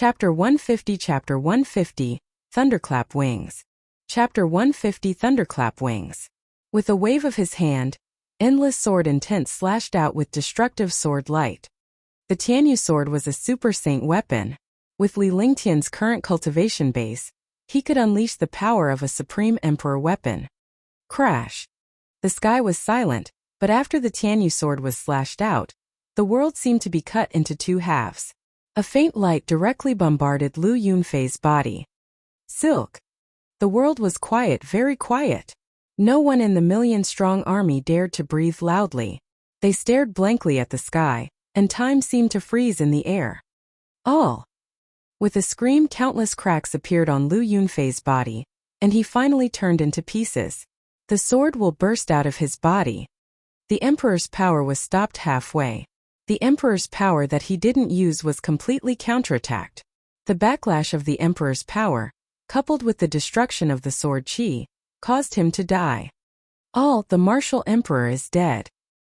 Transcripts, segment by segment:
Chapter 150 Chapter 150, Thunderclap Wings. Chapter 150 Thunderclap Wings. With a wave of his hand, endless sword intent slashed out with destructive sword light. The Tianyu sword was a super saint weapon. With Li Lingtian's current cultivation base, he could unleash the power of a supreme emperor weapon. Crash. The sky was silent, but after the Tianyu sword was slashed out, the world seemed to be cut into two halves. A faint light directly bombarded Lu Yunfei's body. Silk. The world was quiet, very quiet. No one in the million-strong army dared to breathe loudly. They stared blankly at the sky, and time seemed to freeze in the air. All. With a scream, countless cracks appeared on Lu Yunfei's body, and he finally turned into pieces. The sword will burst out of his body. The Emperor's power was stopped halfway. The Emperor's power that he didn't use was completely counterattacked. The backlash of the Emperor's power, coupled with the destruction of the sword chi, caused him to die. All, the martial emperor is dead.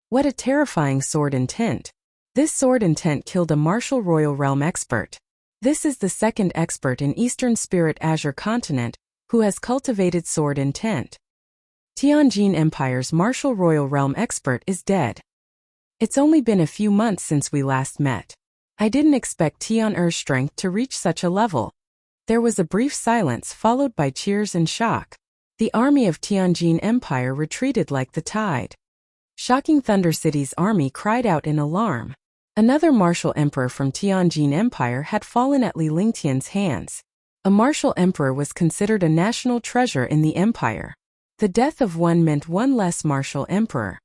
What a terrifying sword intent. This sword intent killed a martial royal realm expert. This is the second expert in Eastern Spirit Azure continent who has cultivated sword intent. Tianjin Empire's martial royal realm expert is dead. It's only been a few months since we last met. I didn't expect Tian-Er's strength to reach such a level. There was a brief silence followed by cheers and shock. The army of Tianjin Empire retreated like the tide. Shocking Thunder City's army cried out in alarm. Another martial emperor from Tianjin Empire had fallen at Li Lingtian's hands. A martial emperor was considered a national treasure in the empire. The death of one meant one less martial emperor.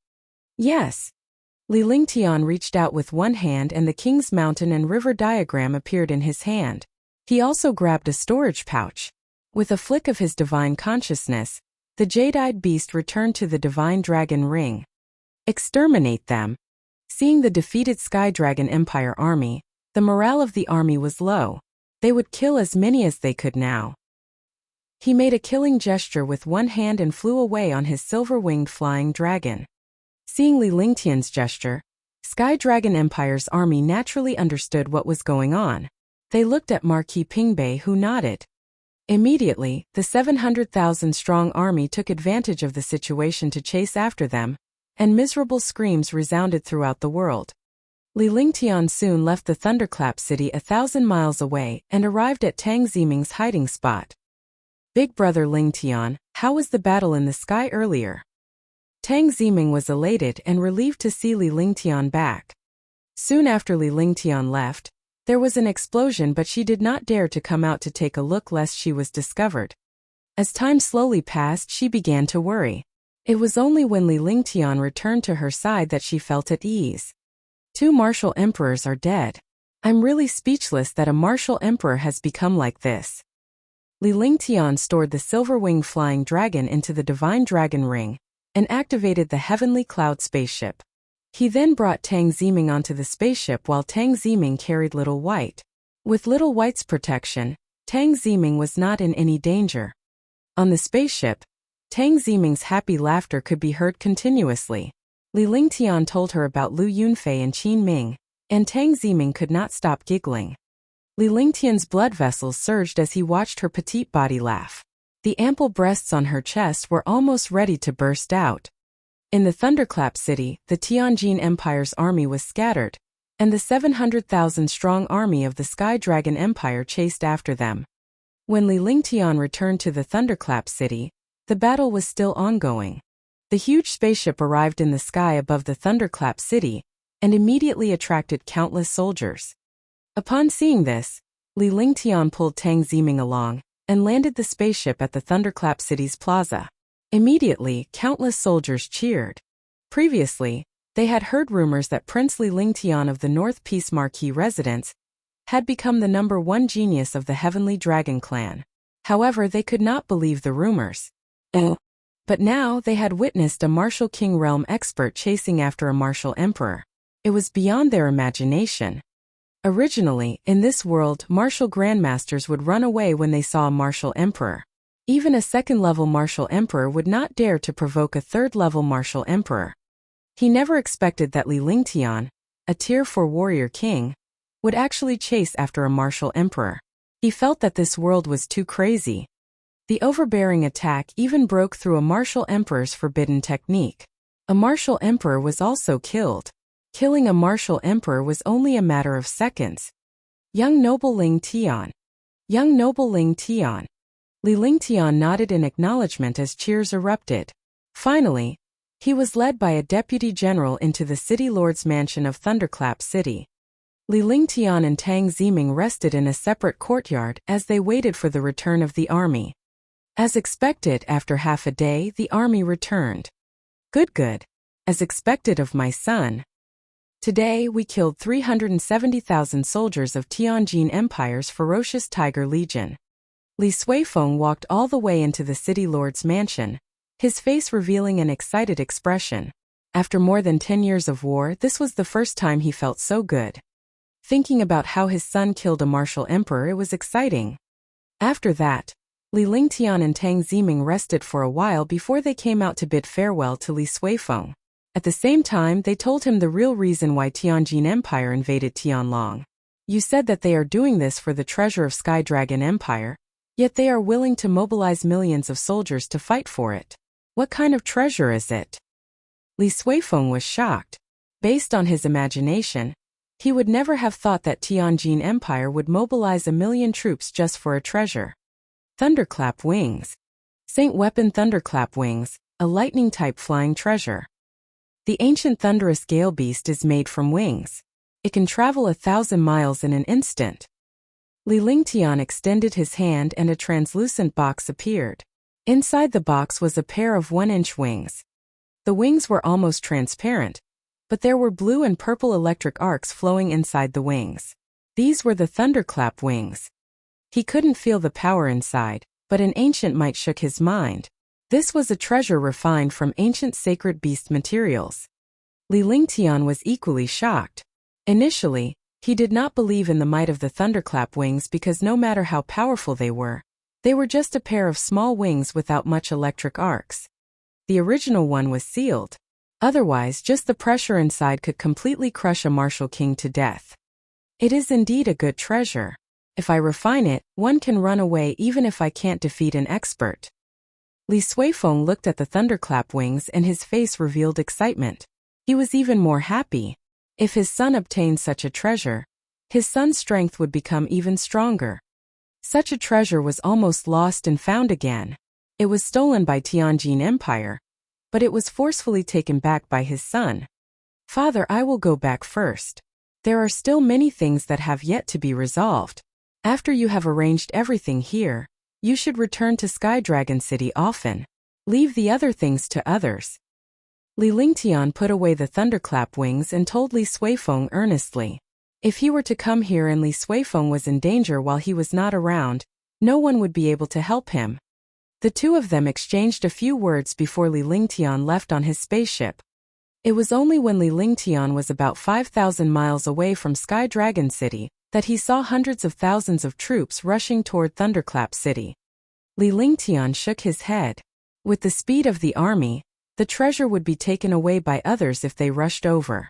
Yes. Li Lingtian reached out with one hand and the king's mountain and river diagram appeared in his hand. He also grabbed a storage pouch. With a flick of his divine consciousness, the jade-eyed beast returned to the divine dragon ring. Exterminate them. Seeing the defeated Sky Dragon Empire army, the morale of the army was low. They would kill as many as they could now. He made a killing gesture with one hand and flew away on his silver-winged flying dragon. Seeing Li Lingtian's gesture, Sky Dragon Empire's army naturally understood what was going on. They looked at Marquis Pingbei, who nodded. Immediately, the 700,000-strong army took advantage of the situation to chase after them, and miserable screams resounded throughout the world. Li Lingtian soon left the Thunderclap City 1,000 miles away and arrived at Tang Ziming's hiding spot. Big brother Lingtian, how was the battle in the sky earlier? Tang Ziming was elated and relieved to see Li Lingtian back. Soon after Li Lingtian left, there was an explosion, but she did not dare to come out to take a look lest she was discovered. As time slowly passed, she began to worry. It was only when Li Lingtian returned to her side that she felt at ease. Two martial emperors are dead. I'm really speechless that a martial emperor has become like this. Li Lingtian stored the silver-winged flying dragon into the divine dragon ring and activated the heavenly cloud spaceship. He then brought Tang Ziming onto the spaceship while Tang Ziming carried Little White. With Little White's protection, Tang Ziming was not in any danger. On the spaceship, Tang Ziming's happy laughter could be heard continuously. Li Lingtian told her about Lu Yunfei and Qin Ming, and Tang Ziming could not stop giggling. Li Lingtian's blood vessels surged as he watched her petite body laugh. The ample breasts on her chest were almost ready to burst out. In the Thunderclap City, the Tianjin Empire's army was scattered, and the 700,000-strong army of the Sky Dragon Empire chased after them. When Li Lingtian returned to the Thunderclap City, the battle was still ongoing. The huge spaceship arrived in the sky above the Thunderclap City, and immediately attracted countless soldiers. Upon seeing this, Li Lingtian pulled Tang Ziming along, and landed the spaceship at the Thunderclap City's plaza. Immediately, countless soldiers cheered. Previously, they had heard rumors that Prince Li Lingtian of the North Peace Marquis residence had become the #1 genius of the Heavenly Dragon clan. However, they could not believe the rumors. But now they had witnessed a martial king realm expert chasing after a martial emperor. It was beyond their imagination. Originally, in this world, martial grandmasters would run away when they saw a martial emperor. Even a second-level martial emperor would not dare to provoke a third-level martial emperor. He never expected that Li Lingtian, a tier 4 warrior king, would actually chase after a martial emperor. He felt that this world was too crazy. The overbearing attack even broke through a martial emperor's forbidden technique. A martial emperor was also killed. Killing a martial emperor was only a matter of seconds. Young noble Ling Tian. Young noble Ling Tian. Li Lingtian nodded in acknowledgement as cheers erupted. Finally, he was led by a deputy general into the city lord's mansion of Thunderclap City. Li Lingtian and Tang Ziming rested in a separate courtyard as they waited for the return of the army. As expected, after half a day, the army returned. Good. As expected of my son. Today, we killed 370,000 soldiers of Tianjin Empire's ferocious Tiger Legion. Li Suifeng walked all the way into the city lord's mansion, his face revealing an excited expression. After more than 10 years of war, this was the first time he felt so good. Thinking about how his son killed a martial emperor, it was exciting. After that, Li Lingtian and Tang Ziming rested for a while before they came out to bid farewell to Li Suifeng. At the same time, they told him the real reason why Tianjin Empire invaded Tianlong. You said that they are doing this for the treasure of Sky Dragon Empire, yet they are willing to mobilize millions of soldiers to fight for it. What kind of treasure is it? Li Suifeng was shocked. Based on his imagination, he would never have thought that Tianjin Empire would mobilize 1 million troops just for a treasure. Thunderclap Wings. Saint Weapon Thunderclap Wings, a lightning-type flying treasure. The ancient thunderous gale beast is made from wings. It can travel 1,000 miles in an instant. Li Lingtian extended his hand and a translucent box appeared. Inside the box was a pair of 1-inch wings. The wings were almost transparent, but there were blue and purple electric arcs flowing inside the wings. These were the Thunderclap Wings. He couldn't feel the power inside, but an ancient might shook his mind. This was a treasure refined from ancient sacred beast materials. Li Lingtian was equally shocked. Initially, he did not believe in the might of the Thunderclap Wings because no matter how powerful they were just a pair of small wings without much electric arcs. The original one was sealed. Otherwise, just the pressure inside could completely crush a martial king to death. It is indeed a good treasure. If I refine it, one can run away even if I can't defeat an expert. Li Suifeng looked at the Thunderclap Wings and his face revealed excitement. He was even more happy. If his son obtained such a treasure, his son's strength would become even stronger. Such a treasure was almost lost and found again. It was stolen by Tianjin Empire, but it was forcefully taken back by his son. Father, I will go back first. There are still many things that have yet to be resolved. After you have arranged everything here, you should return to Sky Dragon City often. Leave the other things to others. Li Lingtian put away the Thunderclap Wings and told Li Suifeng earnestly. If he were to come here and Li Suifeng was in danger while he was not around, no one would be able to help him. The two of them exchanged a few words before Li Lingtian left on his spaceship. It was only when Li Lingtian was about 5,000 miles away from Sky Dragon City that he saw hundreds of thousands of troops rushing toward Thunderclap City. Li Lingtian shook his head. With the speed of the army, the treasure would be taken away by others if they rushed over.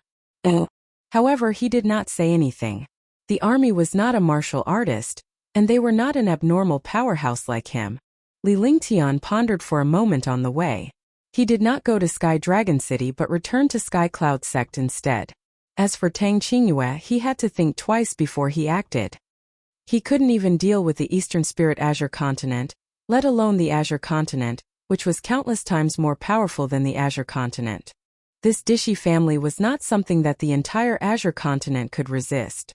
However, he did not say anything. The army was not a martial artist, and they were not an abnormal powerhouse like him. Li Lingtian pondered for a moment on the way. He did not go to Sky Dragon City but returned to Sky Cloud Sect instead. As for Tang Qingyue, he had to think twice before he acted. He couldn't even deal with the Eastern Spirit Azure Continent, let alone the Azure Continent, which was countless times more powerful than the Azure Continent. This Dishi family was not something that the entire Azure Continent could resist.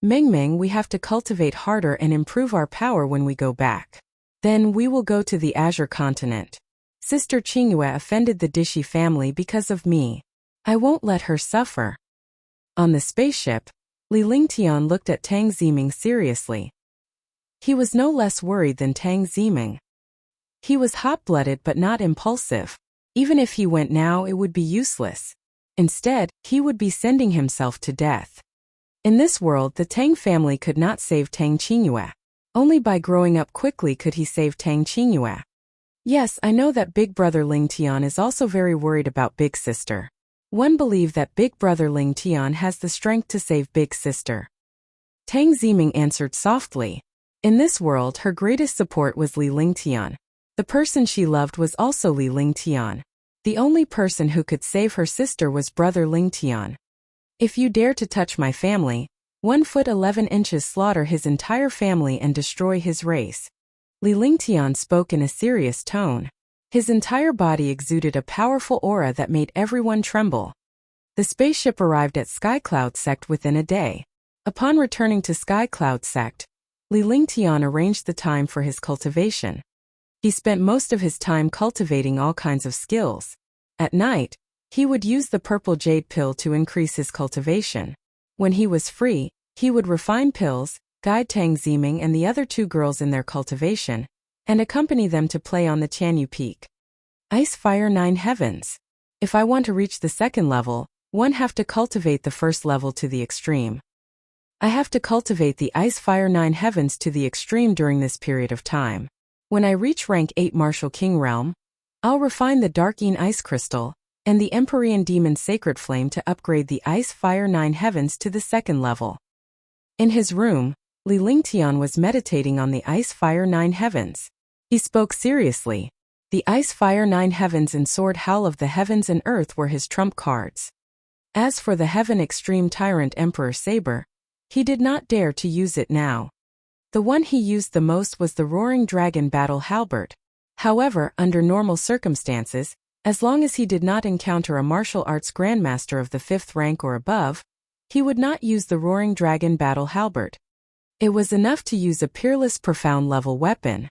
Mengmeng, we have to cultivate harder and improve our power when we go back. Then we will go to the Azure Continent. Sister Qingyue offended the Dishi family because of me. I won't let her suffer. On the spaceship, Li Lingtian looked at Tang Ziming seriously. He was no less worried than Tang Ziming. He was hot-blooded but not impulsive. Even if he went now, it would be useless. Instead, he would be sending himself to death. In this world, the Tang family could not save Tang Qingyue. Only by growing up quickly could he save Tang Qingyue. Yes, I know that Big Brother Lingtian is also very worried about Big Sister. One believed that Big Brother Lingtian has the strength to save Big Sister. Tang Ziming answered softly. In this world, her greatest support was Li Lingtian. The person she loved was also Li Lingtian. The only person who could save her sister was brother Lingtian. If you dare to touch my family, 1 foot 11 inches slaughter his entire family and destroy his race. Li Lingtian spoke in a serious tone. His entire body exuded a powerful aura that made everyone tremble. The spaceship arrived at Skycloud Sect within a day. Upon returning to Skycloud Sect, Li Lingtian arranged the time for his cultivation. He spent most of his time cultivating all kinds of skills. At night, he would use the purple jade pill to increase his cultivation. When he was free, he would refine pills, guide Tang Ziming and the other 2 girls in their cultivation, and accompany them to play on the Tianyu Peak. Ice Fire 9 Heavens. If I want to reach the 2nd level, one have to cultivate the 1st level to the extreme. I have to cultivate the Ice Fire 9 Heavens to the extreme during this period of time. When I reach rank 8 Martial King Realm, I'll refine the Darkeen Ice Crystal and the Empyrean Demon Sacred Flame to upgrade the Ice Fire 9 Heavens to the 2nd level. In his room, Li Lingtian was meditating on the Ice Fire 9 Heavens. He spoke seriously. The Ice Fire 9 Heavens and Sword Howl of the Heavens and Earth were his trump cards. As for the Heaven Extreme Tyrant Emperor Saber, he did not dare to use it now. The one he used the most was the Roaring Dragon Battle Halberd. However, under normal circumstances, as long as he did not encounter a martial arts grandmaster of the 5th rank or above, he would not use the Roaring Dragon Battle Halberd. It was enough to use a peerless profound level weapon.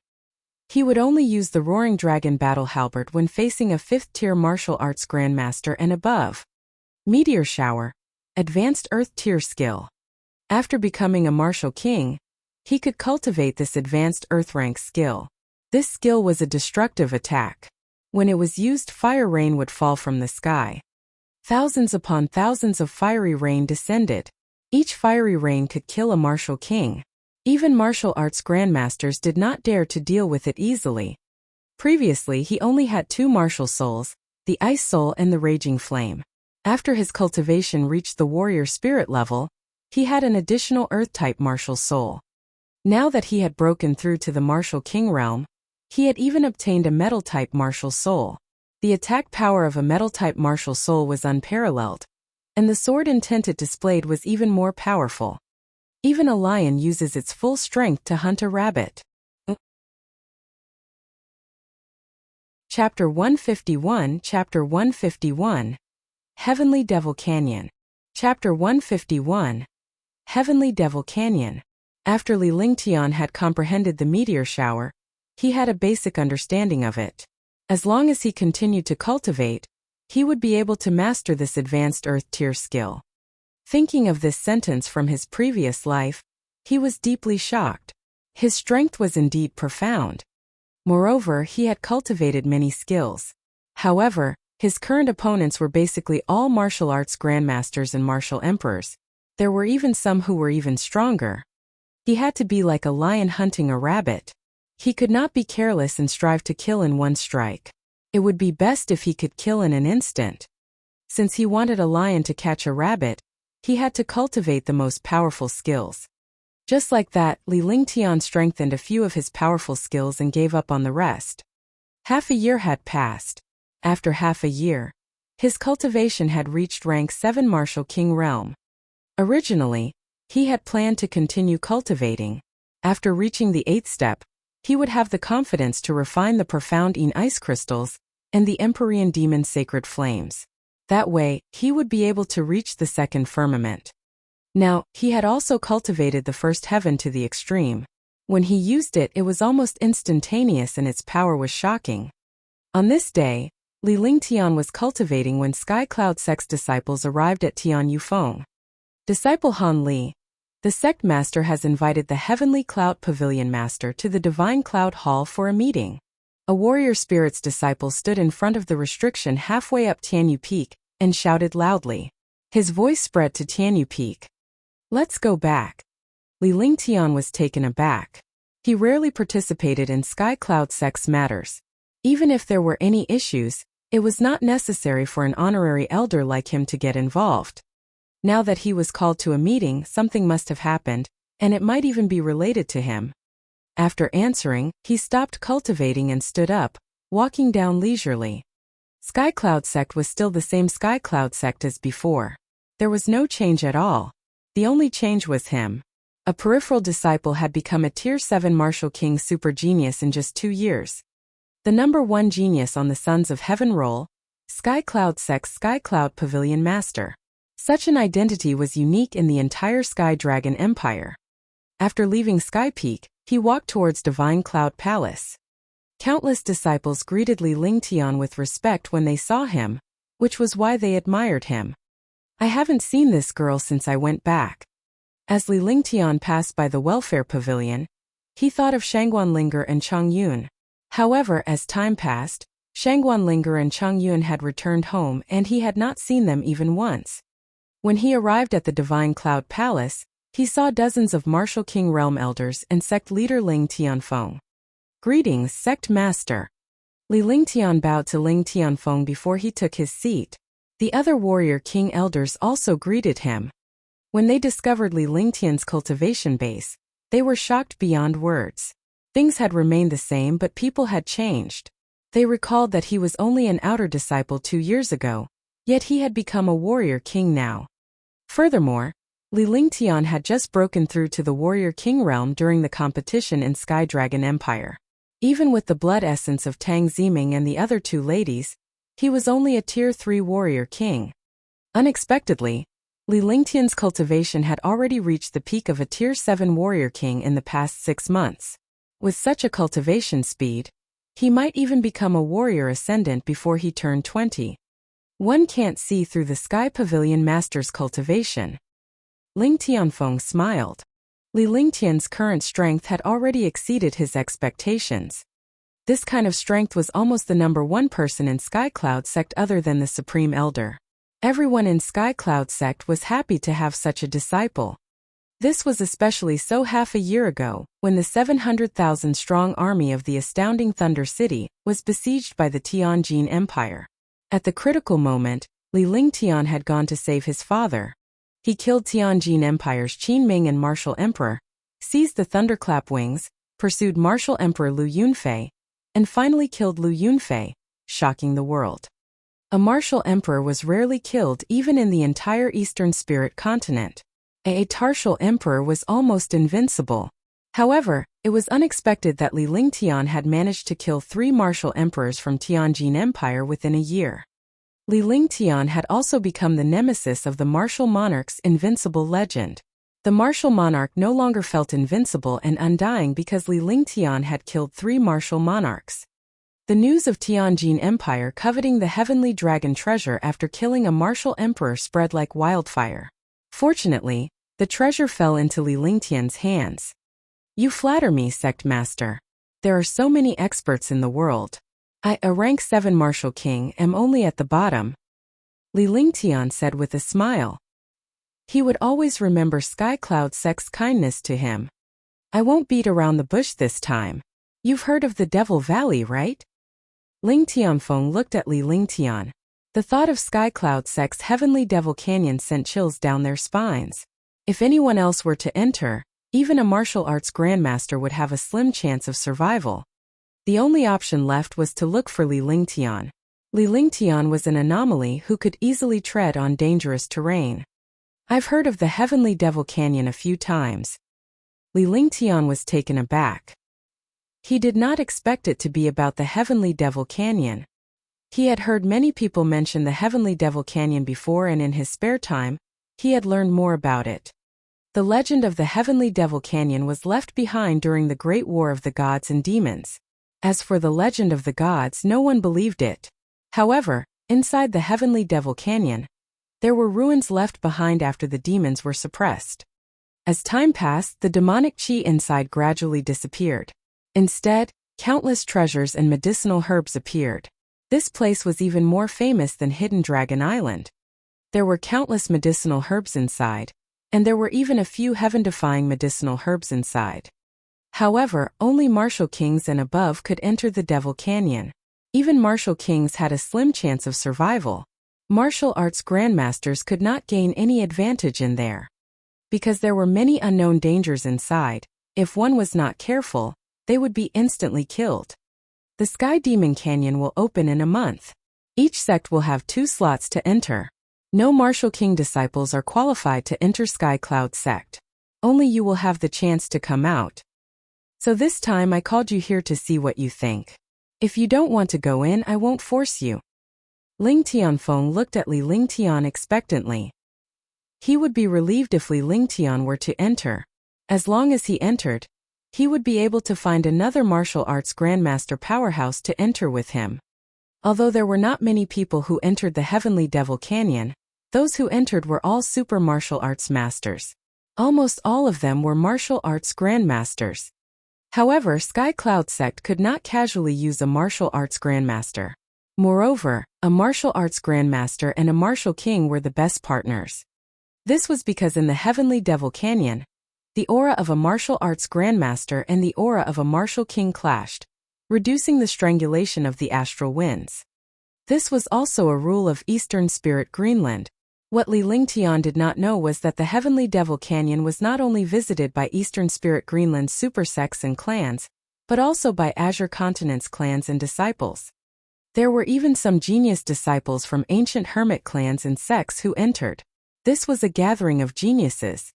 He would only use the Roaring Dragon Battle Halberd when facing a 5th-tier martial arts grandmaster and above. Meteor Shower, Advanced Earth Tier Skill. After becoming a martial king, he could cultivate this advanced Earth rank skill. This skill was a destructive attack. When it was used, fire rain would fall from the sky. Thousands upon thousands of fiery rain descended. Each fiery rain could kill a martial king. Even martial arts grandmasters did not dare to deal with it easily. Previously, he only had 2 martial souls, the Ice Soul and the Raging Flame. After his cultivation reached the warrior spirit level, he had an additional Earth-type martial soul. Now that he had broken through to the martial king realm, he had even obtained a metal-type martial soul. The attack power of a metal-type martial soul was unparalleled, and the sword intent it displayed was even more powerful. Even a lion uses its full strength to hunt a rabbit. Chapter 151 Chapter 151 Heavenly Devil Canyon. Chapter 151 Heavenly Devil Canyon. After Li Lingtian had comprehended the meteor shower, he had a basic understanding of it. As long as he continued to cultivate, he would be able to master this advanced Earth tier skill. Thinking of this sentence from his previous life, he was deeply shocked. His strength was indeed profound. Moreover, he had cultivated many skills. However, his current opponents were basically all martial arts grandmasters and martial emperors. There were even some who were even stronger. He had to be like a lion hunting a rabbit. He could not be careless and strive to kill in one strike. It would be best if he could kill in an instant. Since he wanted a lion to catch a rabbit, he had to cultivate the most powerful skills. Just like that, Li Lingtian strengthened a few of his powerful skills and gave up on the rest. Half a year had passed. After half a year, his cultivation had reached rank 7 Martial King Realm. Originally, he had planned to continue cultivating. After reaching the 8th step, he would have the confidence to refine the profound ice crystals and the Empyrean Demon Sacred Flames. That way, he would be able to reach the 2nd firmament. Now, he had also cultivated the 1st heaven to the extreme. When he used it, it was almost instantaneous and its power was shocking. On this day, Li Lingtian was cultivating when Sky Cloud Sect's disciples arrived at Tian Yufeng. Disciple Han Li, the sect master has invited the Heavenly Cloud Pavilion Master to the Divine Cloud Hall for a meeting. A warrior spirit's disciple stood in front of the restriction halfway up Tianyu Peak and shouted loudly. His voice spread to Tianyu Peak. Let's go back. Li Lingtian was taken aback. He rarely participated in Sky Cloud Sect's matters. Even if there were any issues, it was not necessary for an honorary elder like him to get involved. Now that he was called to a meeting, something must have happened, and it might even be related to him. After answering, he stopped cultivating and stood up, walking down leisurely. Skycloud sect was still the same Skycloud sect as before. There was no change at all. The only change was him. A peripheral disciple had become a Tier 7 Martial King super genius in just 2 years. The number 1 genius on the Sons of Heaven roll, Skycloud sect's Skycloud Pavilion Master. Such an identity was unique in the entire Sky Dragon Empire. After leaving Sky Peak, he walked towards Divine Cloud Palace. Countless disciples greeted Li Lingtian with respect when they saw him, which was why they admired him. I haven't seen this girl since I went back. As Li Lingtian passed by the welfare pavilion, he thought of Shangguanlinger and Chang Yun. However, as time passed, Shangguanlinger and Chang Yun had returned home and he had not seen them even once. When he arrived at the Divine Cloud Palace, he saw dozens of Martial King Realm Elders and Sect Leader Ling Tianfeng. Greetings, Sect Master. Li Lingtian bowed to Ling Tianfeng before he took his seat. The other Warrior King Elders also greeted him. When they discovered Li Lingtian's cultivation base, they were shocked beyond words. Things had remained the same but people had changed. They recalled that he was only an outer disciple 2 years ago, yet he had become a Warrior King now. Furthermore, Li Lingtian had just broken through to the Warrior King realm during the competition in Sky Dragon Empire. Even with the blood essence of Tang Ziming and the other 2 ladies, he was only a Tier 3 Warrior King. Unexpectedly, Li Lingtian's cultivation had already reached the peak of a Tier 7 Warrior King in the past 6 months. With such a cultivation speed, he might even become a Warrior Ascendant before he turned 20. One can't see through the Sky Pavilion Master's cultivation. Ling Tianfeng smiled. Li Lingtian's current strength had already exceeded his expectations. This kind of strength was almost the number 1 person in Skycloud sect other than the Supreme Elder. Everyone in Skycloud sect was happy to have such a disciple. This was especially so half a year ago, when the 700,000-strong army of the astounding Thunder City was besieged by the Tianjin Empire. At the critical moment, Li Lingtian had gone to save his father. He killed Tianjin Empire's Qin Ming and Martial Emperor, seized the Thunderclap Wings, pursued Martial Emperor Lu Yunfei, and finally killed Lu Yunfei, shocking the world. A Martial Emperor was rarely killed even in the entire Eastern Spirit continent. A Tartial Emperor was almost invincible. However, it was unexpected that Li Lingtian had managed to kill 3 Martial Emperors from Tianjin Empire within a year. Li Lingtian had also become the nemesis of the Martial Monarch's invincible legend. The Martial Monarch no longer felt invincible and undying because Li Lingtian had killed 3 Martial Monarchs. The news of Tianjin Empire coveting the Heavenly Dragon treasure after killing a Martial Emperor spread like wildfire. Fortunately, the treasure fell into Li Lingtian's hands. You flatter me, Sect Master. There are so many experts in the world. I, a rank 7 Martial King, am only at the bottom. Li Lingtian said with a smile. He would always remember Skycloud sect's kindness to him. I won't beat around the bush this time. You've heard of the Devil Valley, right? Ling Tianfeng looked at Li Lingtian. The thought of Skycloud sect's Heavenly Devil Canyon sent chills down their spines. If anyone else were to enter, even a martial arts grandmaster would have a slim chance of survival. The only option left was to look for Li Lingtian. Li Lingtian was an anomaly who could easily tread on dangerous terrain. I've heard of the Heavenly Devil Canyon a few times. Li Lingtian was taken aback. He did not expect it to be about the Heavenly Devil Canyon. He had heard many people mention the Heavenly Devil Canyon before, and in his spare time, he had learned more about it. The legend of the Heavenly Devil Canyon was left behind during the Great War of the Gods and Demons. As for the legend of the gods, no one believed it. However, inside the Heavenly Devil Canyon, there were ruins left behind after the demons were suppressed. As time passed, the demonic chi inside gradually disappeared. Instead, countless treasures and medicinal herbs appeared. This place was even more famous than Hidden Dragon Island. There were countless medicinal herbs inside, and there were even a few heaven-defying medicinal herbs inside. However, only Martial Kings and above could enter the Devil Canyon. Even Martial Kings had a slim chance of survival. Martial arts grandmasters could not gain any advantage in there. Because there were many unknown dangers inside, if one was not careful, they would be instantly killed. The Sky Demon Canyon will open in a month. Each sect will have 2 slots to enter. No Martial King disciples are qualified to enter Sky Cloud sect. Only you will have the chance to come out. So this time I called you here to see what you think. If you don't want to go in, I won't force you. Ling Tianfeng looked at Li Lingtian expectantly. He would be relieved if Li Lingtian were to enter. As long as he entered, he would be able to find another martial arts grandmaster powerhouse to enter with him. Although there were not many people who entered the Heavenly Devil Canyon, those who entered were all super martial arts masters. Almost all of them were martial arts grandmasters. However, Sky Cloud sect could not casually use a martial arts grandmaster. Moreover, a martial arts grandmaster and a martial king were the best partners. This was because in the Heavenly Devil Canyon, the aura of a martial arts grandmaster and the aura of a martial king clashed, reducing the strangulation of the astral winds. This was also a rule of Eastern Spirit Greenland. What Li Lingtian did not know was that the Heavenly Devil Canyon was not only visited by Eastern Spirit Greenland's super sects and clans, but also by Azure Continent's clans and disciples. There were even some genius disciples from ancient hermit clans and sects who entered. This was a gathering of geniuses.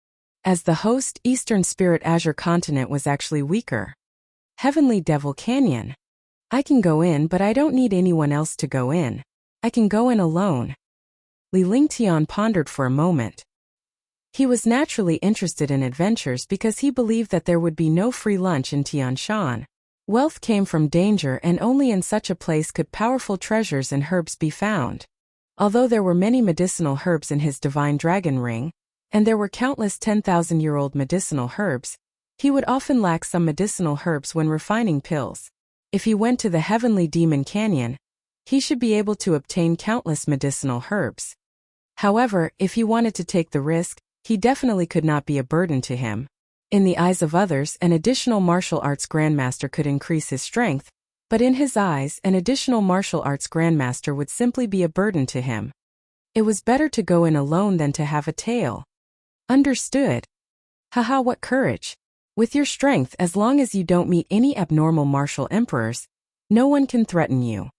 As the host, Eastern Spirit Azure Continent was actually weaker. Heavenly Devil Canyon. I can go in, but I don't need anyone else to go in. I can go in alone. Li Lingtian pondered for a moment. He was naturally interested in adventures because he believed that there would be no free lunch in Tianshan. Wealth came from danger, and only in such a place could powerful treasures and herbs be found. Although there were many medicinal herbs in his divine dragon ring, and there were countless 10,000-year-old medicinal herbs, he would often lack some medicinal herbs when refining pills. If he went to the Heavenly Demon Canyon, he should be able to obtain countless medicinal herbs. However, if he wanted to take the risk, he definitely could not be a burden to him. In the eyes of others, an additional martial arts grandmaster could increase his strength, but in his eyes, an additional martial arts grandmaster would simply be a burden to him. It was better to go in alone than to have a tail. Understood? Haha, what courage. With your strength, as long as you don't meet any abnormal martial emperors, no one can threaten you.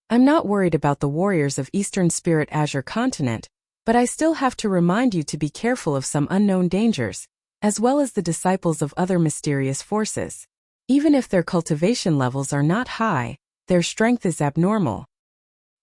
I'm not worried about the warriors of Eastern Spirit Azure Continent, but I still have to remind you to be careful of some unknown dangers, as well as the disciples of other mysterious forces. Even if their cultivation levels are not high, their strength is abnormal.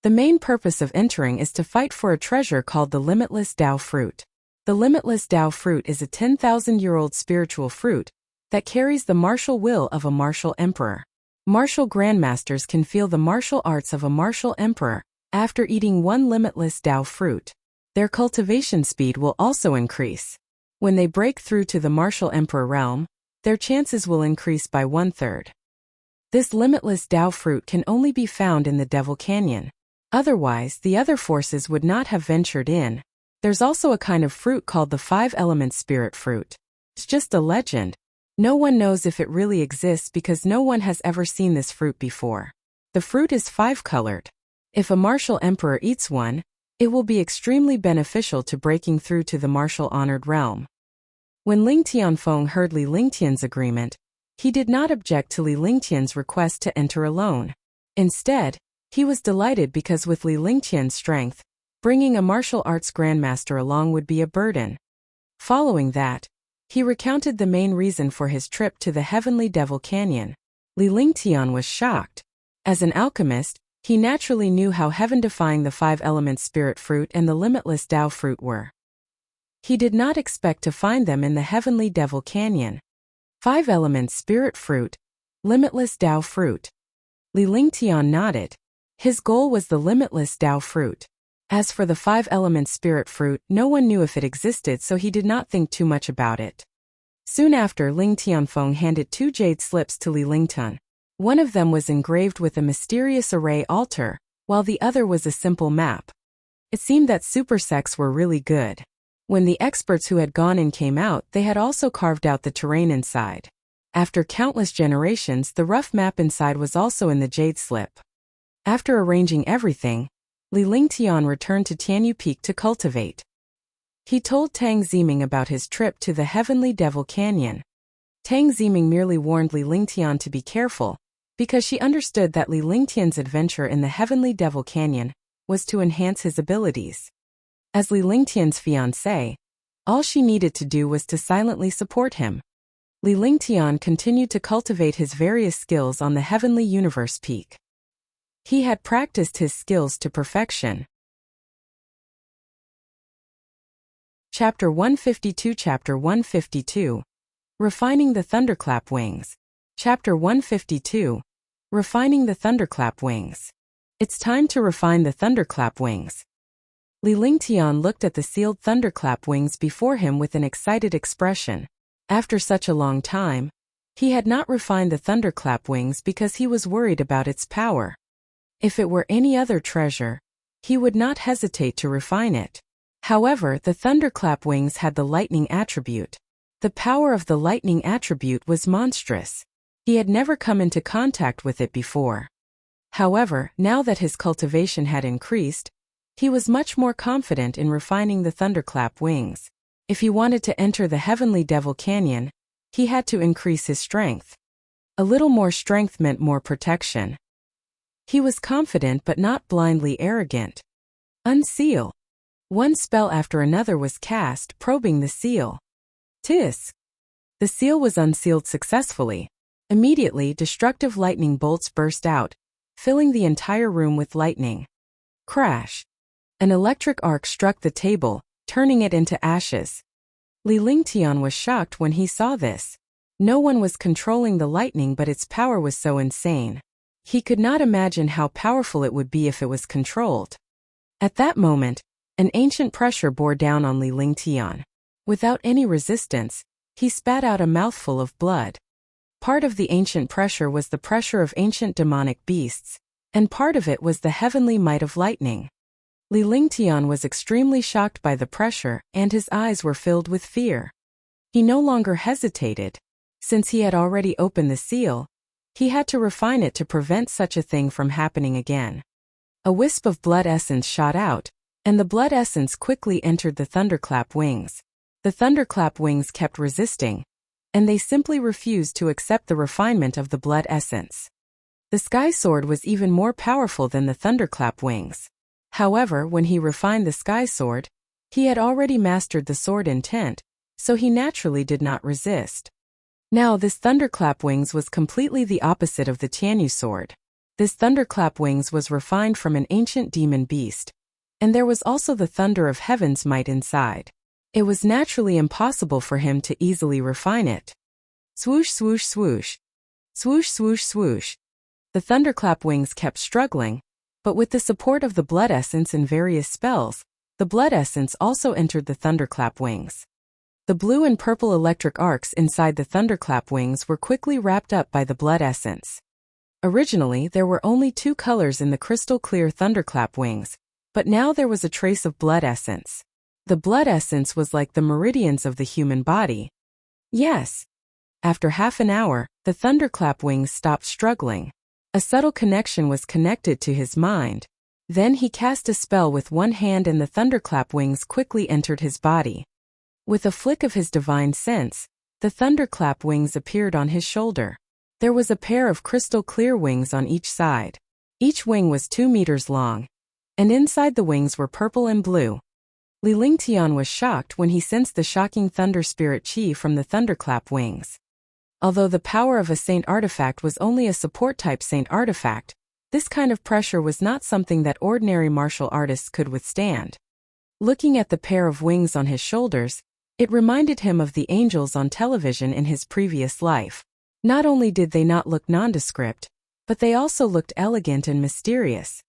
The main purpose of entering is to fight for a treasure called the Limitless Tao Fruit. The Limitless Tao Fruit is a 10,000-year-old spiritual fruit that carries the martial will of a martial emperor. Martial grandmasters can feel the martial arts of a martial emperor after eating one Limitless Tao Fruit. Their cultivation speed will also increase. When they break through to the martial emperor realm, their chances will increase by 1/3. This Limitless Tao Fruit can only be found in the Devil Canyon. Otherwise, the other forces would not have ventured in. There's also a kind of fruit called the 5-element spirit fruit. It's just a legend. No one knows if it really exists because no one has ever seen this fruit before. The fruit is 5-colored. If a martial emperor eats one, it will be extremely beneficial to breaking through to the martial honored realm. When Ling Tianfeng heard Li Lingtian's agreement, he did not object to Li Lingtian's request to enter alone. Instead, he was delighted because with Li Lingtian's strength, bringing a martial arts grandmaster along would be a burden. Following that, he recounted the main reason for his trip to the Heavenly Devil Canyon. Li Lingtian was shocked. As an alchemist, he naturally knew how heaven-defying the 5-element spirit fruit and the Limitless Tao Fruit were. He did not expect to find them in the Heavenly Devil Canyon. 5-element spirit fruit, Limitless Tao Fruit. Li Lingtian nodded. His goal was the Limitless Tao Fruit. As for the 5-element spirit fruit, no one knew if it existed, so he did not think too much about it. Soon after, Ling Tianfeng handed 2 jade slips to Li Lingtian. One of them was engraved with a mysterious array altar, while the other was a simple map. It seemed that super sects were really good. When the experts who had gone in came out, they had also carved out the terrain inside. After countless generations, the rough map inside was also in the jade slip. After arranging everything, Li Lingtian returned to Tianyu Peak to cultivate. He told Tang Ziming about his trip to the Heavenly Devil Canyon. Tang Ziming merely warned Li Lingtian to be careful, because she understood that Li Lingtian's adventure in the Heavenly Devil Canyon was to enhance his abilities. As Li Lingtian's fiancée, all she needed to do was to silently support him. Li Lingtian continued to cultivate his various skills on the Heavenly Universe Peak. He had practiced his skills to perfection. Chapter 152 Chapter 152 Refining the Thunderclap Wings. Chapter 152 Refining the Thunderclap Wings. It's time to refine the thunderclap wings. Li Lingtian looked at the sealed thunderclap wings before him with an excited expression. After such a long time, he had not refined the thunderclap wings because he was worried about its power. If it were any other treasure, he would not hesitate to refine it. However, the thunderclap wings had the lightning attribute. The power of the lightning attribute was monstrous. He had never come into contact with it before. However, now that his cultivation had increased, he was much more confident in refining the thunderclap wings. If he wanted to enter the Heavenly Devil Canyon, he had to increase his strength. A little more strength meant more protection. He was confident but not blindly arrogant. Unseal. One spell after another was cast, probing the seal. Tisk. The seal was unsealed successfully. Immediately, destructive lightning bolts burst out, filling the entire room with lightning. Crash. An electric arc struck the table, turning it into ashes. Li Lingtian was shocked when he saw this. No one was controlling the lightning, but its power was so insane. He could not imagine how powerful it would be if it was controlled. At that moment, an ancient pressure bore down on Li Lingtian. Without any resistance, he spat out a mouthful of blood. Part of the ancient pressure was the pressure of ancient demonic beasts, and part of it was the heavenly might of lightning. Li Lingtian was extremely shocked by the pressure, and his eyes were filled with fear. He no longer hesitated. Since he had already opened the seal, he had to refine it to prevent such a thing from happening again. A wisp of blood essence shot out, and the blood essence quickly entered the thunderclap wings. The thunderclap wings kept resisting, and they simply refused to accept the refinement of the blood essence. The sky sword was even more powerful than the thunderclap wings. However, when he refined the sky sword, he had already mastered the sword intent, so he naturally did not resist. Now this thunderclap wings was completely the opposite of the Tianyu sword. This thunderclap wings was refined from an ancient demon beast, and there was also the thunder of heaven's might inside. It was naturally impossible for him to easily refine it. Swoosh, swoosh, swoosh. Swoosh, swoosh, swoosh. The thunderclap wings kept struggling, but with the support of the blood essence and various spells, the blood essence also entered the thunderclap wings. The blue and purple electric arcs inside the thunderclap wings were quickly wrapped up by the blood essence. Originally, there were only two colors in the crystal clear thunderclap wings, but now there was a trace of blood essence. The blood essence was like the meridians of the human body. Yes. After half an hour, the thunderclap wings stopped struggling. A subtle connection was connected to his mind. Then he cast a spell with one hand and the thunderclap wings quickly entered his body. With a flick of his divine sense, the thunderclap wings appeared on his shoulder. There was a pair of crystal clear wings on each side. Each wing was 2 meters long, and inside the wings were purple and blue. Li Lingtian was shocked when he sensed the shocking thunder spirit chi from the thunderclap wings. Although the power of a saint artifact was only a support-type saint artifact, this kind of pressure was not something that ordinary martial artists could withstand. Looking at the pair of wings on his shoulders, it reminded him of the angels on television in his previous life. Not only did they not look nondescript, but they also looked elegant and mysterious.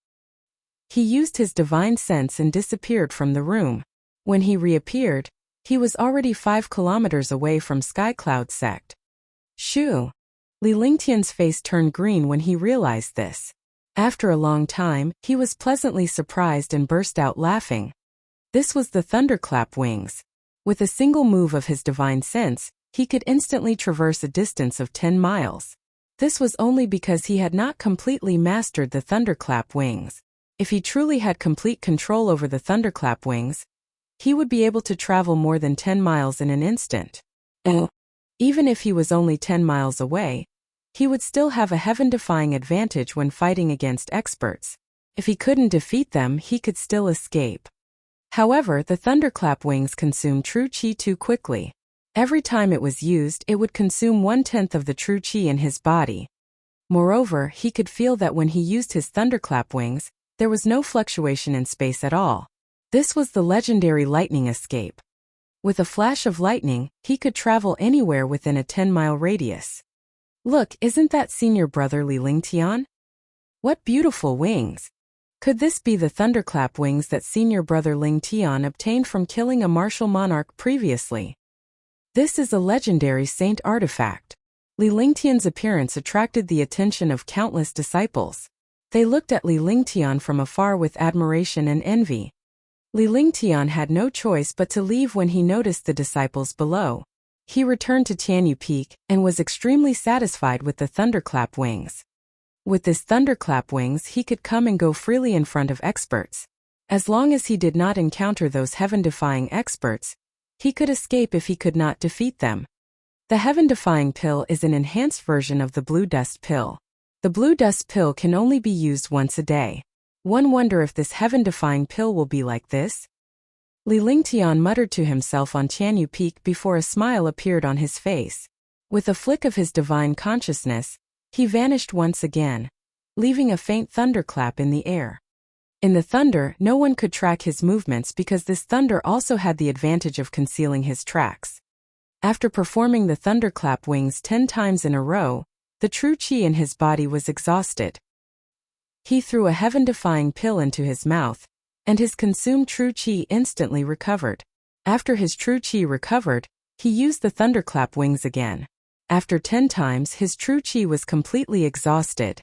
He used his divine sense and disappeared from the room. When he reappeared, he was already 5 kilometers away from Skycloud sect. Shoo! Li Lingtian's face turned green when he realized this. After a long time, he was pleasantly surprised and burst out laughing. This was the thunderclap wings. With a single move of his divine sense, he could instantly traverse a distance of 10 miles. This was only because he had not completely mastered the thunderclap wings. If he truly had complete control over the thunderclap wings, he would be able to travel more than 10 miles in an instant. Even if he was only 10 miles away, he would still have a heaven-defying advantage when fighting against experts. If he couldn't defeat them, he could still escape. However, the thunderclap wings consumed true chi too quickly. Every time it was used, it would consume 1/10 of the true chi in his body. Moreover, he could feel that when he used his thunderclap wings, there was no fluctuation in space at all. This was the legendary lightning escape. With a flash of lightning, he could travel anywhere within a 10-mile radius. Look, isn't that senior brother Li Lingtian? What beautiful wings! Could this be the thunderclap wings that senior brother Ling Tian obtained from killing a martial monarch previously? This is a legendary saint artifact. Li Lingtian's appearance attracted the attention of countless disciples. They looked at Li Lingtian from afar with admiration and envy. Li Lingtian had no choice but to leave when he noticed the disciples below. He returned to Tianyu Peak and was extremely satisfied with the thunderclap wings. With this thunderclap wings, he could come and go freely in front of experts. As long as he did not encounter those heaven-defying experts, he could escape if he could not defeat them. The heaven-defying pill is an enhanced version of the blue dust pill. The blue dust pill can only be used once a day. One wonder if this heaven-defying pill will be like this? Li Lingtian muttered to himself on Tianyu Peak before a smile appeared on his face. With a flick of his divine consciousness, he vanished once again, leaving a faint thunderclap in the air. In the thunder, no one could track his movements because this thunder also had the advantage of concealing his tracks. After performing the thunderclap wings 10 times in a row, the true chi in his body was exhausted. He threw a heaven-defying pill into his mouth, and his consumed true chi instantly recovered. After his true chi recovered, he used the thunderclap wings again. After 10 times, his true chi was completely exhausted.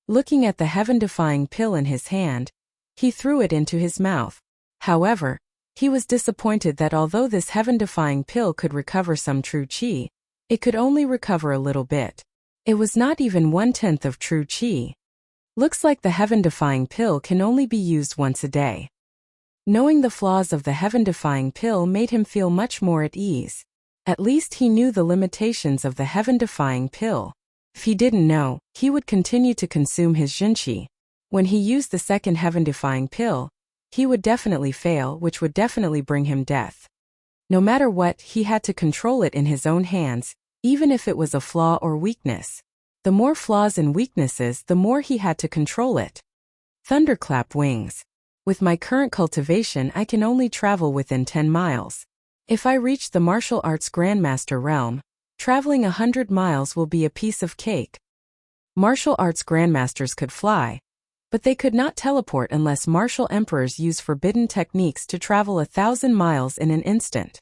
Looking at the heaven-defying pill in his hand, he threw it into his mouth. However, he was disappointed that although this heaven-defying pill could recover some true chi, it could only recover a little bit. It was not even 1/10 of true chi. Looks like the heaven-defying pill can only be used once a day. Knowing the flaws of the heaven-defying pill made him feel much more at ease. At least he knew the limitations of the heaven-defying pill. If he didn't know, he would continue to consume his Jinqi. When he used the second heaven-defying pill, he would definitely fail, which would definitely bring him death. No matter what, he had to control it in his own hands, even if it was a flaw or weakness. The more flaws and weaknesses, the more he had to control it. Thunderclap wings. With my current cultivation, I can only travel within 10 miles. If I reach the martial arts grandmaster realm, traveling 100 miles will be a piece of cake. Martial arts grandmasters could fly, but they could not teleport unless martial emperors use forbidden techniques to travel 1,000 miles in an instant.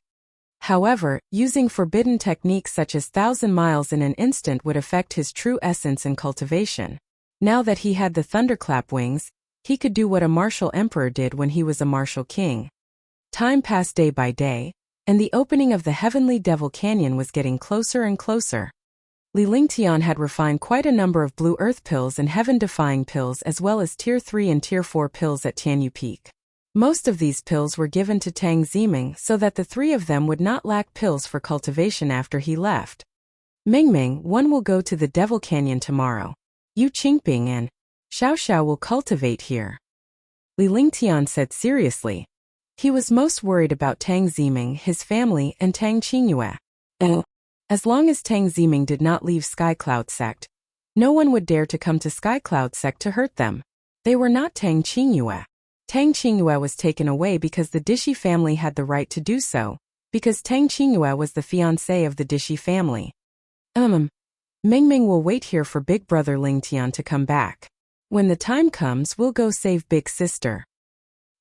However, using forbidden techniques such as 1,000 miles in an instant would affect his true essence and cultivation. Now that he had the thunderclap wings, he could do what a martial emperor did when he was a martial king. Time passed day by day, and the opening of the Heavenly Devil Canyon was getting closer and closer. Li Lingtian had refined quite a number of blue earth pills and heaven-defying pills as well as Tier 3 and Tier 4 pills at Tianyu Peak. Most of these pills were given to Tang Ziming so that the three of them would not lack pills for cultivation after he left. Mingming, one will go to the Devil Canyon tomorrow. Yu Qingping and Xiao will cultivate here. Li Lingtian said seriously. He was most worried about Tang Ziming, his family, and Tang Qingyue. As long as Tang Ziming did not leave Skycloud Sect, no one would dare to come to Skycloud Sect to hurt them. They were not Tang Qingyue. Tang Qingyue was taken away because the Dishi family had the right to do so, because Tang Qingyue was the fiancé of the Dishi family. Mingming will wait here for Big Brother Lingtian to come back. When the time comes, we'll go save Big Sister.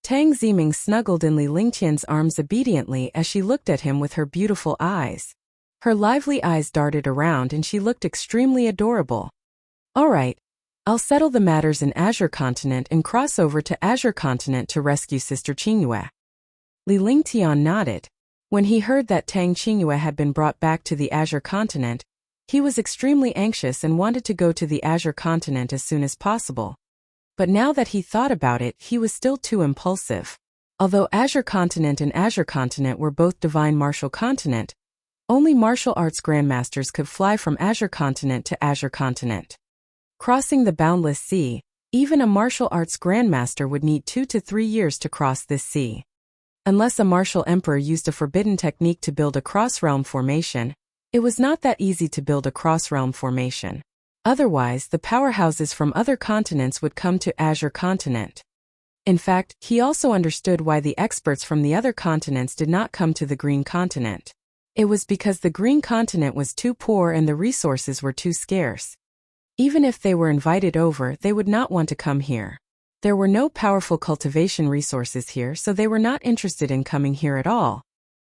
Tang Ziming snuggled in Li Lingtian's arms obediently as she looked at him with her beautiful eyes. Her lively eyes darted around and she looked extremely adorable. All right, I'll settle the matters in Azure Continent and cross over to Azure Continent to rescue Sister Qingyue. Li Lingtian nodded. When he heard that Tang Qingyue had been brought back to the Azure Continent, he was extremely anxious and wanted to go to the Azure Continent as soon as possible. But now that he thought about it, he was still too impulsive. Although Azure Continent and Azure Continent were both divine martial continent, only martial arts grandmasters could fly from Azure Continent to Azure Continent. Crossing the boundless sea, even a martial arts grandmaster would need 2 to 3 years to cross this sea. Unless a martial emperor used a forbidden technique to build a cross-realm formation, it was not that easy to build a cross-realm formation. Otherwise, the powerhouses from other continents would come to Azure Continent. In fact, he also understood why the experts from the other continents did not come to the Green Continent. It was because the Green Continent was too poor and the resources were too scarce. Even if they were invited over, they would not want to come here. There were no powerful cultivation resources here, so they were not interested in coming here at all.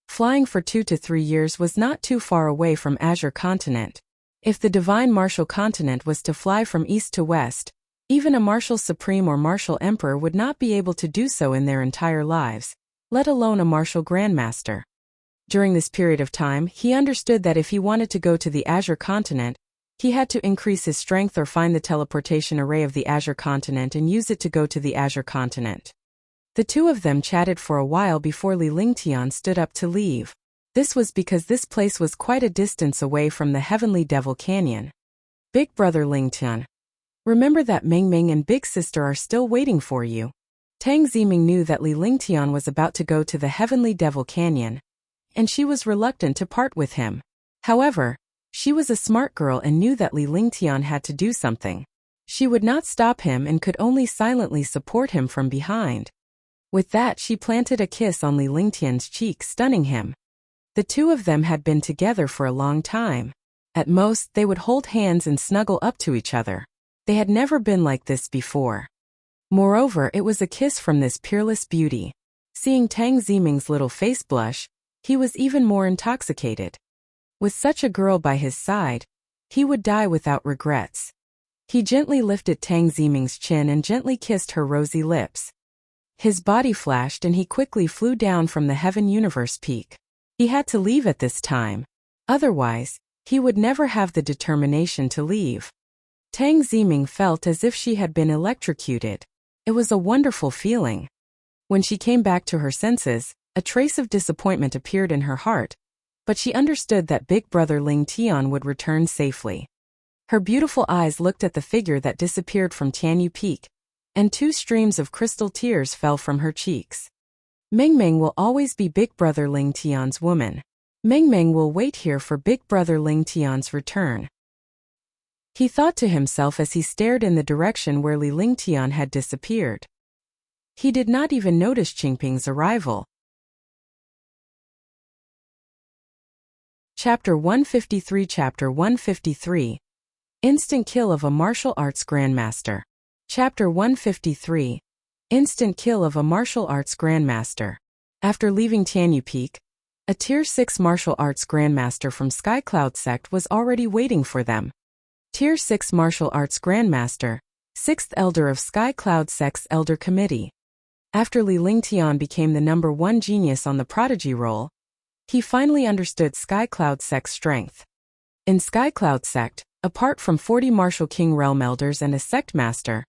Flying for 2 to 3 years was not too far away from Azure Continent. If the divine martial continent was to fly from east to west, even a martial supreme or martial emperor would not be able to do so in their entire lives, let alone a martial grandmaster. During this period of time, he understood that if he wanted to go to the Azure Continent, he had to increase his strength or find the teleportation array of the Azure Continent and use it to go to the Azure Continent. The two of them chatted for a while before Li Lingtian stood up to leave. This was because this place was quite a distance away from the Heavenly Devil Canyon. Big brother Lingtian, remember that Meng Meng and Big Sister are still waiting for you. Tang Ziming knew that Li Lingtian was about to go to the Heavenly Devil Canyon, and she was reluctant to part with him. However, she was a smart girl and knew that Li Lingtian had to do something. She would not stop him and could only silently support him from behind. With that, she planted a kiss on Li Lingtian's cheek, stunning him. The two of them had been together for a long time. At most, they would hold hands and snuggle up to each other. They had never been like this before. Moreover, it was a kiss from this peerless beauty. Seeing Tang Ziming's little face blush, he was even more intoxicated. With such a girl by his side, he would die without regrets. He gently lifted Tang Ziming's chin and gently kissed her rosy lips. His body flashed and he quickly flew down from the Heaven Universe peak. He had to leave at this time. Otherwise, he would never have the determination to leave. Tang Ziming felt as if she had been electrocuted. It was a wonderful feeling. When she came back to her senses, a trace of disappointment appeared in her heart, but she understood that big brother Ling Tian would return safely. Her beautiful eyes looked at the figure that disappeared from Tianyu Peak, and 2 streams of crystal tears fell from her cheeks. Meng Meng will always be big brother Ling Tian's woman. Meng Meng will wait here for big brother Ling Tian's return. He thought to himself as he stared in the direction where Li Lingtian had disappeared. He did not even notice Qingping's arrival. Chapter 153 Chapter 153 Instant Kill of a Martial Arts Grandmaster. Chapter 153 Instant Kill of a Martial Arts Grandmaster. After leaving Tianyu Peak, a Tier 6 Martial Arts Grandmaster from Skycloud Sect was already waiting for them. Tier 6 Martial Arts Grandmaster, 6th Elder of Skycloud Sect's Elder Committee. After Li Lingtian became the number 1 genius on the Prodigy roll, he finally understood Skycloud Sect's strength. In Skycloud Sect, apart from 40 Martial King Realm Elders and a Sect Master,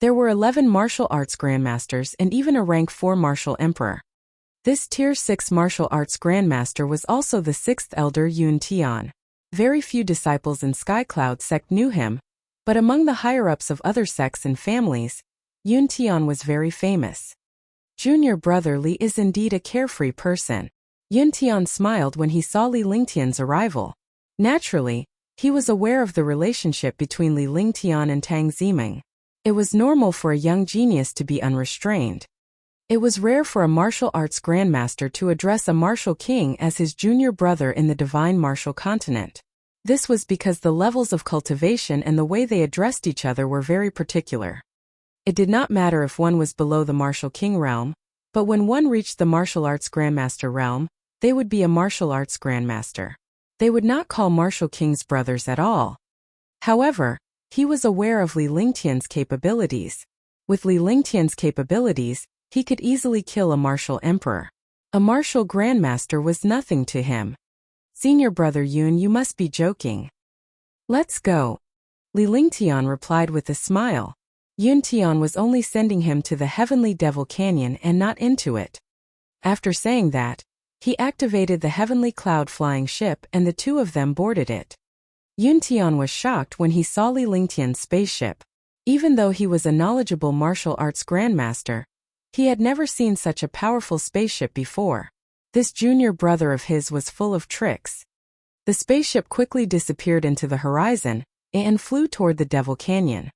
there were 11 Martial Arts Grandmasters and even a Rank 4 Martial Emperor. This Tier 6 Martial Arts Grandmaster was also the 6th Elder Yun Tian. Very few disciples in Skycloud Sect knew him, but among the higher-ups of other sects and families, Yun Tian was very famous. Junior brother Li is indeed a carefree person. Yun Tian smiled when he saw Li Lingtian's arrival. Naturally, he was aware of the relationship between Li Lingtian and Tang Ziming. It was normal for a young genius to be unrestrained. It was rare for a martial arts grandmaster to address a martial king as his junior brother in the divine martial continent. This was because the levels of cultivation and the way they addressed each other were very particular. It did not matter if one was below the martial king realm, but when one reached the martial arts grandmaster realm, they would be a martial arts grandmaster. They would not call martial kings brothers at all. However, he was aware of Li Lingtian's capabilities. With Li Lingtian's capabilities, he could easily kill a martial emperor. A martial grandmaster was nothing to him. Senior brother Yun, you must be joking. Let's go. Li Lingtian replied with a smile. Yuntian was only sending him to the Heavenly Devil Canyon and not into it. After saying that, he activated the Heavenly Cloud flying ship and the two of them boarded it. Yuntian was shocked when he saw Li Lingtian's spaceship. Even though he was a knowledgeable martial arts grandmaster, he had never seen such a powerful spaceship before. This junior brother of his was full of tricks. The spaceship quickly disappeared into the horizon and flew toward the Devil Canyon.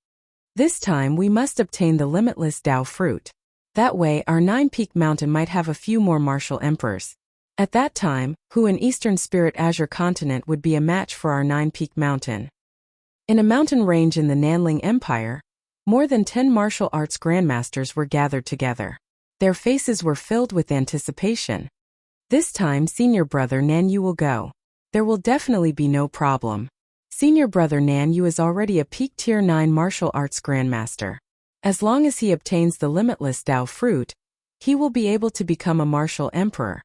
This time we must obtain the limitless Dao fruit. That way our 9-peak mountain might have a few more martial emperors. At that time, who in Eastern Spirit Azure continent would be a match for our 9-peak mountain? In a mountain range in the Nanling Empire, more than 10 martial arts grandmasters were gathered together. Their faces were filled with anticipation. This time senior brother Nan Yu will go. There will definitely be no problem. Senior brother Nan Yu is already a peak tier 9 martial arts grandmaster. As long as he obtains the limitless Dao fruit, he will be able to become a martial emperor.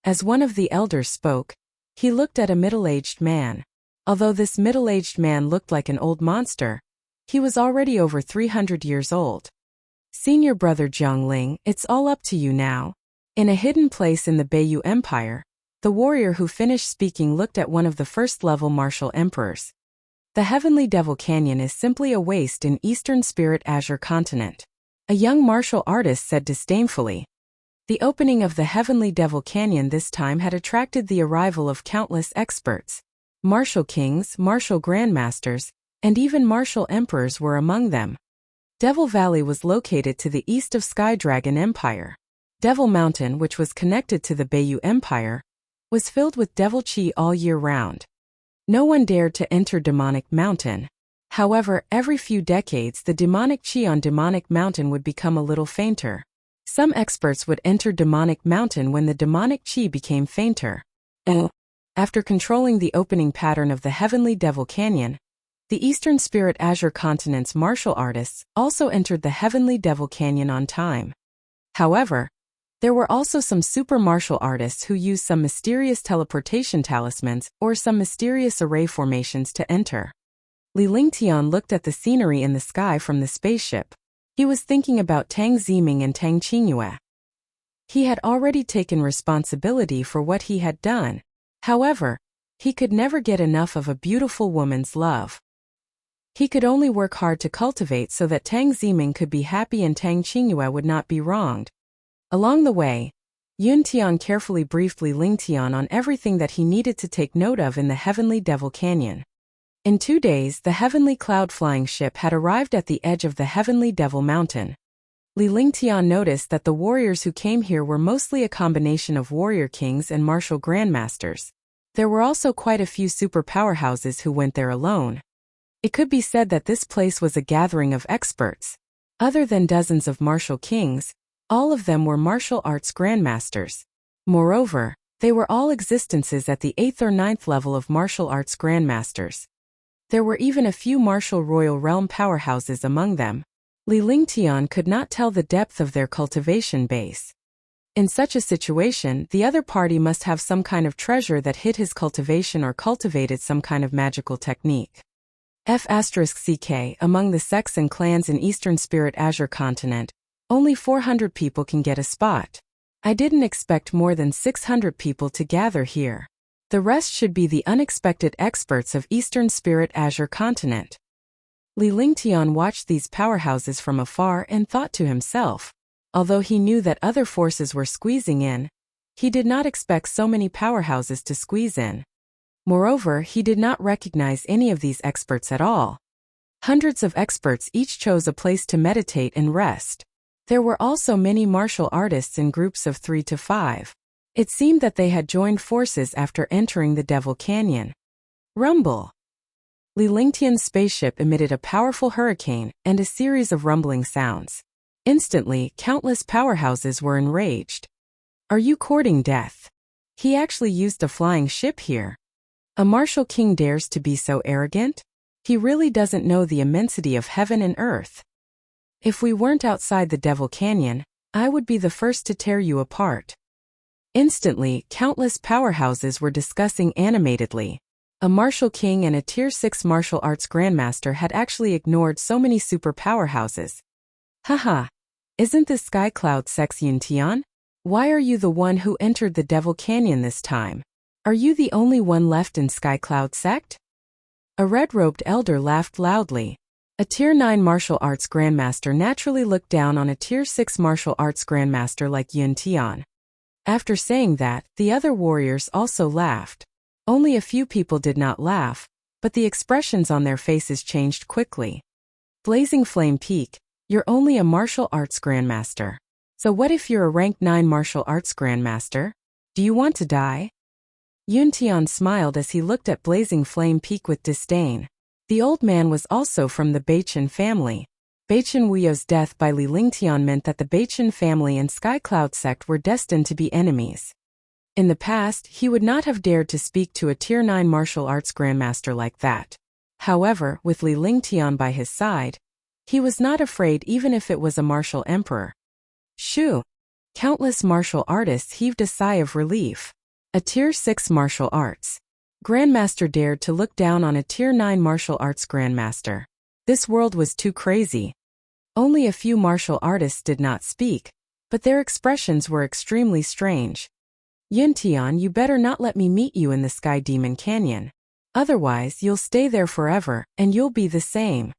As one of the elders spoke, he looked at a middle-aged man. Although this middle-aged man looked like an old monster, he was already over 300 years old. Senior brother Jiangling, it's all up to you now. In a hidden place in the Beiyu Empire, the warrior who finished speaking looked at one of the first-level martial emperors. The Heavenly Devil Canyon is simply a waste in Eastern Spirit Azure continent. A young martial artist said disdainfully. The opening of the Heavenly Devil Canyon this time had attracted the arrival of countless experts. Martial kings, martial grandmasters, and even martial emperors were among them. Devil Valley was located to the east of Sky Dragon Empire. Devil Mountain, which was connected to the Beiyu Empire, was filled with devil chi all year round. No one dared to enter Demonic Mountain. However, every few decades the demonic chi on Demonic Mountain would become a little fainter. Some experts would enter Demonic Mountain when the demonic chi became fainter. After controlling the opening pattern of the Heavenly Devil Canyon, the Eastern Spirit Azure continent's martial artists also entered the Heavenly Devil Canyon on time. However, there were also some super martial artists who used some mysterious teleportation talismans or some mysterious array formations to enter. Li Lingtian looked at the scenery in the sky from the spaceship. He was thinking about Tang Ziming and Tang Qingyue. He had already taken responsibility for what he had done. However, he could never get enough of a beautiful woman's love. He could only work hard to cultivate so that Tang Ziming could be happy and Tang Qingyue would not be wronged. Along the way, Yuntian carefully briefed Li Lingtian on everything that he needed to take note of in the Heavenly Devil Canyon. In 2 days, the Heavenly Cloud flying ship had arrived at the edge of the Heavenly Devil Mountain. Li Lingtian noticed that the warriors who came here were mostly a combination of warrior kings and martial grandmasters. There were also quite a few super powerhouses who went there alone. It could be said that this place was a gathering of experts. Other than dozens of martial kings, all of them were martial arts grandmasters. Moreover, they were all existences at the 8th or 9th level of martial arts grandmasters. There were even a few martial royal realm powerhouses among them. Li Lingtian could not tell the depth of their cultivation base. In such a situation, the other party must have some kind of treasure that hid his cultivation or cultivated some kind of magical technique. F***ck among the sects and clans in Eastern Spirit Azure continent, only 400 people can get a spot. I didn't expect more than 600 people to gather here. The rest should be the unexpected experts of Eastern Spirit Azure continent. Li Lingtian watched these powerhouses from afar and thought to himself. Although he knew that other forces were squeezing in, he did not expect so many powerhouses to squeeze in. Moreover, he did not recognize any of these experts at all. Hundreds of experts each chose a place to meditate and rest. There were also many martial artists in groups of 3 to 5. It seemed that they had joined forces after entering the Devil Canyon. Rumble. Li Lingtian's spaceship emitted a powerful hurricane and a series of rumbling sounds. Instantly, countless powerhouses were enraged. Are you courting death? He actually used a flying ship here. A martial king dares to be so arrogant? He really doesn't know the immensity of heaven and earth. If we weren't outside the Devil Canyon, I would be the first to tear you apart. Instantly, countless powerhouses were discussing animatedly. A martial king and a Tier 6 martial arts grandmaster had actually ignored so many super powerhouses. Haha. Isn't this Sky Cloud sexy in Tian? Why are you the one who entered the Devil Canyon this time? Are you the only one left in Sky Cloud sect? A red-robed elder laughed loudly. A Tier 9 martial arts grandmaster naturally looked down on a Tier 6 martial arts grandmaster like Yun Tian. After saying that, the other warriors also laughed. Only a few people did not laugh, but the expressions on their faces changed quickly. Blazing Flame Peak, you're only a martial arts grandmaster. So what if you're a rank 9 martial arts grandmaster? Do you want to die? Yun Tian smiled as he looked at Blazing Flame Peak with disdain. The old man was also from the Beichen family. Beichen Wuyo's death by Li Lingtian meant that the Beichen family and Sky Cloud sect were destined to be enemies. In the past, he would not have dared to speak to a Tier 9 martial arts grandmaster like that. However, with Li Lingtian by his side, he was not afraid even if it was a martial emperor. Shoo! Countless martial artists heaved a sigh of relief. A Tier 6 martial arts grandmaster dared to look down on a Tier 9 martial arts grandmaster. This world was too crazy. Only a few martial artists did not speak, but their expressions were extremely strange. Yun Tian, you better not let me meet you in the Sky Demon Canyon. Otherwise, you'll stay there forever, and you'll be the same.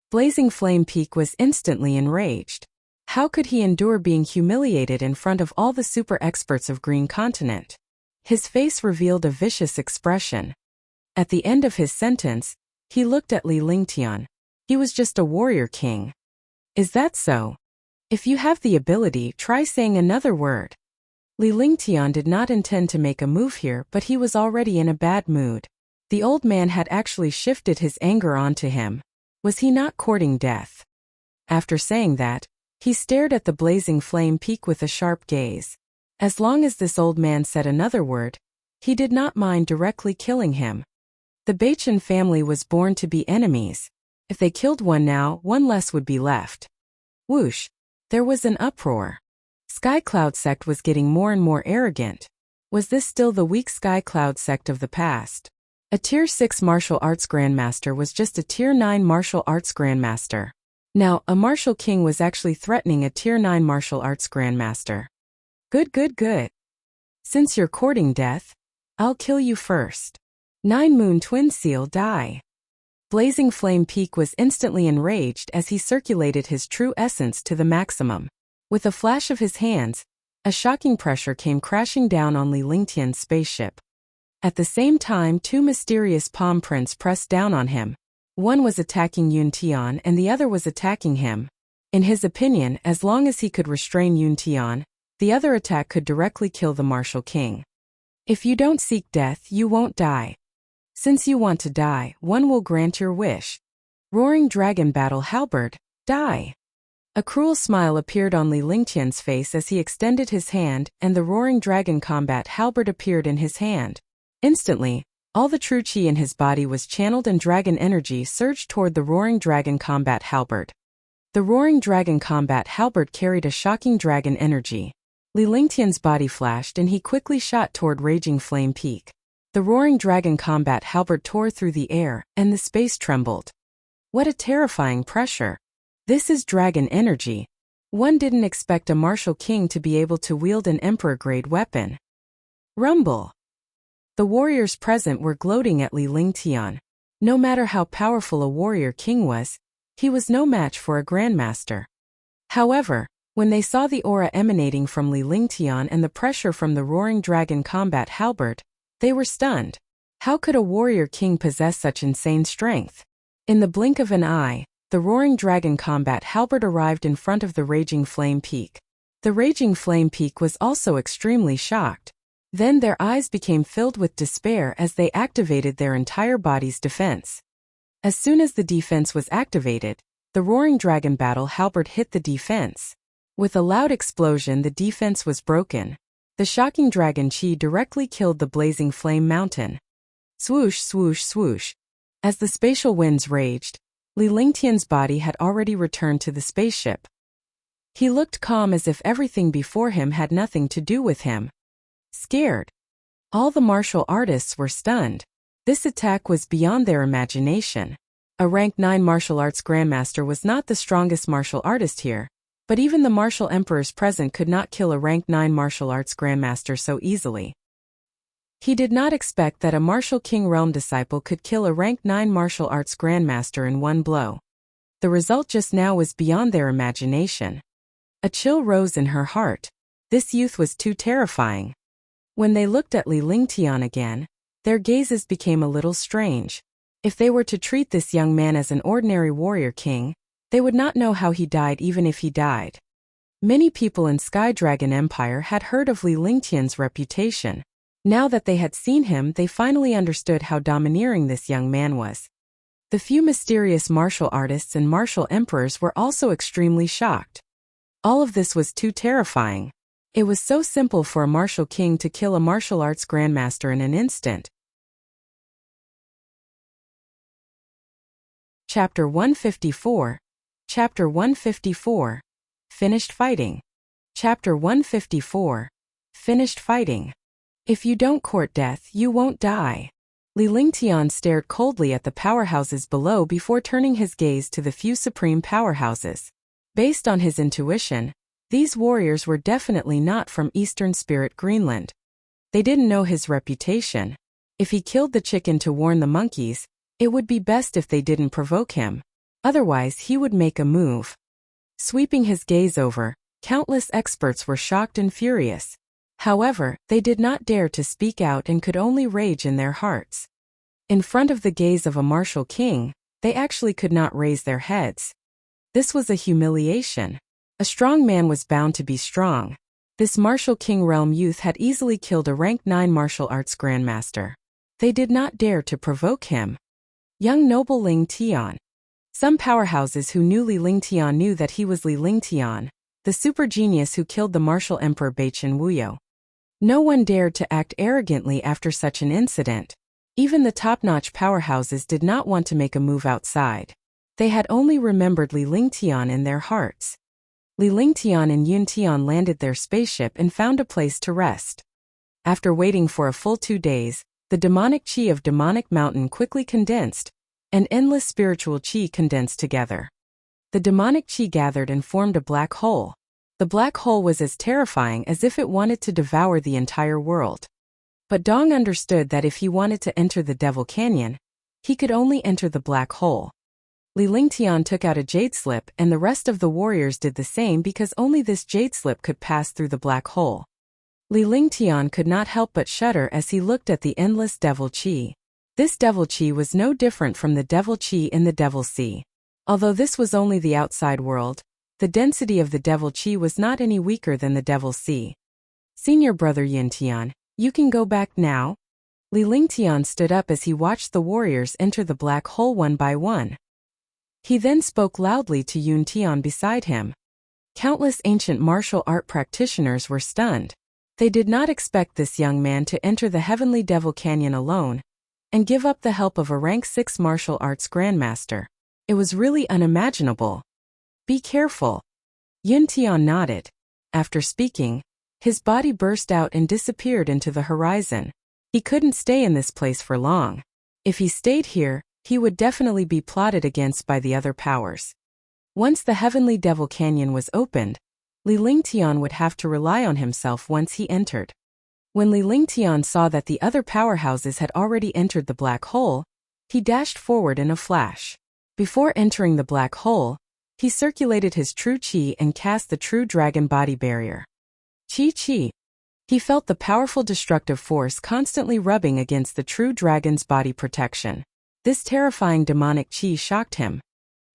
Blazing Flame Peak was instantly enraged. How could he endure being humiliated in front of all the super experts of Green Continent? His face revealed a vicious expression. At the end of his sentence, he looked at Li Lingtian. He was just a warrior king. Is that so? If you have the ability, try saying another word. Li Lingtian did not intend to make a move here, but he was already in a bad mood. The old man had actually shifted his anger onto him. Was he not courting death? After saying that, he stared at the Blazing Flame Peak with a sharp gaze. As long as this old man said another word, he did not mind directly killing him. The Beichen family was born to be enemies. If they killed one now, one less would be left. Whoosh! There was an uproar. Sky Cloud sect was getting more and more arrogant. Was this still the weak Sky Cloud sect of the past? A Tier 6 martial arts grandmaster was just a Tier 9 martial arts grandmaster. Now, a martial king was actually threatening a Tier 9 martial arts grandmaster. Good. Since you're courting death, I'll kill you first. 9 Moon Twin Seal die. Blazing Flame Peak was instantly enraged as he circulated his true essence to the maximum. With a flash of his hands, a shocking pressure came crashing down on Li Lingtian's spaceship. At the same time, 2 mysterious palm prints pressed down on him. One was attacking Yun Tian and the other was attacking him. In his opinion, as long as he could restrain Yun Tian, the other attack could directly kill the martial king. If you don't seek death, you won't die. Since you want to die, one will grant your wish. Roaring Dragon Battle Halberd, die. A cruel smile appeared on Li Lingtian's face as he extended his hand, and the Roaring Dragon Combat Halberd appeared in his hand. Instantly, all the true chi in his body was channeled and dragon energy surged toward the Roaring Dragon Combat Halberd. The Roaring Dragon Combat Halberd carried a shocking dragon energy. Li Lingtian's body flashed and he quickly shot toward Raging Flame Peak. The Roaring Dragon Combat Halberd tore through the air, and the space trembled. What a terrifying pressure. This is dragon energy. One didn't expect a martial king to be able to wield an emperor-grade weapon. Rumble. The warriors present were gloating at Li Lingtian. No matter how powerful a warrior king was, he was no match for a grandmaster. However, when they saw the aura emanating from Li Lingtian and the pressure from the Roaring Dragon Combat Halberd, they were stunned. How could a warrior king possess such insane strength? In the blink of an eye, the Roaring Dragon Combat Halberd arrived in front of the Raging Flame Peak. The Raging Flame Peak was also extremely shocked. Then their eyes became filled with despair as they activated their entire body's defense. As soon as the defense was activated, the Roaring Dragon Battle Halberd hit the defense. With a loud explosion, the defense was broken. The shocking dragon chi directly killed the Blazing Flame Mountain. Swoosh, swoosh, swoosh. As the spatial winds raged, Li Lingtian's body had already returned to the spaceship. He looked calm as if everything before him had nothing to do with him. Scared. All the martial artists were stunned. This attack was beyond their imagination. A rank 9 martial arts grandmaster was not the strongest martial artist here, but even the martial emperors present could not kill a rank 9 martial arts grandmaster so easily. He did not expect that a martial king realm disciple could kill a rank 9 martial arts grandmaster in one blow. The result just now was beyond their imagination. A chill rose in her heart. This youth was too terrifying. When they looked at Li Lingtian again, their gazes became a little strange. If they were to treat this young man as an ordinary warrior king, they would not know how he died even if he died. Many people in Sky Dragon Empire had heard of Li Lingtian's reputation. Now that they had seen him, they finally understood how domineering this young man was. The few mysterious martial artists and martial emperors were also extremely shocked. All of this was too terrifying. It was so simple for a martial king to kill a martial arts grandmaster in an instant. Chapter 154. Chapter 154. Finished fighting. Chapter 154. Finished fighting. If you don't court death, you won't die. Li Lingtian stared coldly at the powerhouses below before turning his gaze to the few supreme powerhouses. Based on his intuition, these warriors were definitely not from Eastern Spirit Greenland. They didn't know his reputation. If he killed the chicken to warn the monkeys, it would be best if they didn't provoke him. Otherwise, he would make a move. Sweeping his gaze over, countless experts were shocked and furious. However, they did not dare to speak out and could only rage in their hearts. In front of the gaze of a martial king, they actually could not raise their heads. This was a humiliation. A strong man was bound to be strong. This martial king realm youth had easily killed a rank 9 martial arts grandmaster. They did not dare to provoke him. Young noble Ling Tian. Some powerhouses who knew Li Lingtian knew that he was Li Lingtian, the super genius who killed the martial emperor Baichen Wuyo. No one dared to act arrogantly after such an incident. Even the top-notch powerhouses did not want to make a move outside. They had only remembered Li Lingtian in their hearts. Li Lingtian and Yun Tian landed their spaceship and found a place to rest. After waiting for a full 2 days, the demonic chi of Demonic Mountain quickly condensed, and endless spiritual chi condensed together. The demonic chi gathered and formed a black hole. The black hole was as terrifying as if it wanted to devour the entire world. But Dong understood that if he wanted to enter the Devil Canyon, he could only enter the black hole. Li Lingtian took out a jade slip and the rest of the warriors did the same because only this jade slip could pass through the black hole. Li Lingtian could not help but shudder as he looked at the endless devil chi. This devil chi was no different from the devil chi in the Devil Sea. Although this was only the outside world, the density of the devil chi was not any weaker than the Devil Sea. Senior brother Yun Tian, you can go back now. Li Lingtian stood up as he watched the warriors enter the black hole one by one. He then spoke loudly to Yun Tian beside him. Countless ancient martial art practitioners were stunned. They did not expect this young man to enter the Heavenly Devil Canyon alone and give up the help of a rank 6 martial arts grandmaster. It was really unimaginable. Be careful. Yun Tian nodded. After speaking, his body burst out and disappeared into the horizon. He couldn't stay in this place for long. If he stayed here, he would definitely be plotted against by the other powers. Once the Heavenly Devil Canyon was opened, Li Lingtian would have to rely on himself once he entered. When Li Lingtian saw that the other powerhouses had already entered the black hole, he dashed forward in a flash. Before entering the black hole, he circulated his true chi and cast the true dragon body barrier. Chi. He felt the powerful destructive force constantly rubbing against the true dragon's body protection. This terrifying demonic chi shocked him.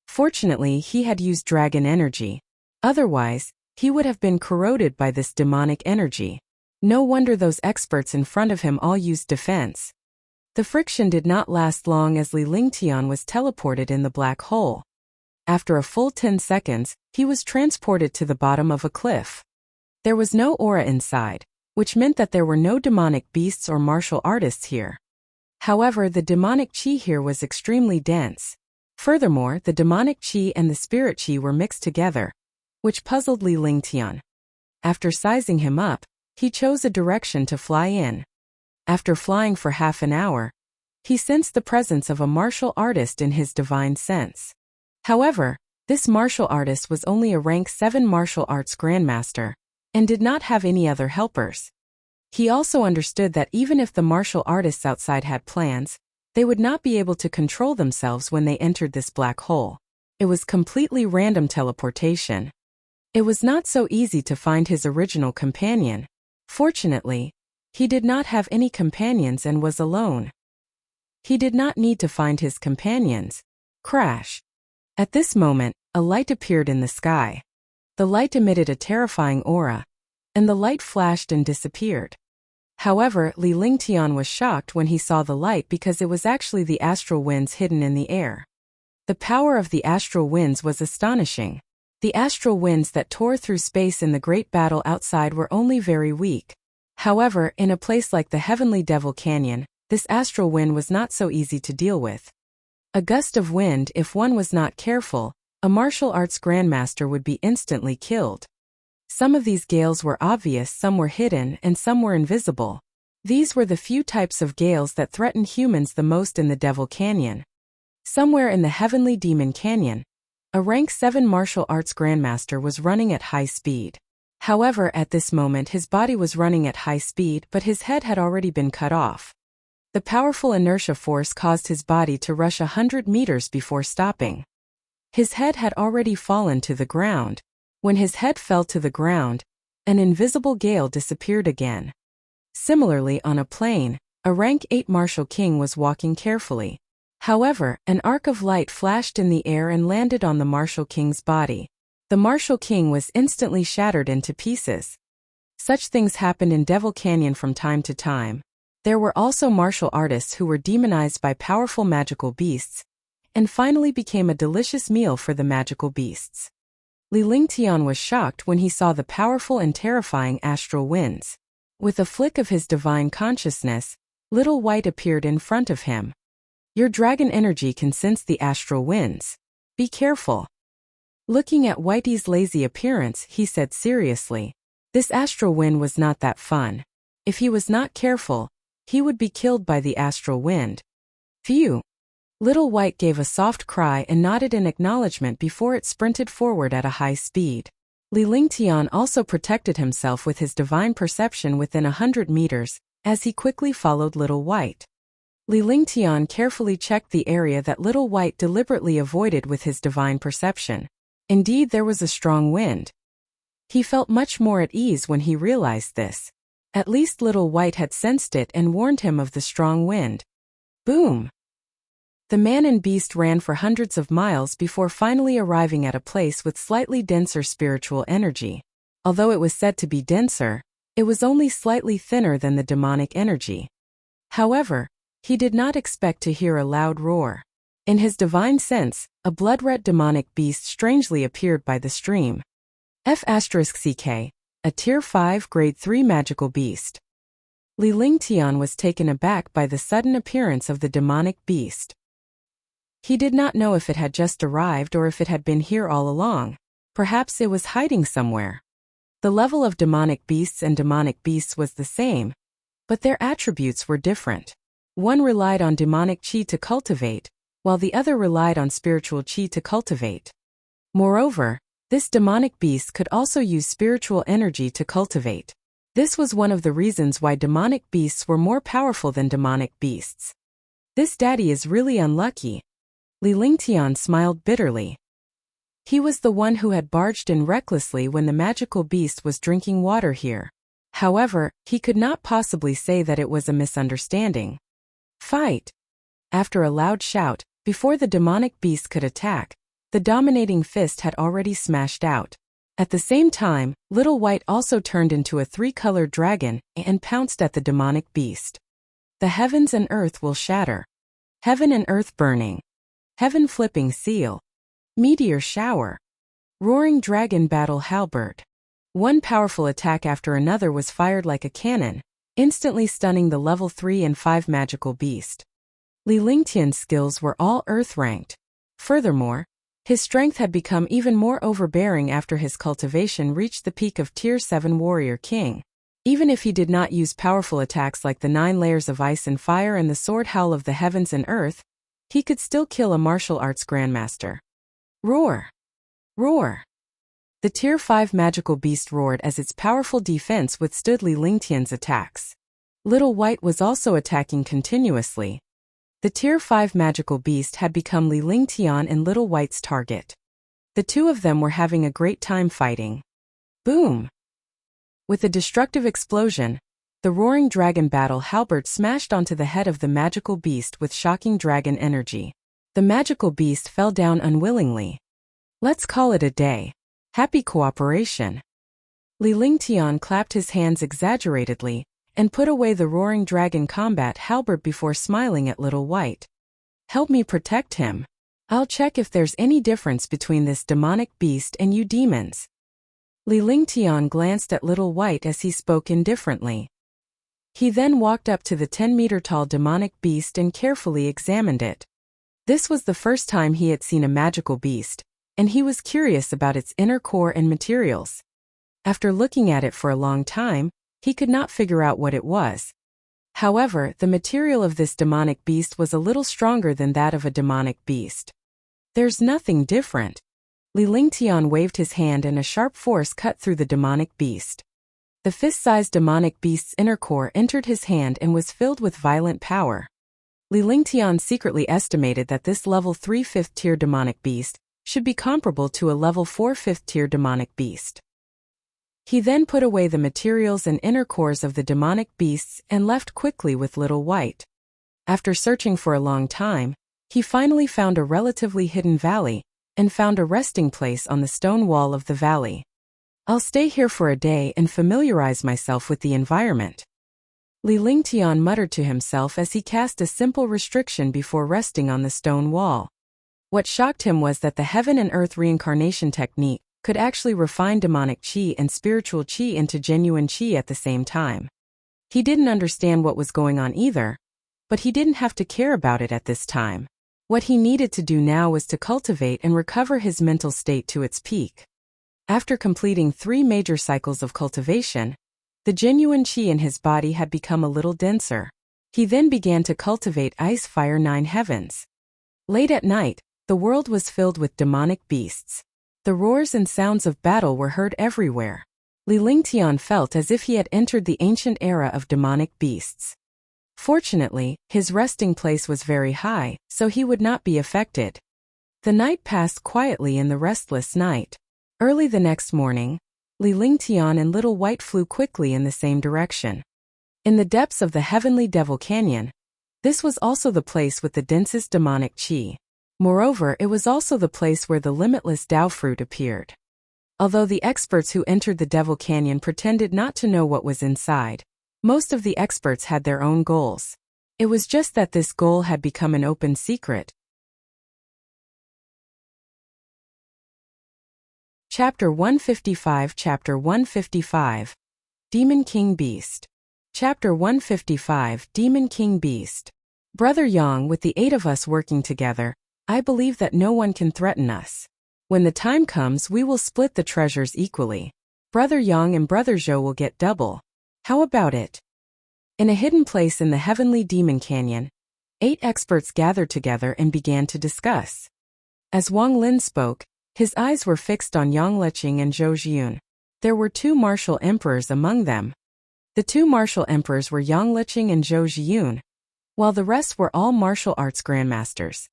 Fortunately, he had used dragon energy. Otherwise, he would have been corroded by this demonic energy. No wonder those experts in front of him all used defense. The friction did not last long as Li Lingtian was teleported in the black hole. After a full 10 seconds, he was transported to the bottom of a cliff. There was no aura inside, which meant that there were no demonic beasts or martial artists here. However, the demonic chi here was extremely dense. Furthermore, the demonic chi and the spirit chi were mixed together, which puzzled Li Lingtian. After sizing him up, he chose a direction to fly in. After flying for half an hour, He sensed the presence of a martial artist in his divine sense. However, this martial artist was only a rank 7 martial arts grandmaster, and did not have any other helpers. He also understood that even if the martial artists outside had plans, they would not be able to control themselves when they entered this black hole. It was completely random teleportation. It was not so easy to find his original companion. Fortunately, he did not have any companions and was alone. He did not need to find his companions. Crash. At this moment, a light appeared in the sky. The light emitted a terrifying aura, and the light flashed and disappeared. However, Li Lingtian was shocked when he saw the light because it was actually the astral winds hidden in the air. The power of the astral winds was astonishing. The astral winds that tore through space in the great battle outside were only very weak. However, in a place like the Heavenly Devil Canyon, this astral wind was not so easy to deal with. A gust of wind, if one was not careful, a martial arts grandmaster would be instantly killed. Some of these gales were obvious, some were hidden, and some were invisible. These were the few types of gales that threatened humans the most in the Devil Canyon. Somewhere in the Heavenly Demon Canyon, a rank 7 martial arts grandmaster was running at high speed. However, at this moment his body was running at high speed, but his head had already been cut off. The powerful inertia force caused his body to rush 100 meters before stopping. His head had already fallen to the ground. When his head fell to the ground, an invisible gale disappeared again. Similarly, on a plain, a rank 8 martial king was walking carefully. However, an arc of light flashed in the air and landed on the martial king's body. The martial king was instantly shattered into pieces. Such things happened in Devil Canyon from time to time. There were also martial artists who were demonized by powerful magical beasts, and finally became a delicious meal for the magical beasts. Li Lingtian was shocked when he saw the powerful and terrifying astral winds. With a flick of his divine consciousness, Little White appeared in front of him. Your dragon energy can sense the astral winds. Be careful. Looking at Whitey's lazy appearance, he said seriously, this astral wind was not that fun. If he was not careful, he would be killed by the astral wind. Phew. Little White gave a soft cry and nodded in acknowledgement before it sprinted forward at a high speed. Li Lingtian also protected himself with his divine perception within 100 meters, as he quickly followed Little White. Li Lingtian carefully checked the area that Little White deliberately avoided with his divine perception. Indeed, there was a strong wind. He felt much more at ease when he realized this. At least Little White had sensed it and warned him of the strong wind. Boom! The man and beast ran for hundreds of miles before finally arriving at a place with slightly denser spiritual energy. Although it was said to be denser, it was only slightly thinner than the demonic energy. However, he did not expect to hear a loud roar. In his divine sense, a blood-red demonic beast strangely appeared by the stream. F***CK, a Tier 5 Grade 3 magical beast. Li Lingtian was taken aback by the sudden appearance of the demonic beast. He did not know if it had just arrived or if it had been here all along. Perhaps it was hiding somewhere. The level of demonic beasts and demonic beasts was the same, but their attributes were different. One relied on demonic chi to cultivate, while the other relied on spiritual chi to cultivate. Moreover, this demonic beast could also use spiritual energy to cultivate. This was one of the reasons why demonic beasts were more powerful than demonic beasts. This daddy is really unlucky. Li Lingtian smiled bitterly. He was the one who had barged in recklessly when the magical beast was drinking water here. However, he could not possibly say that it was a misunderstanding. Fight! After a loud shout, before the demonic beast could attack, the dominating fist had already smashed out. At the same time, Little White also turned into a 3-colored dragon and pounced at the demonic beast. The heavens and earth will shatter. Heaven and earth burning. Heaven flipping seal. Meteor shower. Roaring dragon battle halberd. One powerful attack after another was fired like a cannon, instantly stunning the level 3 and 5 magical beast. Li Lingtian's skills were all earth-ranked. Furthermore, his strength had become even more overbearing after his cultivation reached the peak of Tier 7 Warrior King. Even if he did not use powerful attacks like the 9 layers of ice and fire and the sword howl of the heavens and earth, he could still kill a martial arts grandmaster. Roar! Roar! The Tier 5 magical beast roared as its powerful defense withstood Li Lingtian's attacks. Little White was also attacking continuously. The Tier 5 magical beast had become Li Lingtian and Little White's target. The two of them were having a great time fighting. Boom! With a destructive explosion, the roaring dragon battle halberd smashed onto the head of the magical beast with shocking dragon energy. The magical beast fell down unwillingly. Let's call it a day. Happy cooperation. Li Lingtian clapped his hands exaggeratedly and put away the roaring dragon combat halberd before smiling at Little White. Help me protect him. I'll check if there's any difference between this demonic beast and you demons. Li Lingtian glanced at Little White as he spoke indifferently. He then walked up to the 10-meter-tall demonic beast and carefully examined it. This was the first time he had seen a magical beast, and he was curious about its inner core and materials. After looking at it for a long time, he could not figure out what it was. However, the material of this demonic beast was a little stronger than that of a demonic beast. There's nothing different. Li Lingtian waved his hand and a sharp force cut through the demonic beast. The fist-sized demonic beast's inner core entered his hand and was filled with violent power. Li Lingtian secretly estimated that this level 3 5th-tier demonic beast should be comparable to a level 4 5th-tier demonic beast. He then put away the materials and inner cores of the demonic beasts and left quickly with Little White. After searching for a long time, he finally found a relatively hidden valley and found a resting place on the stone wall of the valley. I'll stay here for a day and familiarize myself with the environment. Li Lingtian muttered to himself as he cast a simple restriction before resting on the stone wall. What shocked him was that the heaven and earth reincarnation technique could actually refine demonic chi and spiritual chi into genuine chi at the same time. He didn't understand what was going on either, but he didn't have to care about it at this time. What he needed to do now was to cultivate and recover his mental state to its peak. After completing 3 major cycles of cultivation, the genuine chi in his body had become a little denser. He then began to cultivate Ice Fire 9 Heavens. Late at night, the world was filled with demonic beasts. The roars and sounds of battle were heard everywhere. Li Lingtian felt as if he had entered the ancient era of demonic beasts. Fortunately, his resting place was very high, so he would not be affected. The night passed quietly in the restless night. Early the next morning, Li Lingtian and Little White flew quickly in the same direction. In the depths of the heavenly Devil Canyon, this was also the place with the densest demonic chi. Moreover, it was also the place where the limitless Tao fruit appeared. Although the experts who entered the Devil Canyon pretended not to know what was inside, most of the experts had their own goals. It was just that this goal had become an open secret. Chapter 155 Chapter 155 Demon King Beast. Chapter 155 Demon King Beast. Brother Yang, with the 8 of us working together, I believe that no one can threaten us. When the time comes, we will split the treasures equally. Brother Yang and Brother Zhou will get double. How about it? In a hidden place in the heavenly Demon Canyon, 8 experts gathered together and began to discuss. As Wang Lin spoke, his eyes were fixed on Yang Leching and Zhou Zhiyun. There were 2 martial emperors among them. The 2 martial emperors were Yang Leching and Zhou Zhiyun, while the rest were all martial arts grandmasters.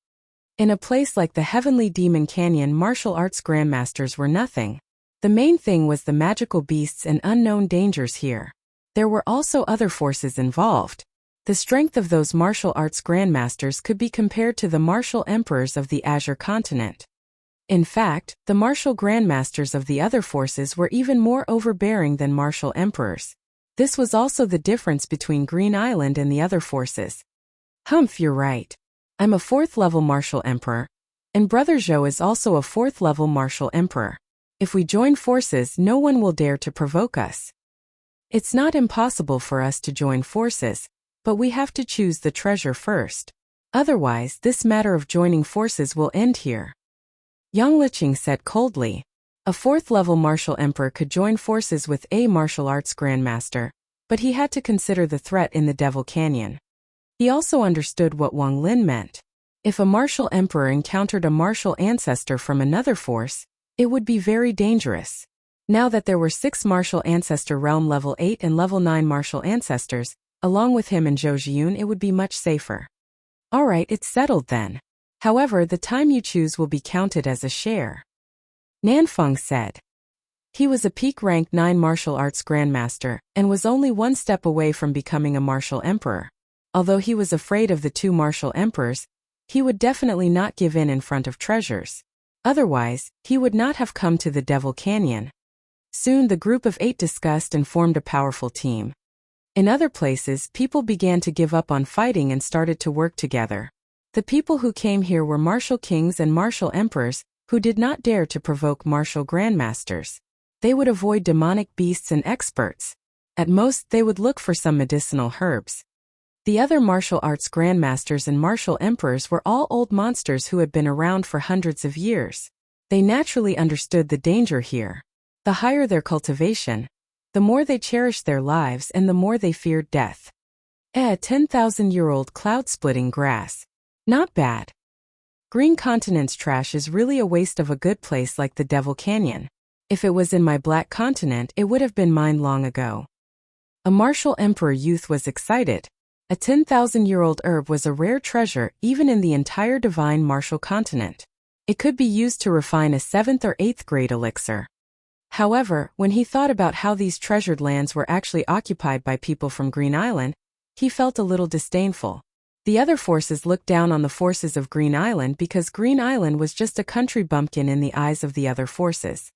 In a place like the heavenly Demon Canyon, martial arts grandmasters were nothing. The main thing was the magical beasts and unknown dangers here. There were also other forces involved. The strength of those martial arts grandmasters could be compared to the martial emperors of the Azure continent. In fact, the martial grandmasters of the other forces were even more overbearing than martial emperors. This was also the difference between Green Island and the other forces. Humph, you're right. I'm a 4th-level martial emperor, and Brother Zhou is also a 4th-level martial emperor. If we join forces, no one will dare to provoke us. It's not impossible for us to join forces, but we have to choose the treasure first. Otherwise, this matter of joining forces will end here. Yang Liqing said coldly. A 4th-level martial emperor could join forces with a martial arts grandmaster, but he had to consider the threat in the Devil Canyon. He also understood what Wang Lin meant. If a martial emperor encountered a martial ancestor from another force, it would be very dangerous. Now that there were 6 martial ancestor realm level 8 and level 9 martial ancestors, along with him and Zhou Jiyun, it would be much safer. Alright, it's settled then. However, the time you choose will be counted as a share. Nanfeng said. He was a peak rank 9 martial arts grandmaster, and was only one step away from becoming a martial emperor. Although he was afraid of the 2 martial emperors, he would definitely not give in front of treasures. Otherwise, he would not have come to the Devil Canyon. Soon the group of 8 discussed and formed a powerful team. In other places, people began to give up on fighting and started to work together. The people who came here were martial kings and martial emperors, who did not dare to provoke martial grandmasters. They would avoid demonic beasts and experts. At most, they would look for some medicinal herbs. The other martial arts grandmasters and martial emperors were all old monsters who had been around for hundreds of years. They naturally understood the danger here. The higher their cultivation, the more they cherished their lives and the more they feared death. 10,000-year-old cloud-splitting grass. Not bad. Green Continent's trash is really a waste of a good place like the Devil Canyon. If it was in my Black Continent, it would have been mine long ago. A martial emperor youth was excited. A 10,000-year-old herb was a rare treasure even in the entire divine martial continent. It could be used to refine a 7th or 8th grade elixir. However, when he thought about how these treasured lands were actually occupied by people from Green Island, he felt a little disdainful. The other forces looked down on the forces of Green Island because Green Island was just a country bumpkin in the eyes of the other forces.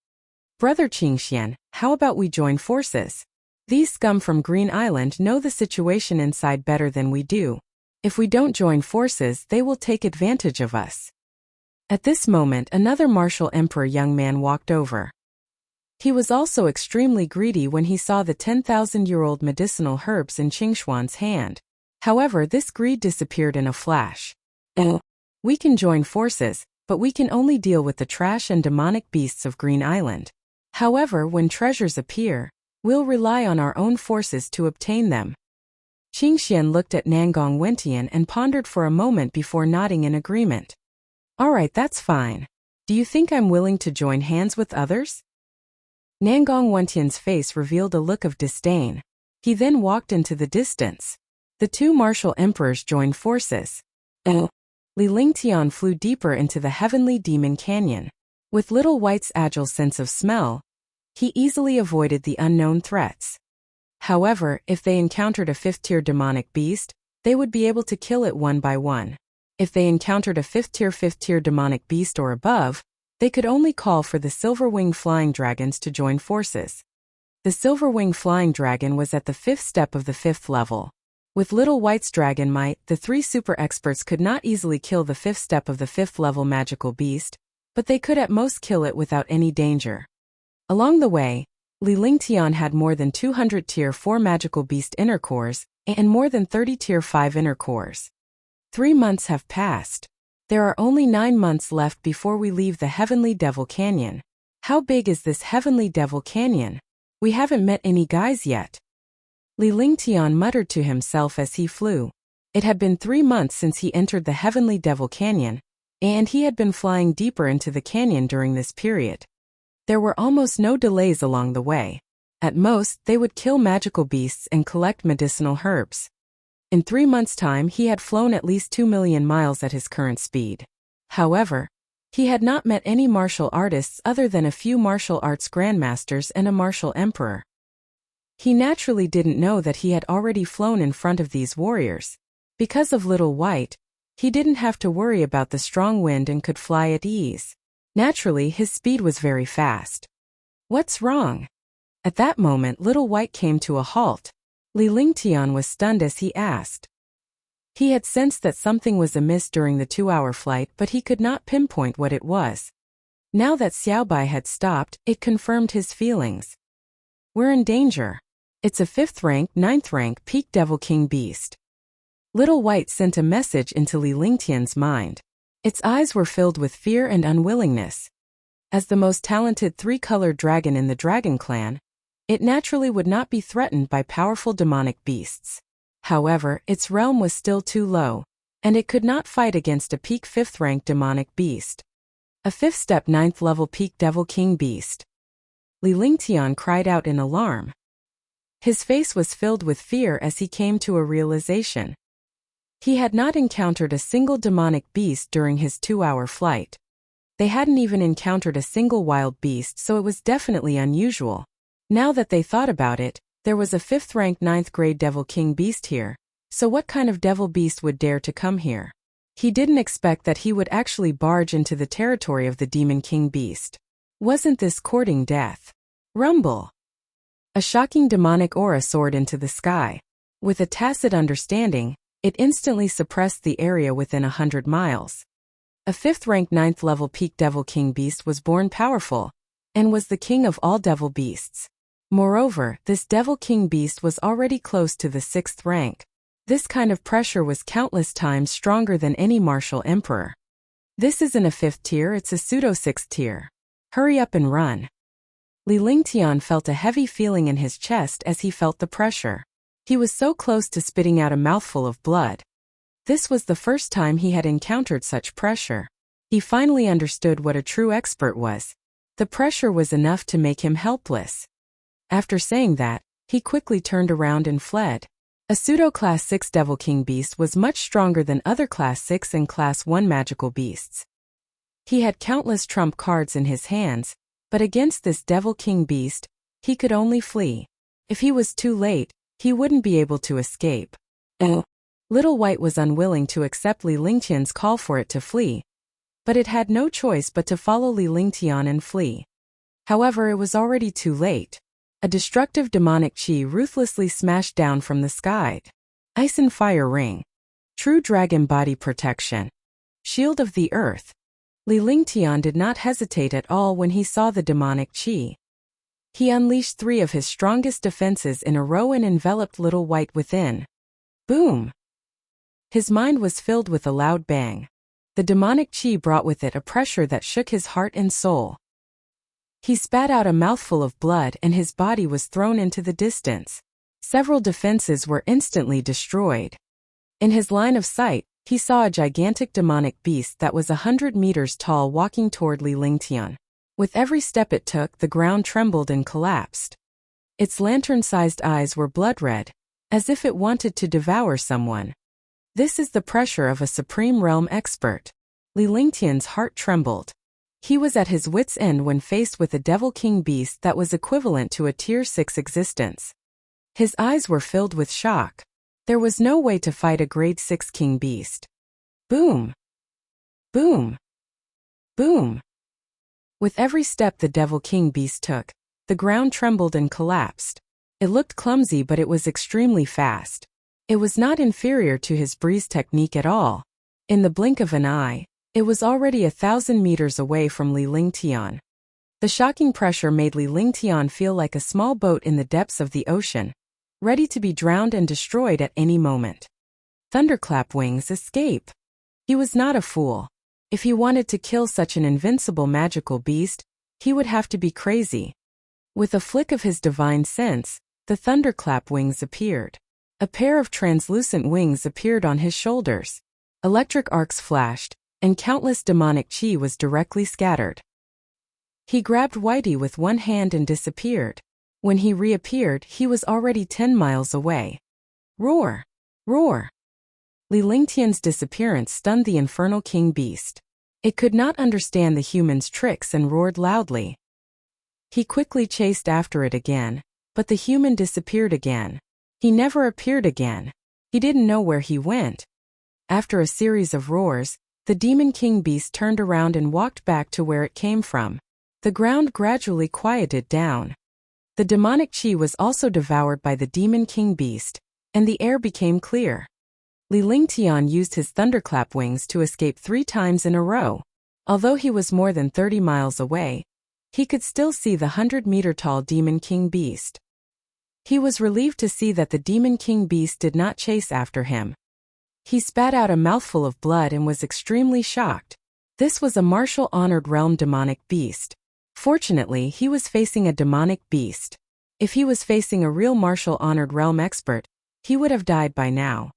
Brother Qingxian, how about we join forces? These scum from Green Island know the situation inside better than we do. If we don't join forces, they will take advantage of us. At this moment, another martial emperor young man walked over. He was also extremely greedy when he saw the 10,000-year-old medicinal herbs in Qingshuan's hand. However, this greed disappeared in a flash. We can join forces, but we can only deal with the trash and demonic beasts of Green Island. However, when treasures appear, we'll rely on our own forces to obtain them. Qingxian looked at Nangong Wentian and pondered for a moment before nodding in agreement. Alright, that's fine. Do you think I'm willing to join hands with others? Nangong Wentian's face revealed a look of disdain. He then walked into the distance. The 2 martial emperors joined forces. Li Lingtian flew deeper into the heavenly demon canyon. With Little White's agile sense of smell, he easily avoided the unknown threats. However, if they encountered a 5th-tier demonic beast, they would be able to kill it one by one. If they encountered a 5th-tier demonic beast or above, they could only call for the Silver-Wing Flying Dragons to join forces. The Silver-Wing Flying Dragon was at the 5th step of the 5th level. With Little White's dragon might, the 3 super experts could not easily kill the 5th step of the 5th level magical beast, but they could at most kill it without any danger. Along the way, Li Lingtian had more than 200 Tier 4 magical beast inner cores, and more than 30 Tier 5 inner cores. 3 months have passed. There are only 9 months left before we leave the Heavenly Devil Canyon. How big is this Heavenly Devil Canyon? We haven't met any guys yet. Li Lingtian muttered to himself as he flew. It had been 3 months since he entered the Heavenly Devil Canyon, and he had been flying deeper into the canyon during this period. There were almost no delays along the way. At most, they would kill magical beasts and collect medicinal herbs. In 3 months' time, he had flown at least 2 million miles at his current speed. However, he had not met any martial artists other than a few martial arts grandmasters and a martial emperor. He naturally didn't know that he had already flown in front of these warriors. Because of Little White, he didn't have to worry about the strong wind and could fly at ease. Naturally, his speed was very fast. What's wrong? At that moment, Little White came to a halt. Li Lingtian was stunned as he asked. He had sensed that something was amiss during the 2-hour flight, but he could not pinpoint what it was. Now that Xiaobai had stopped, it confirmed his feelings. We're in danger. It's a 5th rank, 9th rank peak Devil King beast. Little White sent a message into Li Lingtian's mind. Its eyes were filled with fear and unwillingness. As the most talented 3-colored dragon in the Dragon Clan, It naturally would not be threatened by powerful demonic beasts. However, its realm was still too low, and it could not fight against a peak 5th rank demonic beast. A 5th step 9th level peak Devil King beast. Li Lingtian cried out in alarm. His face was filled with fear as he came to a realization. He had not encountered a single demonic beast during his 2-hour flight. They hadn't even encountered a single wild beast, so it was definitely unusual. Now that they thought about it, there was a 5th rank 9th grade Devil King beast here, so what kind of devil beast would dare to come here? He didn't expect that he would actually barge into the territory of the Demon King beast. Wasn't this courting death? Rumble! A shocking demonic aura soared into the sky. With a tacit understanding, it instantly suppressed the area within 100 miles. A 5th rank 9th level peak Devil King beast was born powerful, and was the king of all devil beasts. Moreover, this Devil King beast was already close to the 6th rank. This kind of pressure was countless times stronger than any martial emperor. This isn't a 5th tier, it's a pseudo-6th tier. Hurry up and run. Li Lingtian felt a heavy feeling in his chest as he felt the pressure. He was so close to spitting out a mouthful of blood. This was the first time he had encountered such pressure. He finally understood what a true expert was. The pressure was enough to make him helpless. After saying that, he quickly turned around and fled. A pseudo-Class 6 Devil King beast was much stronger than other Class 6 and Class 1 magical beasts. He had countless trump cards in his hands, but against this Devil King beast, he could only flee. If he was too late, he wouldn't be able to escape. Little White was unwilling to accept Li Lingtian's call for it to flee, but it had no choice but to follow Li Lingtian and flee. However, it was already too late. A destructive demonic chi ruthlessly smashed down from the sky. Ice and Fire Ring. True Dragon Body Protection. Shield of the Earth. Li Lingtian did not hesitate at all when he saw the demonic chi. He unleashed 3 of his strongest defenses in a row and enveloped Little White within. Boom! His mind was filled with a loud bang. The demonic chi brought with it a pressure that shook his heart and soul. He spat out a mouthful of blood and his body was thrown into the distance. Several defenses were instantly destroyed. In his line of sight, he saw a gigantic demonic beast that was 100 meters tall walking toward Li Lingtian. With every step it took, the ground trembled and collapsed. Its lantern-sized eyes were blood-red, as if it wanted to devour someone. This is the pressure of a Supreme Realm expert. Li Lingtian's heart trembled. He was at his wit's end when faced with a Devil King beast that was equivalent to a Tier 6 existence. His eyes were filled with shock. There was no way to fight a Grade 6 King beast. Boom! Boom! Boom! With every step the Devil King beast took, the ground trembled and collapsed. It looked clumsy, but it was extremely fast. It was not inferior to his breeze technique at all. In the blink of an eye, it was already 1,000 meters away from Li Lingtian. The shocking pressure made Li Lingtian feel like a small boat in the depths of the ocean, ready to be drowned and destroyed at any moment. Thunderclap Wings escape. He was not a fool. If he wanted to kill such an invincible magical beast, he would have to be crazy. With a flick of his divine sense, the Thunderclap Wings appeared. A pair of translucent wings appeared on his shoulders. Electric arcs flashed, and countless demonic chi was directly scattered. He grabbed Whitey with one hand and disappeared. When he reappeared, he was already 10 miles away. Roar! Roar! Li Lingtian's disappearance stunned the Infernal King beast. It could not understand the human's tricks and roared loudly. He quickly chased after it again, but the human disappeared again. He never appeared again. He didn't know where he went. After a series of roars, the Demon King beast turned around and walked back to where it came from. The ground gradually quieted down. The demonic chi was also devoured by the Demon King beast, and the air became clear. Li Lingtian used his Thunderclap Wings to escape 3 times in a row. Although he was more than 30 miles away, he could still see the 100-meter-tall Demon King beast. He was relieved to see that the Demon King beast did not chase after him. He spat out a mouthful of blood and was extremely shocked. This was a martial-honored realm demonic beast. Fortunately, he was facing a demonic beast. If he was facing a real martial honored realm expert, he would have died by now.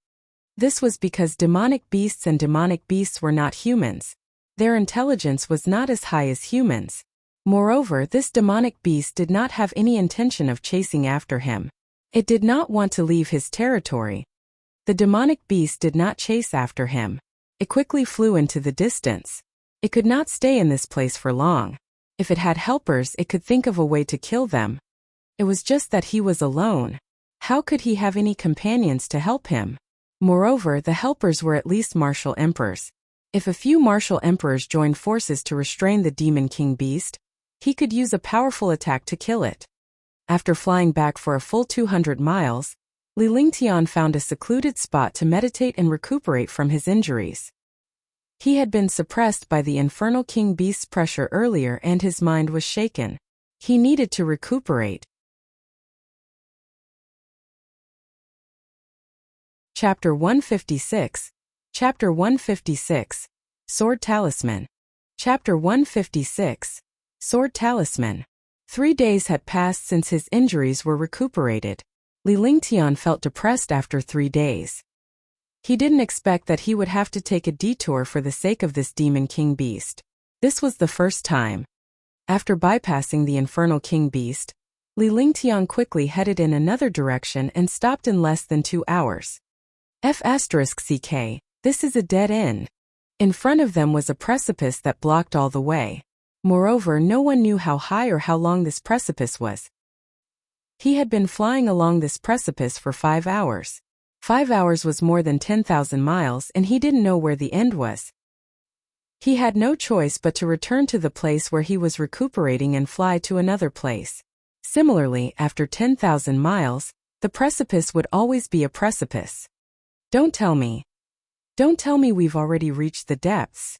This was because demonic beasts and demonic beasts were not humans. Their intelligence was not as high as humans. Moreover, this demonic beast did not have any intention of chasing after him. It did not want to leave his territory. The demonic beast did not chase after him. It quickly flew into the distance. It could not stay in this place for long. If it had helpers, it could think of a way to kill them. It was just that he was alone. How could he have any companions to help him? Moreover, the helpers were at least martial emperors. If a few martial emperors joined forces to restrain the demon king beast, he could use a powerful attack to kill it. After flying back for a full 200 miles, Li Lingtian found a secluded spot to meditate and recuperate from his injuries. He had been suppressed by the infernal king beast's pressure earlier and his mind was shaken. He needed to recuperate. Chapter 156. Chapter 156. Sword Talisman. Chapter 156. Sword Talisman. 3 days had passed since his injuries were recuperated. Li Lingtian felt depressed after 3 days. He didn't expect that he would have to take a detour for the sake of this demon king beast. This was the first time. After bypassing the infernal king beast, Li Lingtian quickly headed in another direction and stopped in less than 2 hours. F***CK, this is a dead end. In front of them was a precipice that blocked all the way. Moreover, no one knew how high or how long this precipice was. He had been flying along this precipice for 5 hours. 5 hours was more than 10,000 miles and he didn't know where the end was. He had no choice but to return to the place where he was recuperating and fly to another place. Similarly, after 10,000 miles, the precipice would always be a precipice. Don't tell me we've already reached the depths.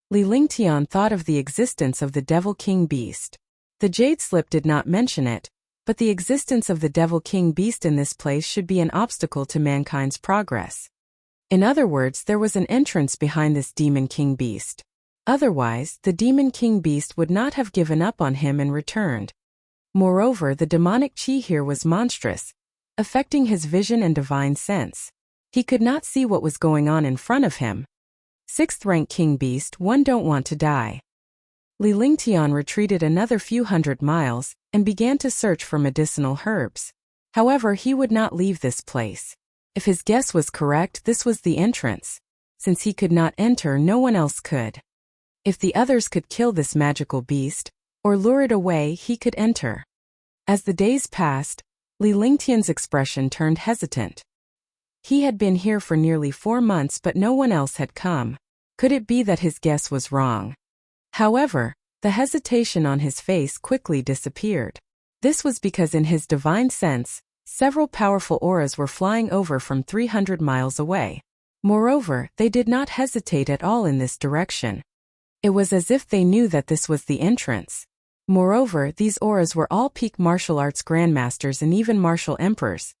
Li Lingtian thought of the existence of the Devil King Beast. The Jade Slip did not mention it, but the existence of the Devil King Beast in this place should be an obstacle to mankind's progress. In other words, there was an entrance behind this Demon King Beast. Otherwise, the Demon King Beast would not have given up on him and returned. Moreover, the demonic chi here was monstrous, affecting his vision and divine sense. He could not see what was going on in front of him. 6th rank King Beast, one don't want to die. Li Lingtian retreated another few hundred miles and began to search for medicinal herbs. However, he would not leave this place. If his guess was correct, this was the entrance. Since he could not enter, no one else could. If the others could kill this magical beast, or lure it away, he could enter. As the days passed, Li Lingtian's expression turned hesitant. He had been here for nearly 4 months but no one else had come. Could it be that his guess was wrong? However, the hesitation on his face quickly disappeared. This was because in his divine sense, several powerful auras were flying over from 300 miles away. Moreover, they did not hesitate at all in this direction. It was as if they knew that this was the entrance. Moreover, these auras were all peak martial arts grandmasters and even martial emperors.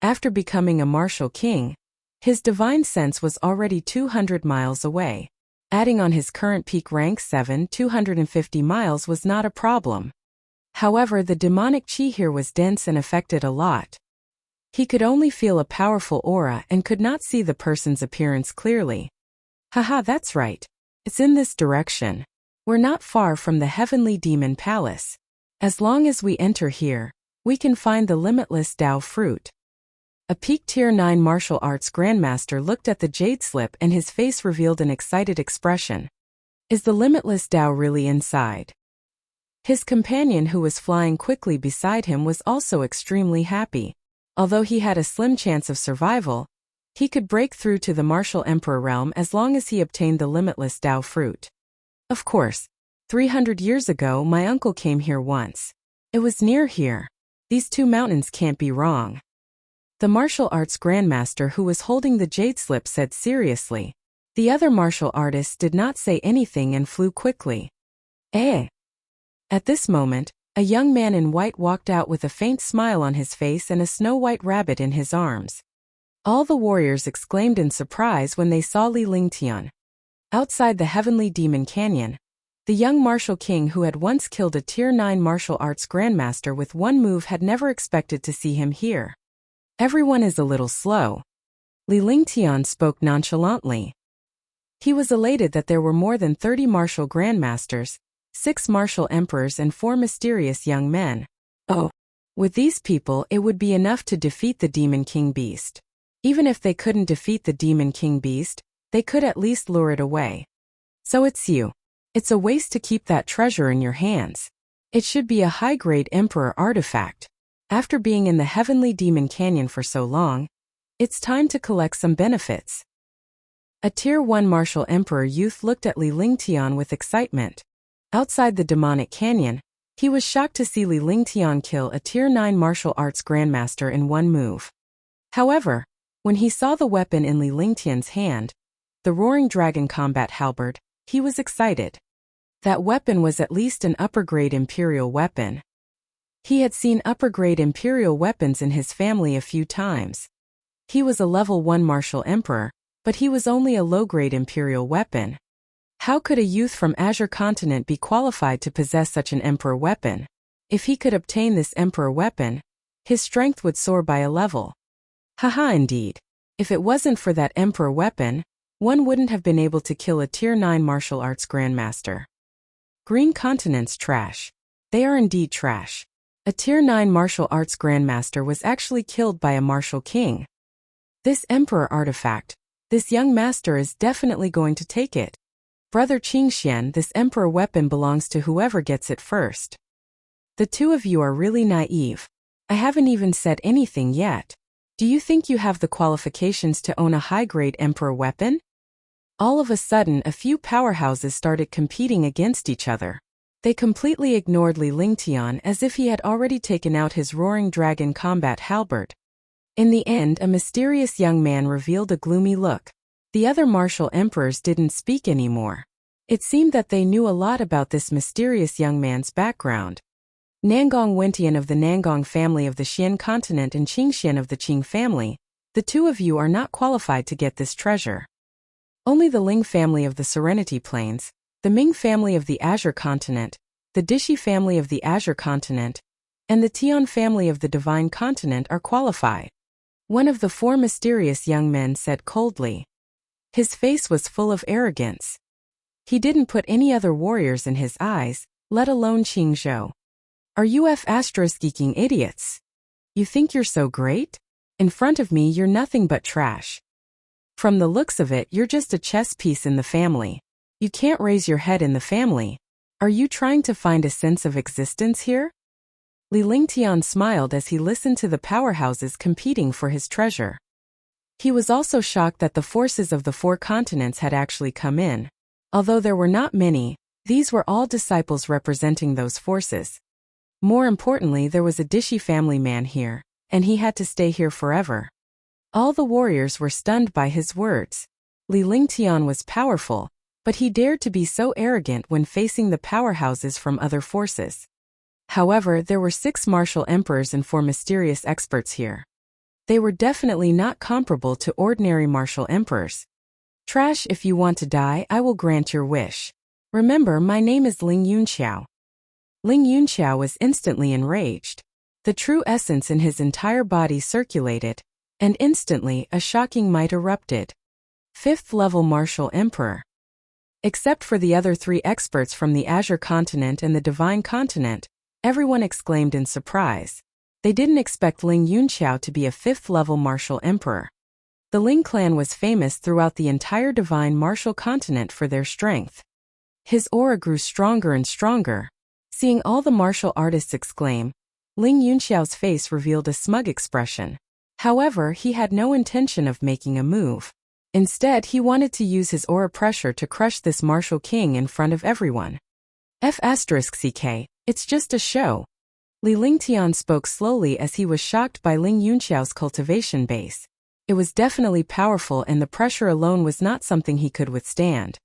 After becoming a martial king, his divine sense was already 200 miles away. Adding on his current peak rank 250 miles was not a problem. However, the demonic chi here was dense and affected a lot. He could only feel a powerful aura and could not see the person's appearance clearly. Haha, that's right. It's in this direction. We're not far from the Heavenly Demon Palace. As long as we enter here, we can find the limitless Tao fruit. A peak tier 9 martial arts grandmaster looked at the jade slip and his face revealed an excited expression. Is the limitless Tao really inside? His companion who was flying quickly beside him was also extremely happy. Although he had a slim chance of survival, he could break through to the martial emperor realm as long as he obtained the limitless Tao fruit. Of course, 300 years ago my uncle came here once. It was near here. These 2 mountains can't be wrong. The martial arts grandmaster who was holding the jade slip said seriously. The other martial artists did not say anything and flew quickly. Eh? At this moment, a young man in white walked out with a faint smile on his face and a snow-white rabbit in his arms. All the warriors exclaimed in surprise when they saw Li Lingtian. Outside the Heavenly Demon Canyon, The young martial king who had once killed a Tier 9 martial arts grandmaster with one move had never expected to see him here. Everyone is a little slow. Li Lingtian spoke nonchalantly. He was elated that there were more than 30 martial grandmasters, 6 martial emperors and 4 mysterious young men. Oh. With these people it would be enough to defeat the Demon King Beast. Even if they couldn't defeat the Demon King Beast, they could at least lure it away. So it's you. It's a waste to keep that treasure in your hands. It should be a high-grade Emperor artifact. After being in the Heavenly Demon Canyon for so long, it's time to collect some benefits. A Tier 1 martial emperor youth looked at Li Lingtian with excitement. Outside the demonic canyon, he was shocked to see Li Lingtian kill a Tier 9 martial arts grandmaster in one move. However, when he saw the weapon in Li Lingtian's hand, the Roaring Dragon combat halberd, he was excited. That weapon was at least an upper-grade imperial weapon. He had seen upper-grade imperial weapons in his family a few times. He was a level 1 martial emperor, but he was only a low-grade imperial weapon. How could a youth from Azure Continent be qualified to possess such an emperor weapon? If he could obtain this emperor weapon, his strength would soar by a level. Haha, indeed. If it wasn't for that emperor weapon, one wouldn't have been able to kill a Tier 9 martial arts grandmaster. Green Continent's trash. They are indeed trash. A Tier 9 martial arts grandmaster was actually killed by a martial king. This emperor artifact, this young master is definitely going to take it. Brother Qingxian, this emperor weapon belongs to whoever gets it first. The two of you are really naive. I haven't even said anything yet. Do you think you have the qualifications to own a high-grade emperor weapon? All of a sudden, a few powerhouses started competing against each other. They completely ignored Li Lingtian as if he had already taken out his Roaring Dragon combat halberd. In the end, a mysterious young man revealed a gloomy look. The other martial emperors didn't speak anymore. It seemed that they knew a lot about this mysterious young man's background. Nangong Wentian of the Nangong family of the Xian continent and Qingxian of the Qing family, the two of you are not qualified to get this treasure. Only the Ling family of the Serenity Plains, the Ming family of the Azure continent, the Dishi family of the Azure continent, and the Tian family of the Divine continent are qualified. One of the 4 mysterious young men said coldly. His face was full of arrogance. He didn't put any other warriors in his eyes, let alone Qing Zhou. Are you geeking idiots? You think you're so great? In front of me you're nothing but trash. From the looks of it, you're just a chess piece in the family. You can't raise your head in the family. Are you trying to find a sense of existence here? Li Lingtian smiled as he listened to the powerhouses competing for his treasure. He was also shocked that the forces of the 4 continents had actually come in. Although there were not many, these were all disciples representing those forces. More importantly, there was a Dishi family man here, and he had to stay here forever. All the warriors were stunned by his words. Li Lingtian was powerful, but he dared to be so arrogant when facing the powerhouses from other forces. However, there were 6 martial emperors and 4 mysterious experts here. They were definitely not comparable to ordinary martial emperors. Trash, if you want to die, I will grant your wish. Remember, my name is Ling Yunqiao. Ling Yunqiao was instantly enraged. The true essence in his entire body circulated, and instantly a shocking might erupted. 5th level martial emperor. Except for the other 3 experts from the Azure continent and the Divine continent, everyone exclaimed in surprise. They didn't expect Ling Yunqiao to be a 5th level martial emperor. The Ling clan was famous throughout the entire Divine martial continent for their strength. His aura grew stronger and stronger. Seeing all the martial artists exclaim, Ling Yunqiao's face revealed a smug expression. However, he had no intention of making a move. Instead, he wanted to use his aura pressure to crush this martial king in front of everyone. F***ck, it's just a show. Li Lingtian spoke slowly as he was shocked by Ling Yunqiao's cultivation base. It was definitely powerful and the pressure alone was not something he could withstand.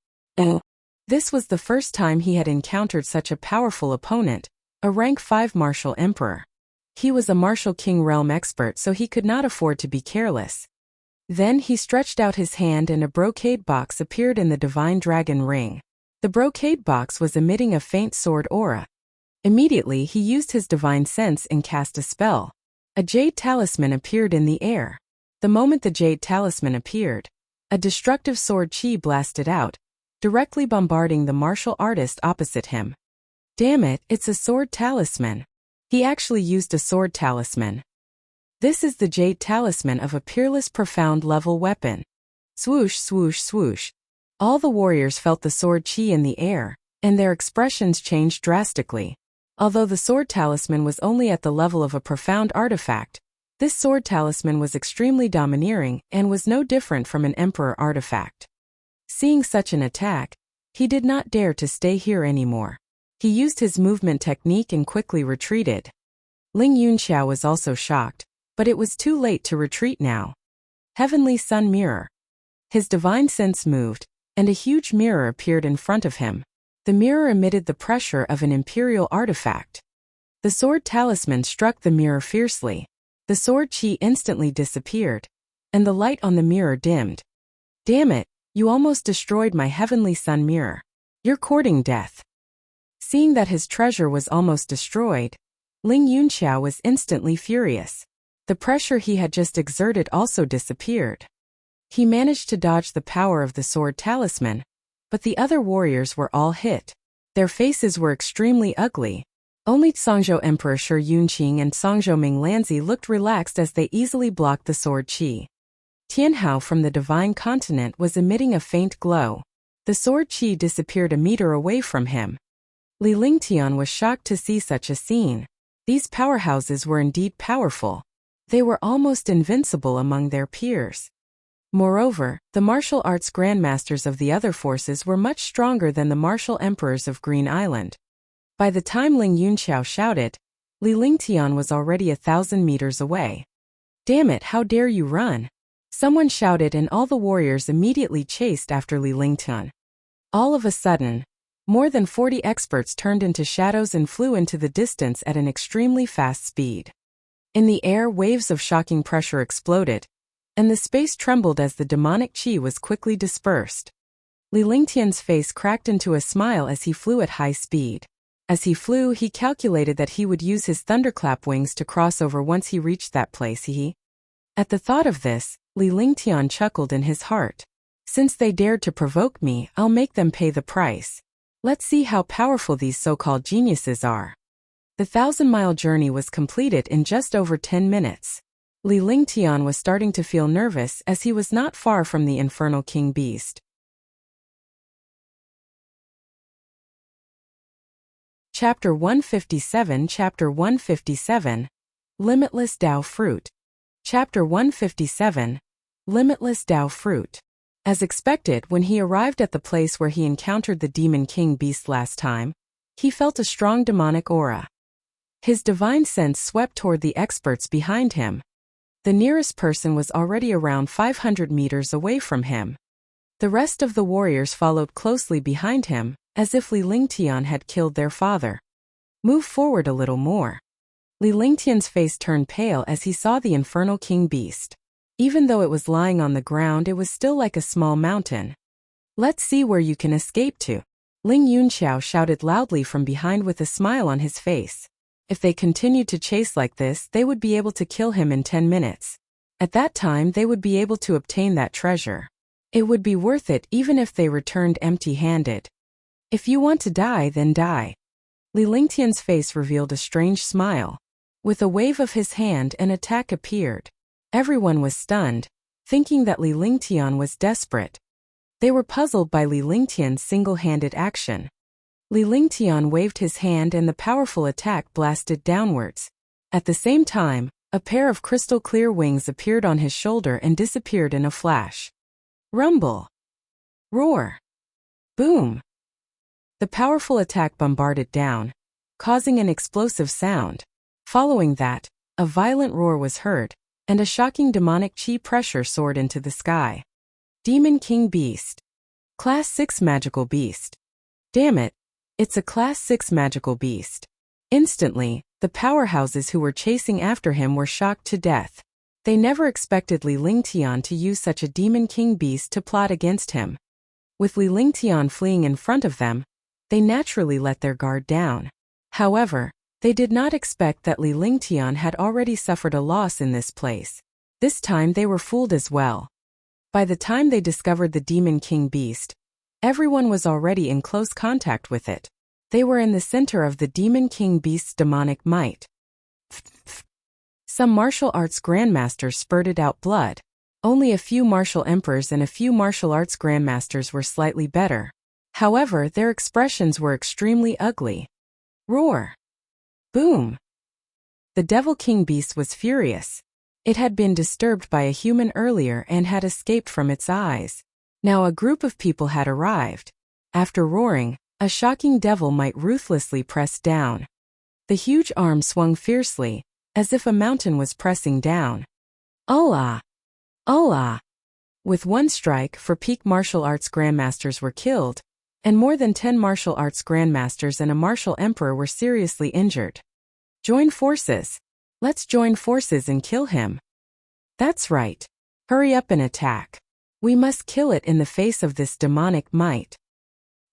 This was the first time he had encountered such a powerful opponent, a rank 5 martial emperor. He was a martial king realm expert, so he could not afford to be careless. Then he stretched out his hand and a brocade box appeared in the Divine Dragon ring. The brocade box was emitting a faint sword aura. Immediately he used his divine sense and cast a spell. A jade talisman appeared in the air. The moment the jade talisman appeared, a destructive sword chi blasted out, directly bombarding the martial artist opposite him. Damn it, it's a sword talisman. He actually used a sword talisman. This is the jade talisman of a peerless profound level weapon. Swoosh, swoosh, swoosh. All the warriors felt the sword chi in the air, and their expressions changed drastically. Although the sword talisman was only at the level of a profound artifact, this sword talisman was extremely domineering and was no different from an emperor artifact. Seeing such an attack, he did not dare to stay here anymore. He used his movement technique and quickly retreated. Ling Yunxiao was also shocked, but it was too late to retreat now. Heavenly Sun Mirror. His divine sense moved, and a huge mirror appeared in front of him. The mirror emitted the pressure of an imperial artifact. The sword talisman struck the mirror fiercely. The sword chi instantly disappeared, and the light on the mirror dimmed. Damn it, you almost destroyed my heavenly sun mirror. You're courting death. Seeing that his treasure was almost destroyed, Ling Yunxiao was instantly furious. The pressure he had just exerted also disappeared. He managed to dodge the power of the sword talisman, but the other warriors were all hit. Their faces were extremely ugly. Only Songzhou Emperor Shi Yunqing and Songzhou Minglanzi looked relaxed as they easily blocked the sword chi. Tianhao from the Divine Continent was emitting a faint glow. The sword chi disappeared a meter away from him. Li Lingtian was shocked to see such a scene. These powerhouses were indeed powerful. They were almost invincible among their peers. Moreover, the martial arts grandmasters of the other forces were much stronger than the martial emperors of Green Island. By the time Ling Yunxiao shouted, Li Lingtian was already 1,000 meters away. Damn it, how dare you run? Someone shouted and all the warriors immediately chased after Li Lingtian. All of a sudden, more than 40 experts turned into shadows and flew into the distance at an extremely fast speed. In the air, waves of shocking pressure exploded, and the space trembled as the demonic chi was quickly dispersed. Li Lingtian's face cracked into a smile as he flew at high speed. As he flew, he calculated that he would use his thunderclap wings to cross over once he reached that place. At the thought of this, Li Lingtian chuckled in his heart. Since they dared to provoke me, I'll make them pay the price. Let's see how powerful these so-called geniuses are. The 1,000-mile journey was completed in just over 10 minutes. Li Lingtian was starting to feel nervous as he was not far from the infernal king beast. Chapter 157 Chapter 157 Limitless Dao Fruit. Chapter 157 Limitless Dao Fruit. As expected, when he arrived at the place where he encountered the demon king beast last time, he felt a strong demonic aura. His divine sense swept toward the experts behind him. The nearest person was already around 500 meters away from him. The rest of the warriors followed closely behind him, as if Li Lingtian had killed their father. Move forward a little more. Li Lingtian's face turned pale as he saw the infernal king beast. Even though it was lying on the ground, it was still like a small mountain. Let's see where you can escape to. Ling Yunxiao shouted loudly from behind with a smile on his face. If they continued to chase like this, they would be able to kill him in 10 minutes. At that time, they would be able to obtain that treasure. It would be worth it even if they returned empty-handed. If you want to die, then die. Li Lingtian's face revealed a strange smile. With a wave of his hand, an attack appeared. Everyone was stunned, thinking that Li Lingtian was desperate. They were puzzled by Li Lingtian's single-handed action. Li Lingtian waved his hand and the powerful attack blasted downwards. At the same time, a pair of crystal-clear wings appeared on his shoulder and disappeared in a flash. Rumble! Roar! Boom! The powerful attack bombarded down, causing an explosive sound. Following that, a violent roar was heard, and a shocking demonic chi pressure soared into the sky. Demon King Beast. Class 6 Magical Beast. Damn it! It's a Class 6 magical beast. Instantly, the powerhouses who were chasing after him were shocked to death. They never expected Li Lingtian to use such a demon king beast to plot against him. With Li Lingtian fleeing in front of them, they naturally let their guard down. However, they did not expect that Li Lingtian had already suffered a loss in this place. This time they were fooled as well. By the time they discovered the Demon King Beast, everyone was already in close contact with it. They were in the center of the Demon King Beast's demonic might. Some martial arts grandmasters spurted out blood. Only a few martial emperors and a few martial arts grandmasters were slightly better. However, their expressions were extremely ugly. Roar! Boom! The Devil King Beast was furious. It had been disturbed by a human earlier and had escaped from its eyes. Now a group of people had arrived. After roaring, a shocking devil might ruthlessly press down. The huge arm swung fiercely, as if a mountain was pressing down. Allah! Allah! With one strike, 4 peak martial arts grandmasters were killed, and more than 10 martial arts grandmasters and a martial emperor were seriously injured. Join forces. Let's join forces and kill him. That's right. Hurry up and attack. We must kill it in the face of this demonic might.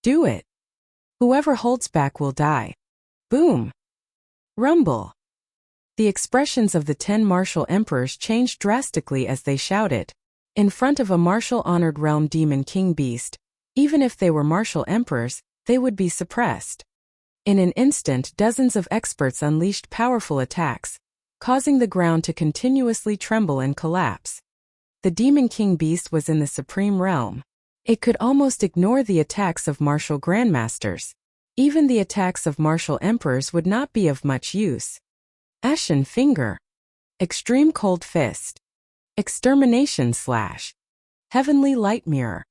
Do it. Whoever holds back will die. Boom! Rumble! The expressions of the 10 martial emperors changed drastically as they shouted. In front of a martial-honored realm Demon King Beast, even if they were martial emperors, they would be suppressed. In an instant, dozens of experts unleashed powerful attacks, causing the ground to continuously tremble and collapse. The Demon King Beast was in the supreme realm. It could almost ignore the attacks of martial grandmasters. Even the attacks of martial emperors would not be of much use. Ashen Finger. Extreme Cold Fist. Extermination Slash. Heavenly Light Mirror.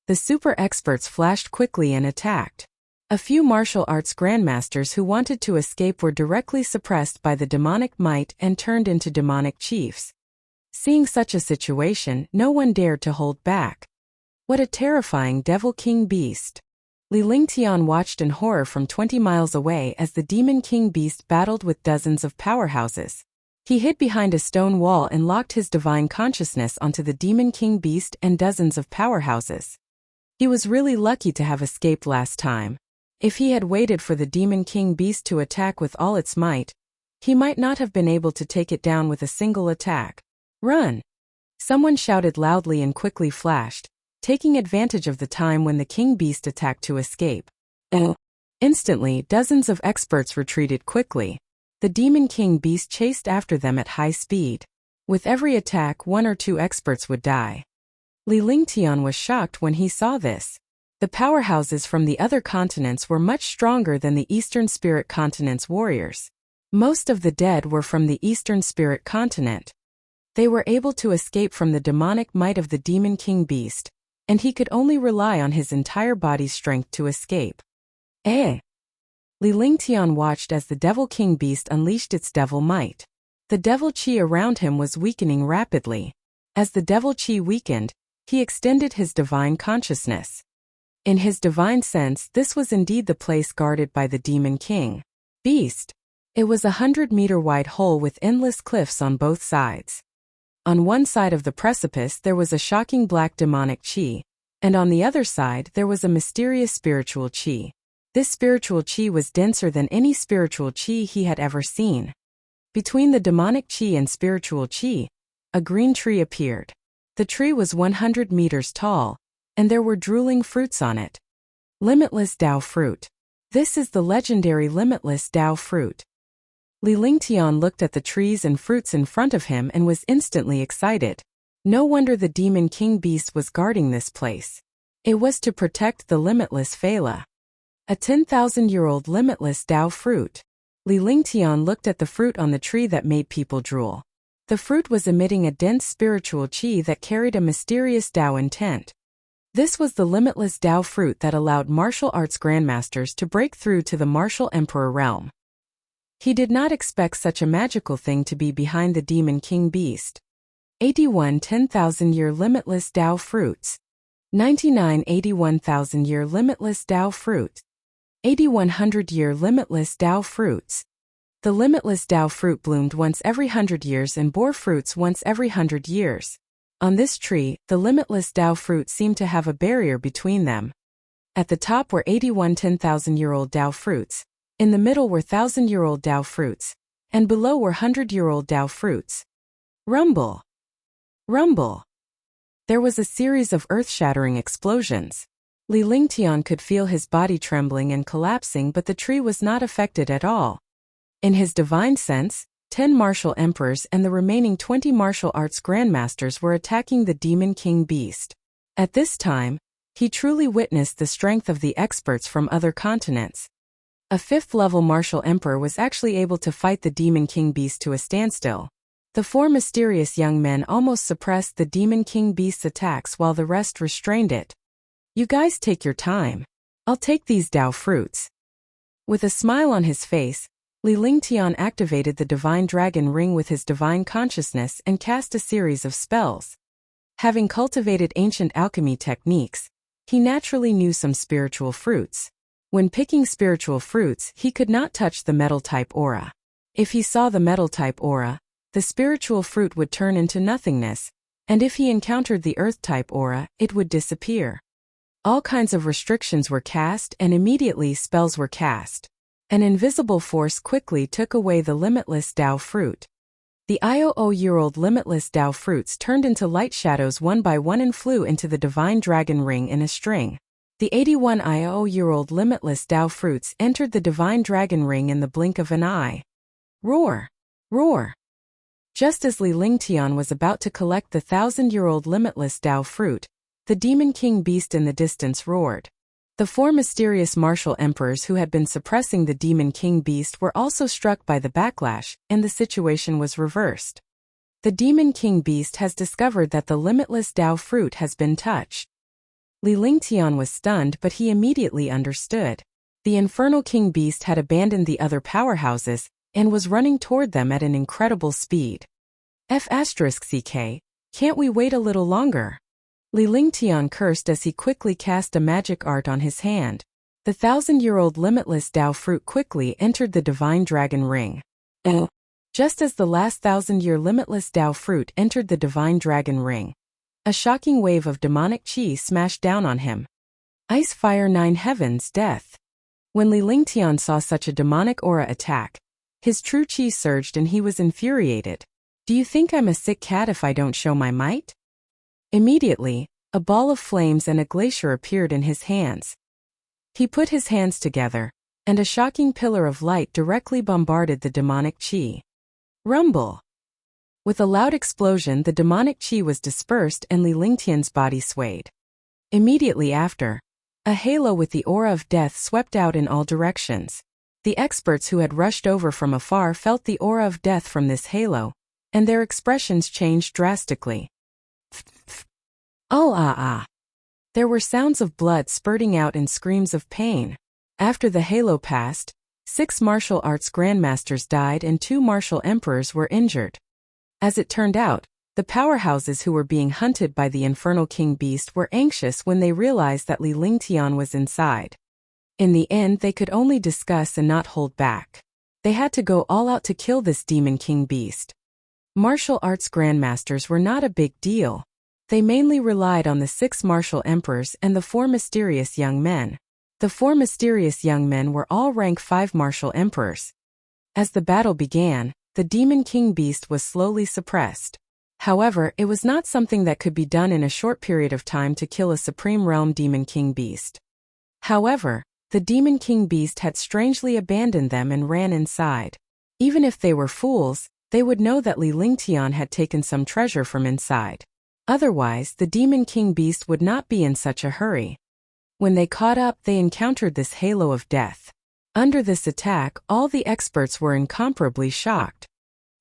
The super experts flashed quickly and attacked. A few martial arts grandmasters who wanted to escape were directly suppressed by the demonic might and turned into demonic chiefs. Seeing such a situation, no one dared to hold back. What a terrifying Devil King Beast! Li Lingtian watched in horror from 20 miles away as the Demon King Beast battled with dozens of powerhouses. He hid behind a stone wall and locked his divine consciousness onto the Demon King Beast and dozens of powerhouses. He was really lucky to have escaped last time. If he had waited for the Demon King Beast to attack with all its might, he might not have been able to take it down with a single attack. Run! Someone shouted loudly and quickly flashed, taking advantage of the time when the King Beast attacked to escape. Instantly, dozens of experts retreated quickly. The Demon King Beast chased after them at high speed. With every attack, 1 or 2 experts would die. Li Lingtian was shocked when he saw this. The powerhouses from the other continents were much stronger than the Eastern Spirit Continent's warriors. Most of the dead were from the Eastern Spirit Continent. They were able to escape from the demonic might of the Demon King Beast, and he could only rely on his entire body's strength to escape. Li Lingtian watched as the Devil King Beast unleashed its devil might. The devil chi around him was weakening rapidly. As the devil chi weakened, he extended his divine consciousness. In his divine sense, this was indeed the place guarded by the Demon King Beast. It was a 100-meter wide hole with endless cliffs on both sides. On one side of the precipice there was a shocking black demonic chi, and on the other side there was a mysterious spiritual chi. This spiritual chi was denser than any spiritual chi he had ever seen. Between the demonic chi and spiritual chi, a green tree appeared. The tree was 100 meters tall, and there were drooling fruits on it. Limitless Dao Fruit. This is the legendary Limitless Dao Fruit. Li Lingtian looked at the trees and fruits in front of him and was instantly excited. No wonder the Demon King Beast was guarding this place. It was to protect the Limitless Phala. A 10,000-year-old Limitless Dao Fruit. Li Lingtian looked at the fruit on the tree that made people drool. The fruit was emitting a dense spiritual chi that carried a mysterious Dao intent. This was the Limitless Dao Fruit that allowed martial arts grandmasters to break through to the martial emperor realm. He did not expect such a magical thing to be behind the Demon King Beast. 81 10,000-year Limitless Dao Fruits. 99 81,000-year Limitless Dao Fruit. 8100-year Limitless Dao Fruits. The Limitless Dao Fruit bloomed once every 100 years and bore fruits once every 100 years. On this tree, the limitless Tao fruit seemed to have a barrier between them. At the top were 81 10,000-year-old Tao fruits, in the middle were 1,000-year-old Tao fruits, and below were 100-year-old Tao fruits. Rumble! Rumble! There was a series of earth-shattering explosions. Li Lingtian could feel his body trembling and collapsing, but the tree was not affected at all. In his divine sense, 10 martial emperors and the remaining 20 martial arts grandmasters were attacking the demon king beast. At this time, he truly witnessed the strength of the experts from other continents. A 5th-level martial emperor was actually able to fight the demon king beast to a standstill. The 4 mysterious young men almost suppressed the demon king beast's attacks while the rest restrained it. You guys take your time. I'll take these Tao fruits. With a smile on his face, Li Lingtian activated the divine dragon ring with his divine consciousness and cast a series of spells. Having cultivated ancient alchemy techniques, he naturally knew some spiritual fruits. When picking spiritual fruits, he could not touch the metal-type aura. If he saw the metal-type aura, the spiritual fruit would turn into nothingness, and if he encountered the earth-type aura, it would disappear. All kinds of restrictions were cast and immediately spells were cast. An invisible force quickly took away the limitless Tao fruit. The 100-year-old limitless Tao fruits turned into light shadows one by one and flew into the divine dragon ring in a string. The 81 100-year-old limitless Tao fruits entered the divine dragon ring in the blink of an eye. Roar! Roar! Just as Li Lingtian was about to collect the 1,000-year-old limitless Tao fruit, the demon king beast in the distance roared. The 4 mysterious martial emperors who had been suppressing the demon king beast were also struck by the backlash, and the situation was reversed. The demon king beast has discovered that the limitless Tao fruit has been touched. Li Lingtian was stunned, but he immediately understood. The infernal king beast had abandoned the other powerhouses and was running toward them at an incredible speed. F***ck, can't we wait a little longer? Li Lingtian cursed as he quickly cast a magic art on his hand. The 1,000-year-old limitless Tao fruit quickly entered the divine dragon ring. Just as the last 1,000-year limitless Tao fruit entered the divine dragon ring, a shocking wave of demonic chi smashed down on him. Ice, fire, 9 heavens, death. When Li Lingtian saw such a demonic aura attack, his true chi surged and he was infuriated. Do you think I'm a sick cat if I don't show my might? Immediately, a ball of flames and a glacier appeared in his hands. He put his hands together, and a shocking pillar of light directly bombarded the demonic chi. Rumble! With a loud explosion, the demonic chi was dispersed and Li Lingtian's body swayed. Immediately after, a halo with the aura of death swept out in all directions. The experts who had rushed over from afar felt the aura of death from this halo, and their expressions changed drastically. Oh. There were sounds of blood spurting out and screams of pain. After the halo passed, 6 martial arts grandmasters died and 2 martial emperors were injured. As it turned out, the powerhouses who were being hunted by the infernal king beast were anxious when they realized that Li Lingtian was inside. In the end, they could only discuss and not hold back. They had to go all out to kill this demon king beast. Martial arts grandmasters were not a big deal. They mainly relied on the 6 martial emperors and the 4 mysterious young men. The 4 mysterious young men were all rank 5 martial emperors. As the battle began, the demon king beast was slowly suppressed. However, it was not something that could be done in a short period of time to kill a supreme realm demon king beast. However, the demon king beast had strangely abandoned them and ran inside. Even if they were fools, they would know that Li Lingtian had taken some treasure from inside. Otherwise, the demon king beast would not be in such a hurry. When they caught up, they encountered this halo of death. Under this attack, all the experts were incomparably shocked.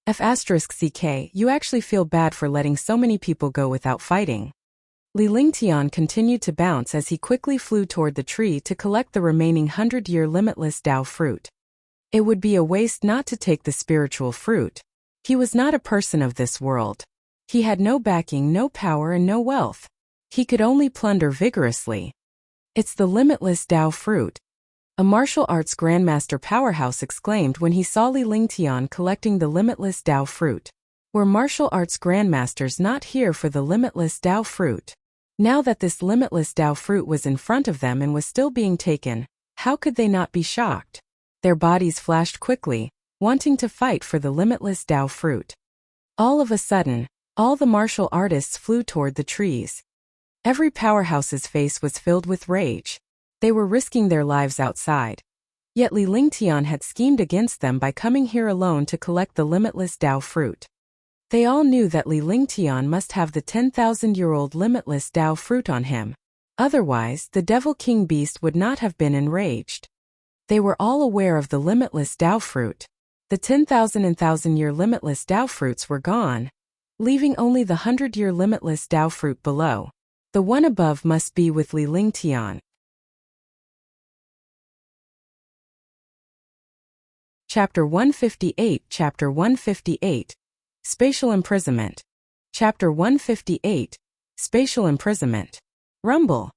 F***ck, you actually feel bad for letting so many people go without fighting. Li Lingtian continued to bounce as he quickly flew toward the tree to collect the remaining 100-year limitless Tao fruit. It would be a waste not to take the spiritual fruit. He was not a person of this world. He had no backing, no power, and no wealth. He could only plunder vigorously. It's the limitless Tao fruit. A martial arts grandmaster powerhouse exclaimed when he saw Li Lingtian collecting the limitless Tao fruit. Were martial arts grandmasters not here for the limitless Tao fruit? Now that this limitless Tao fruit was in front of them and was still being taken, how could they not be shocked? Their bodies flashed quickly, wanting to fight for the limitless Tao fruit. All of a sudden, all the martial artists flew toward the trees. Every powerhouse's face was filled with rage. They were risking their lives outside. Yet Li Lingtian had schemed against them by coming here alone to collect the limitless Tao fruit. They all knew that Li Lingtian must have the 10,000-year-old limitless Tao fruit on him. Otherwise, the Devil King Beast would not have been enraged. They were all aware of the limitless Tao fruit. The 10,000 and 1,000-year limitless Tao fruits were gone, leaving only the 100-year limitless Tao fruit below. The one above must be with Li Lingtian. Chapter 158 Chapter 158 Spatial Imprisonment. Chapter 158 Spatial Imprisonment. Rumble.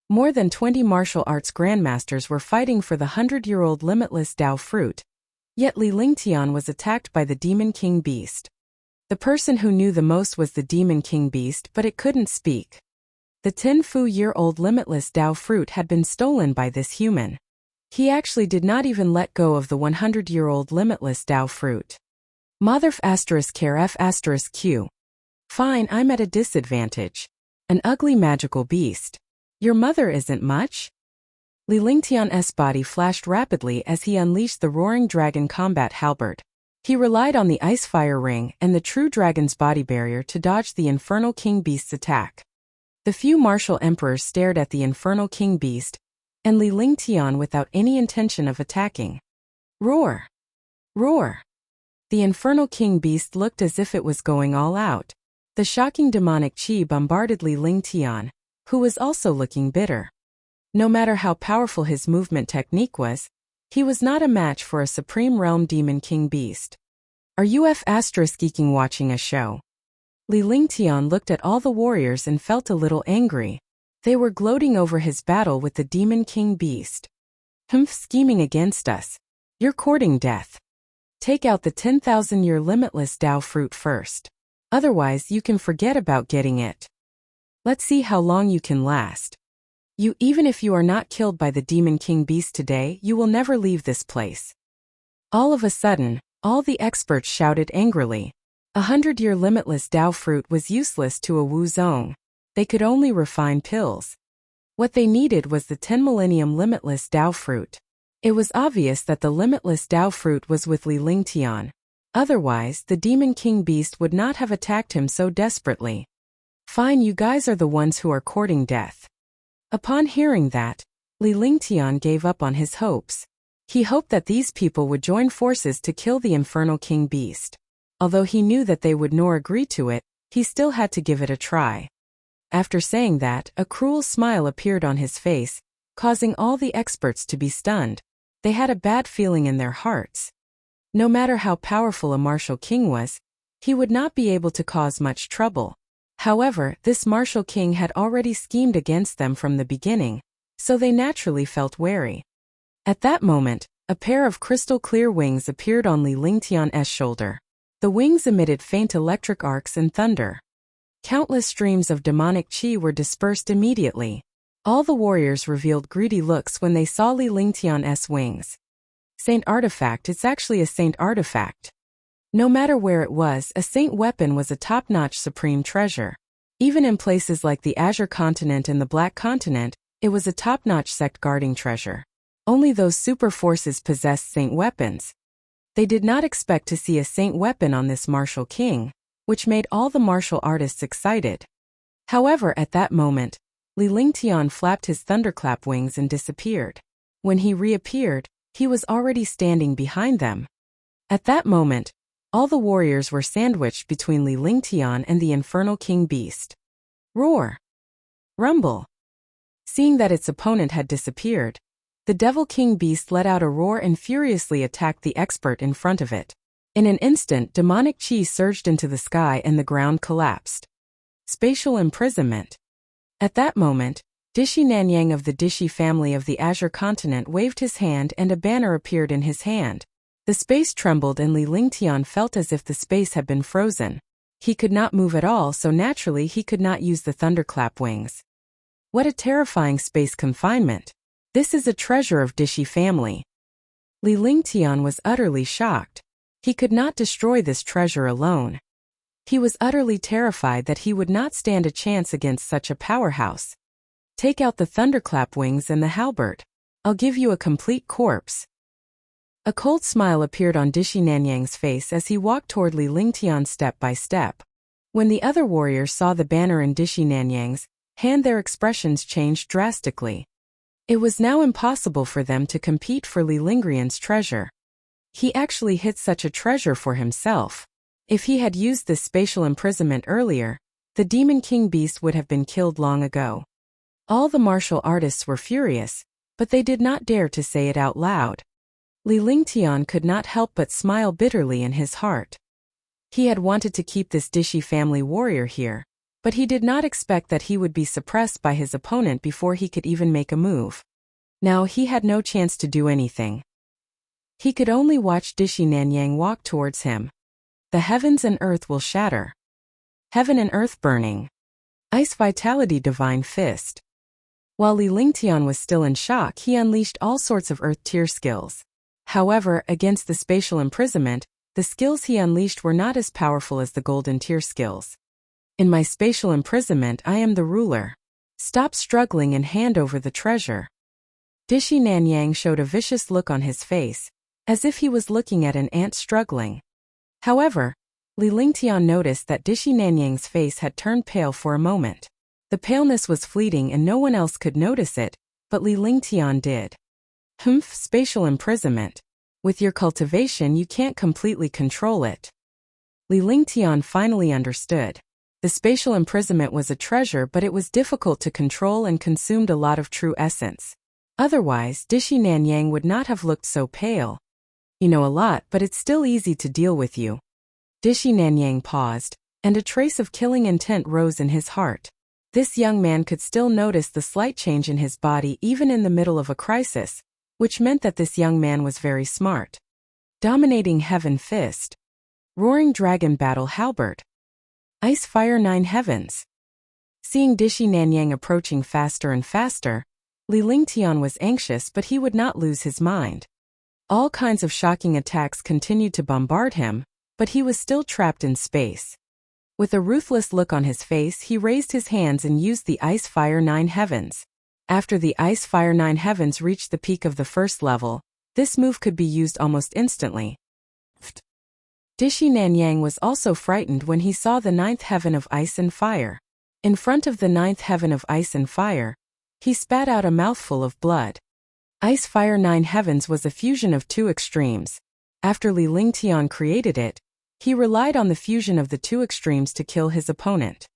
More than 20 martial arts grandmasters were fighting for the 100-year-old limitless Tao fruit, yet Li Lingtian was attacked by the Demon King Beast. The person who knew the most was the Demon King Beast, but it couldn't speak. The 10,000-year-old limitless Tao fruit had been stolen by this human. He actually did not even let go of the 100-year-old limitless Tao fruit. Motherf *care f *q. Fine, I'm at a disadvantage. An ugly magical beast. Your mother isn't much? Li Lingtian's body flashed rapidly as he unleashed the roaring dragon combat halberd. He relied on the ice fire ring and the true dragon's body barrier to dodge the infernal king beast's attack. The few martial emperors stared at the infernal king beast, and Li Lingtian without any intention of attacking. Roar! Roar! The infernal king beast looked as if it was going all out. The shocking demonic chi bombarded Li Lingtian, who was also looking bitter. No matter how powerful his movement technique was, he was not a match for a Supreme Realm Demon King Beast. Are you *geeking watching a show? Li Lingtian looked at all the warriors and felt a little angry. They were gloating over his battle with the Demon King Beast. Scheming against us. You're courting death. Take out the 10,000-year limitless Tao fruit first. Otherwise, you can forget about getting it. Let's see how long you can last. Even if you are not killed by the Demon King Beast today, you will never leave this place. All of a sudden, all the experts shouted angrily. 100-year limitless Tao fruit was useless to a Wu Zong. They could only refine pills. What they needed was the 10 millennium limitless Tao fruit. It was obvious that the limitless Tao fruit was with Li Lingtian. Otherwise, the Demon King Beast would not have attacked him so desperately. Fine, you guys are the ones who are courting death. Upon hearing that, Li Lingtian gave up on his hopes. He hoped that these people would join forces to kill the infernal King Beast. Although he knew that they would nor agree to it, he still had to give it a try. After saying that, a cruel smile appeared on his face, causing all the experts to be stunned. They had a bad feeling in their hearts. No matter how powerful a martial king was, he would not be able to cause much trouble. However, this martial king had already schemed against them from the beginning, so they naturally felt wary. At that moment, a pair of crystal-clear wings appeared on Li Lingtian's shoulder. The wings emitted faint electric arcs and thunder. Countless streams of demonic chi were dispersed immediately. All the warriors revealed greedy looks when they saw Li Lingtian's wings. Saint artifact, it's actually a saint artifact. No matter where it was, a saint weapon was a top-notch supreme treasure. Even in places like the Azure Continent and the Black Continent, it was a top-notch sect-guarding treasure. Only those super forces possessed saint weapons. They did not expect to see a saint weapon on this martial king, which made all the martial artists excited. However, at that moment, Li Lingtian flapped his thunderclap wings and disappeared. When he reappeared, he was already standing behind them. At that moment, all the warriors were sandwiched between Li Lingtian and the infernal king beast. Roar! Rumble! Seeing that its opponent had disappeared, the Devil King Beast let out a roar and furiously attacked the expert in front of it. In an instant, demonic chi surged into the sky and the ground collapsed. Spatial imprisonment. At that moment, Dishi Nanyang of the Dishi family of the Azure Continent waved his hand and a banner appeared in his hand. The space trembled and Li Lingtian felt as if the space had been frozen. He could not move at all, so naturally he could not use the thunderclap wings. What a terrifying space confinement! This is a treasure of Dishi family. Li Lingtian was utterly shocked. He could not destroy this treasure alone. He was utterly terrified that he would not stand a chance against such a powerhouse. Take out the thunderclap wings and the halberd. I'll give you a complete corpse. A cold smile appeared on Dishi Nanyang's face as he walked toward Li Lingtian step by step. When the other warriors saw the banner in Dishi Nanyang's hand, their expressions changed drastically. It was now impossible for them to compete for Li Lingrian's treasure. He actually hid such a treasure for himself. If he had used this spatial imprisonment earlier, the Demon King beast would have been killed long ago. All the martial artists were furious, but they did not dare to say it out loud. Li Lingtian could not help but smile bitterly in his heart. He had wanted to keep this Dishi family warrior here, but he did not expect that he would be suppressed by his opponent before he could even make a move. Now he had no chance to do anything. He could only watch Dishi Nanyang walk towards him. The heavens and earth will shatter. Heaven and earth burning. Ice vitality divine fist. While Li Lingtian was still in shock, he unleashed all sorts of earth tier skills. However, against the spatial imprisonment, the skills he unleashed were not as powerful as the golden tier skills. In my spatial imprisonment, I am the ruler. Stop struggling and hand over the treasure. Dishi Nanyang showed a vicious look on his face, as if he was looking at an ant struggling. However, Li Lingtian noticed that Dishi Nanyang's face had turned pale for a moment. The paleness was fleeting and no one else could notice it, but Li Lingtian did. Spatial imprisonment. With your cultivation you can't completely control it. Li Lingtian finally understood. The spatial imprisonment was a treasure, but it was difficult to control and consumed a lot of true essence. Otherwise, Dishi Nanyang would not have looked so pale. You know a lot, but it's still easy to deal with you. Dishi Nanyang paused, and a trace of killing intent rose in his heart. This young man could still notice the slight change in his body even in the middle of a crisis, which meant that this young man was very smart. Dominating Heaven Fist. Roaring Dragon Battle Halberd. Ice Fire 9 Heavens. Seeing Dishi Nanyang approaching faster and faster, Li Lingtian was anxious, but he would not lose his mind. All kinds of shocking attacks continued to bombard him, but he was still trapped in space. With a ruthless look on his face, he raised his hands and used the Ice Fire 9 Heavens. After the Ice Fire 9 Heavens reached the peak of the first level, this move could be used almost instantly. Dishi Nanyang was also frightened when he saw the 9th heaven of ice and fire. In front of the 9th heaven of ice and fire, he spat out a mouthful of blood. Ice Fire 9 Heavens was a fusion of two extremes. After Li Lingtian created it, he relied on the fusion of the two extremes to kill his opponent.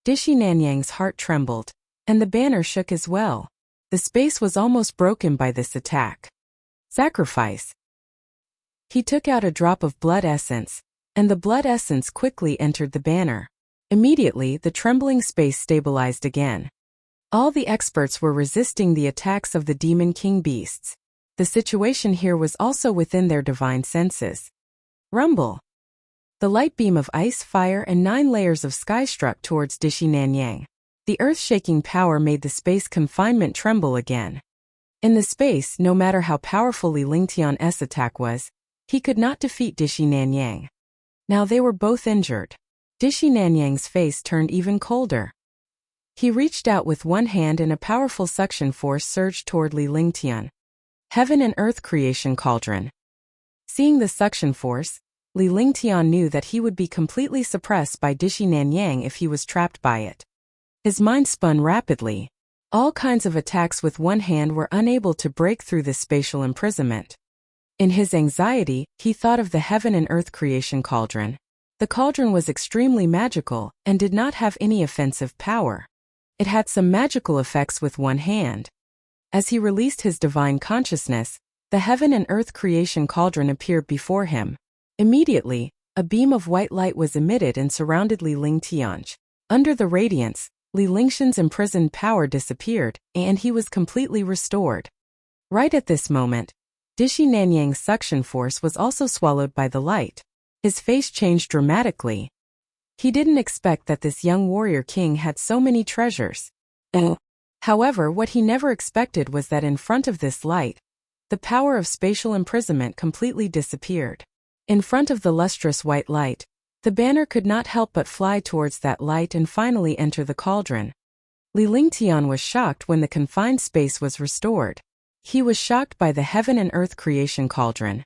Dishi Nanyang's heart trembled, and the banner shook as well. The space was almost broken by this attack. Sacrifice. He took out a drop of blood essence, and the blood essence quickly entered the banner. Immediately, the trembling space stabilized again. All the experts were resisting the attacks of the Demon King beasts. The situation here was also within their divine senses. Rumble. The light beam of ice, fire, and 9 layers of sky struck towards Dishi Nanyang. The earth-shaking power made the space confinement tremble again. In the space, no matter how powerful Li Lingtian's attack was, he could not defeat Dishi Nanyang. Now they were both injured. Dishi Nanyang's face turned even colder. He reached out with one hand and a powerful suction force surged toward Li Lingtian. Heaven and Earth Creation Cauldron. Seeing the suction force, Li Lingtian knew that he would be completely suppressed by Dishi Nanyang if he was trapped by it. His mind spun rapidly. All kinds of attacks with one hand were unable to break through this spatial imprisonment. In his anxiety, he thought of the Heaven and Earth Creation Cauldron. The cauldron was extremely magical and did not have any offensive power. It had some magical effects with one hand. As he released his divine consciousness, the Heaven and Earth Creation Cauldron appeared before him. Immediately, a beam of white light was emitted and surrounded Li Lingtian. Under the radiance, Li Lingtian's imprisoned power disappeared, and he was completely restored. Right at this moment, Dishi Nanyang's suction force was also swallowed by the light. His face changed dramatically. He didn't expect that this young warrior king had so many treasures. However, what he never expected was that in front of this light, the power of spatial imprisonment completely disappeared. In front of the lustrous white light, the banner could not help but fly towards that light and finally enter the cauldron. Li Lingtian was shocked when the confined space was restored. He was shocked by the heaven and earth creation cauldron.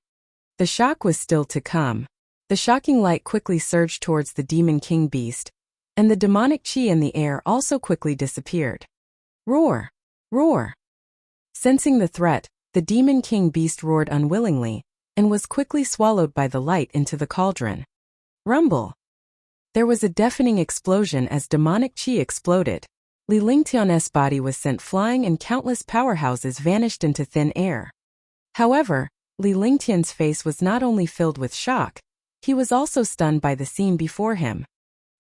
The shock was still to come. The shocking light quickly surged towards the demon king beast, and the demonic chi in the air also quickly disappeared. Roar! Roar! Sensing the threat, the demon king beast roared unwillingly, and was quickly swallowed by the light into the cauldron. Rumble! There was a deafening explosion as demonic chi exploded. Li Lingtian's body was sent flying and countless powerhouses vanished into thin air. However, Li Lingtian's face was not only filled with shock, he was also stunned by the scene before him.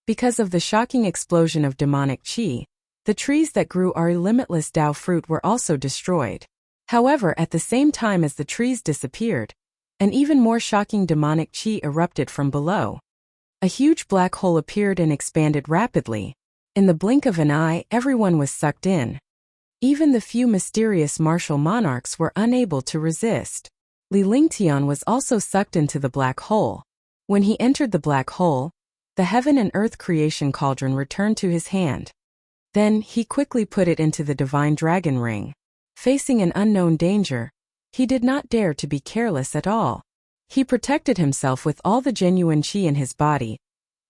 Because of the shocking explosion of demonic chi, the trees that grew our limitless Dao fruit were also destroyed. However, at the same time as the trees disappeared, an even more shocking demonic chi erupted from below. A huge black hole appeared and expanded rapidly. In the blink of an eye, everyone was sucked in. Even the few mysterious martial monarchs were unable to resist. Li Lingtian was also sucked into the black hole. When he entered the black hole, the heaven and earth creation cauldron returned to his hand. Then, he quickly put it into the divine dragon ring. Facing an unknown danger, he did not dare to be careless at all. He protected himself with all the genuine chi in his body,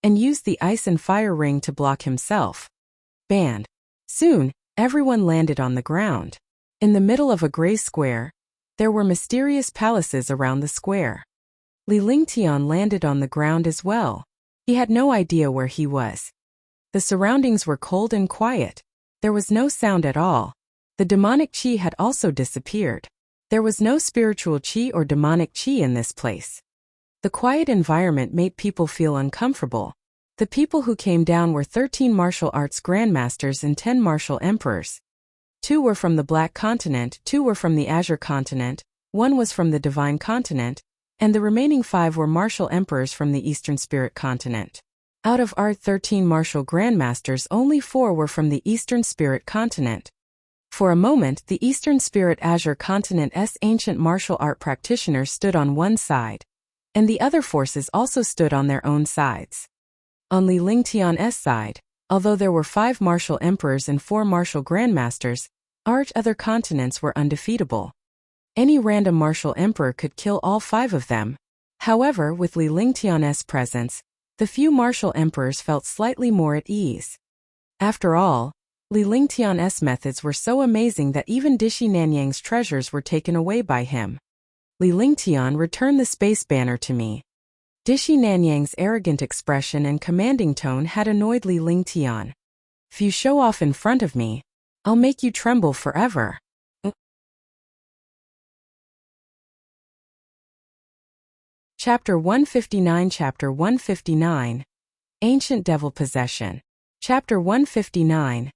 and used the ice and fire ring to block himself. Banned. Soon, everyone landed on the ground. In the middle of a gray square, there were mysterious palaces around the square. Li Lingtian landed on the ground as well. He had no idea where he was. The surroundings were cold and quiet. There was no sound at all. The demonic chi had also disappeared. There was no spiritual chi or demonic chi in this place. The quiet environment made people feel uncomfortable. The people who came down were 13 martial arts grandmasters and 10 martial emperors. 2 were from the Black Continent, 2 were from the Azure Continent, 1 was from the Divine Continent, and the remaining 5 were martial emperors from the Eastern Spirit Continent. Out of our 13 martial grandmasters, only 4 were from the Eastern Spirit Continent. For a moment, the Eastern Spirit Azure Continent's ancient martial art practitioners stood on one side, and the other forces also stood on their own sides. On Li Lingtian's side, although there were 5 martial emperors and 4 martial grandmasters, our other continents were undefeatable. Any random martial emperor could kill all 5 of them. However, with Li Lingtian's presence, the few martial emperors felt slightly more at ease. After all, Li Lingtian's methods were so amazing that even Dishi Nanyang's treasures were taken away by him. Li Lingtian, return the space banner to me. Dishi Nanyang's arrogant expression and commanding tone had annoyed Li Lingtian. If you show off in front of me, I'll make you tremble forever. Chapter 159 Chapter 159 Ancient Devil Possession. Chapter 159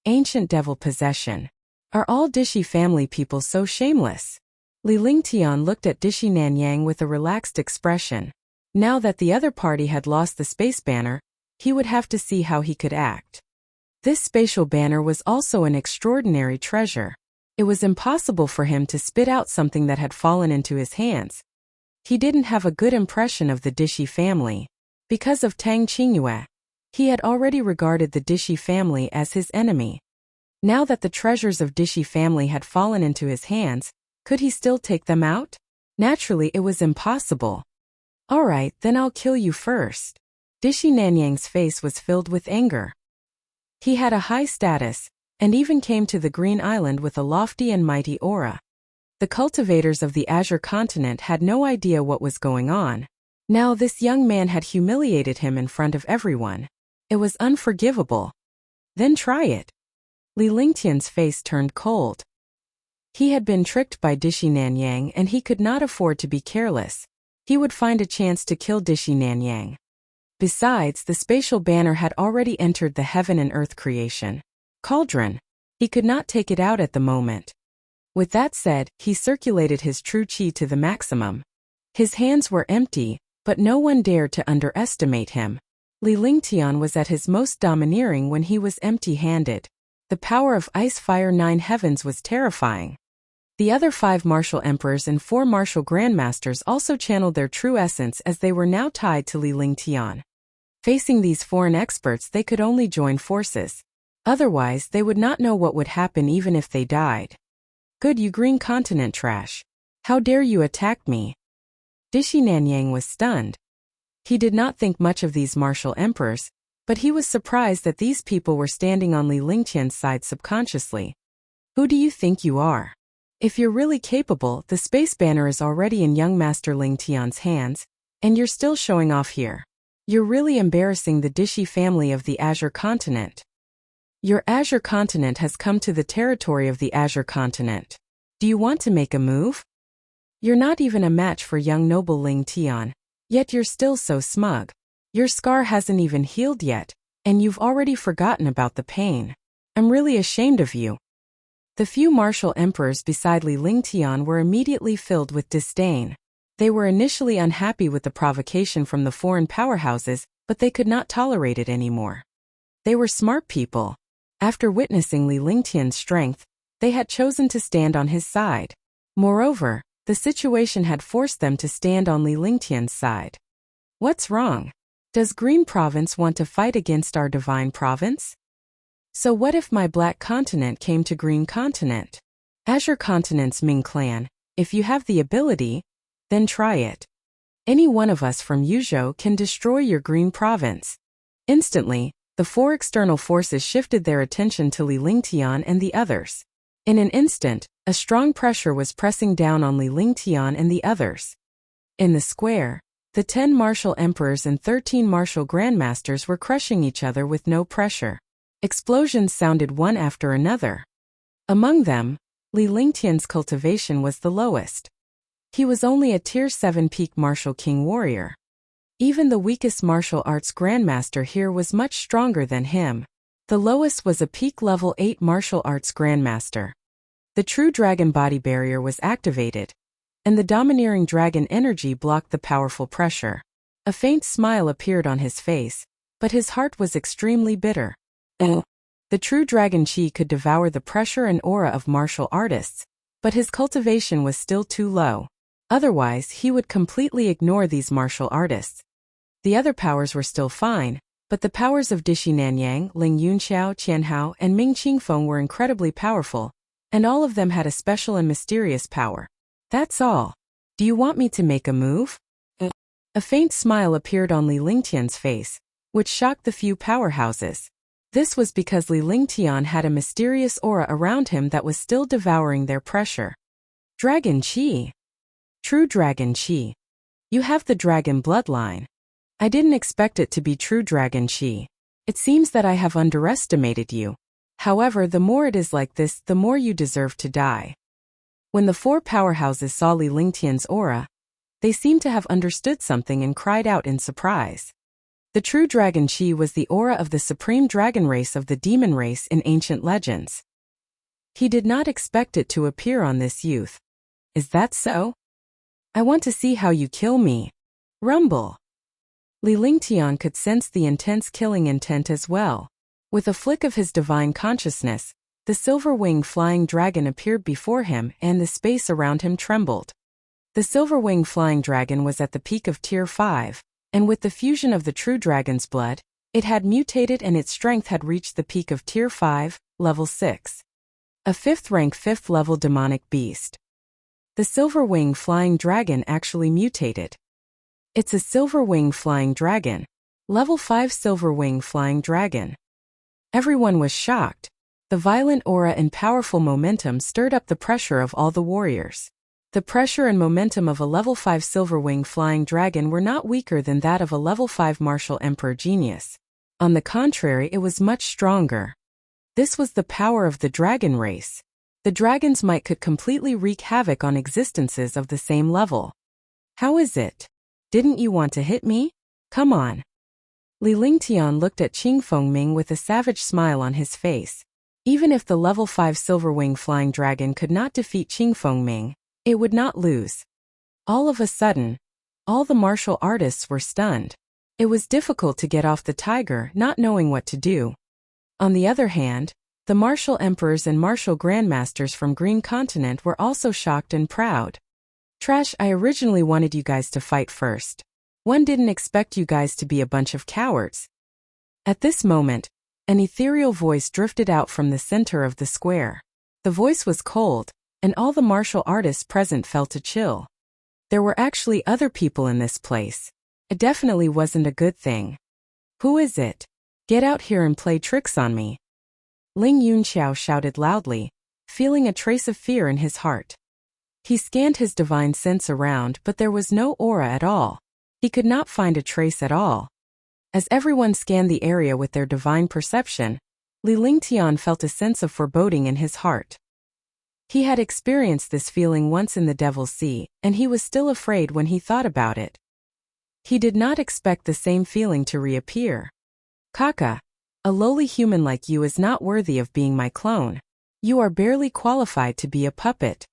Ancient Devil Possession. Are all Dishi family people so shameless? Li Lingtian looked at Dishi Nanyang with a relaxed expression. Now that the other party had lost the space banner, he would have to see how he could act. This spatial banner was also an extraordinary treasure. It was impossible for him to spit out something that had fallen into his hands. He didn't have a good impression of the Dishi family. Because of Tang Qingyue, he had already regarded the Dishi family as his enemy. Now that the treasures of Dishi family had fallen into his hands, could he still take them out? Naturally, it was impossible. Alright, then I'll kill you first. Dishi Nanyang's face was filled with anger. He had a high status, and even came to the Green Island with a lofty and mighty aura. The cultivators of the Azure Continent had no idea what was going on. Now this young man had humiliated him in front of everyone. It was unforgivable. Then try it. Li Lingtian's face turned cold. He had been tricked by Dishi Nanyang and he could not afford to be careless. He would find a chance to kill Dishi Nanyang. Besides, the spatial banner had already entered the heaven and earth creation cauldron. He could not take it out at the moment. With that said, he circulated his true qi to the maximum. His hands were empty, but no one dared to underestimate him. Li Lingtian was at his most domineering when he was empty-handed. The power of Ice Fire Nine Heavens was terrifying. The other 5 martial emperors and 4 martial grandmasters also channeled their true essence as they were now tied to Li Lingtian. Facing these foreign experts, they could only join forces. Otherwise, they would not know what would happen even if they died. Good, you green continent trash. How dare you attack me? Dishi Nanyang was stunned. He did not think much of these martial emperors, but he was surprised that these people were standing on Li Lingtian's side subconsciously. Who do you think you are? If you're really capable, the space banner is already in young Master Lingtian's hands, and you're still showing off here. You're really embarrassing the Dishi family of the Azure Continent. Your Azure Continent has come to the territory of the Azure Continent. Do you want to make a move? You're not even a match for young noble Lingtian, yet you're still so smug. Your scar hasn't even healed yet, and you've already forgotten about the pain. I'm really ashamed of you. The few martial emperors beside Li Lingtian were immediately filled with disdain. They were initially unhappy with the provocation from the foreign powerhouses, but they could not tolerate it anymore. They were smart people. After witnessing Li Lingtian's strength, they had chosen to stand on his side. Moreover, the situation had forced them to stand on Li Lingtian's side. What's wrong? Does Green Province want to fight against our Divine Province? So what if my Black Continent came to Green Continent? Azure Continent's Ming clan, if you have the ability, then try it. Any one of us from Yuzhou can destroy your Green Province. Instantly, the 4 external forces shifted their attention to Li Lingtian and the others. In an instant, a strong pressure was pressing down on Li Lingtian and the others. In the square, the 10 martial emperors and 13 martial grandmasters were crushing each other with no pressure. Explosions sounded one after another. Among them, Li Lingtian's cultivation was the lowest. He was only a Tier 7 peak martial king warrior. Even the weakest martial arts grandmaster here was much stronger than him. The lowest was a peak level 8 martial arts grandmaster. The true dragon body barrier was activated, and the domineering dragon energy blocked the powerful pressure. A faint smile appeared on his face, but his heart was extremely bitter. The true dragon chi could devour the pressure and aura of martial artists, but his cultivation was still too low. Otherwise, he would completely ignore these martial artists. The other powers were still fine, but the powers of Dishi Nanyang, Ling Yunxiao, Qianhao, and Ming Qingfeng were incredibly powerful, and all of them had a special and mysterious power. That's all. Do you want me to make a move? A faint smile appeared on Li Lingtian's face, which shocked the few powerhouses. This was because Li Lingtian had a mysterious aura around him that was still devouring their pressure. Dragon Qi. True Dragon Qi. You have the dragon bloodline. I didn't expect it to be true Dragon Qi. It seems that I have underestimated you. However, the more it is like this, the more you deserve to die. When the 4 powerhouses saw Li Lingtian's aura, they seemed to have understood something and cried out in surprise. The true Dragon Qi was the aura of the supreme dragon race of the demon race in ancient legends. He did not expect it to appear on this youth. Is that so? I want to see how you kill me. Rumble. Li Lingtian could sense the intense killing intent as well. With a flick of his divine consciousness, the silver-winged flying dragon appeared before him and the space around him trembled. The silver-winged flying dragon was at the peak of Tier 5, and with the fusion of the true dragon's blood, it had mutated and its strength had reached the peak of Tier 5, Level 6. A 5th rank 5th level demonic beast. The silver-winged flying dragon actually mutated. It's a silver-winged flying dragon. Level 5 silver-winged flying dragon. Everyone was shocked. The violent aura and powerful momentum stirred up the pressure of all the warriors. The pressure and momentum of a level 5 silver-winged flying dragon were not weaker than that of a level 5 martial emperor genius. On the contrary, it was much stronger. This was the power of the dragon race. The dragon's might could completely wreak havoc on existences of the same level. How is it? Didn't you want to hit me? Come on. Li Lingtian looked at Qingfeng Ming with a savage smile on his face. Even if the level 5 Silverwing Flying Dragon could not defeat Qingfengming, it would not lose. All of a sudden, all the martial artists were stunned. It was difficult to get off the tiger, not knowing what to do. On the other hand, the martial emperors and martial grandmasters from Green Continent were also shocked and proud. Trash, I originally wanted you guys to fight first. One didn't expect you guys to be a bunch of cowards. At this moment, an ethereal voice drifted out from the center of the square. The voice was cold, and all the martial artists present felt a chill. There were actually other people in this place. It definitely wasn't a good thing. Who is it? Get out here and play tricks on me. Ling Yunxiao shouted loudly, feeling a trace of fear in his heart. He scanned his divine sense around, but there was no aura at all. He could not find a trace at all. As everyone scanned the area with their divine perception, Li Lingtian felt a sense of foreboding in his heart. He had experienced this feeling once in the Devil's Sea, and he was still afraid when he thought about it. He did not expect the same feeling to reappear. Kaka, a lowly human like you is not worthy of being my clone. You are barely qualified to be a puppet.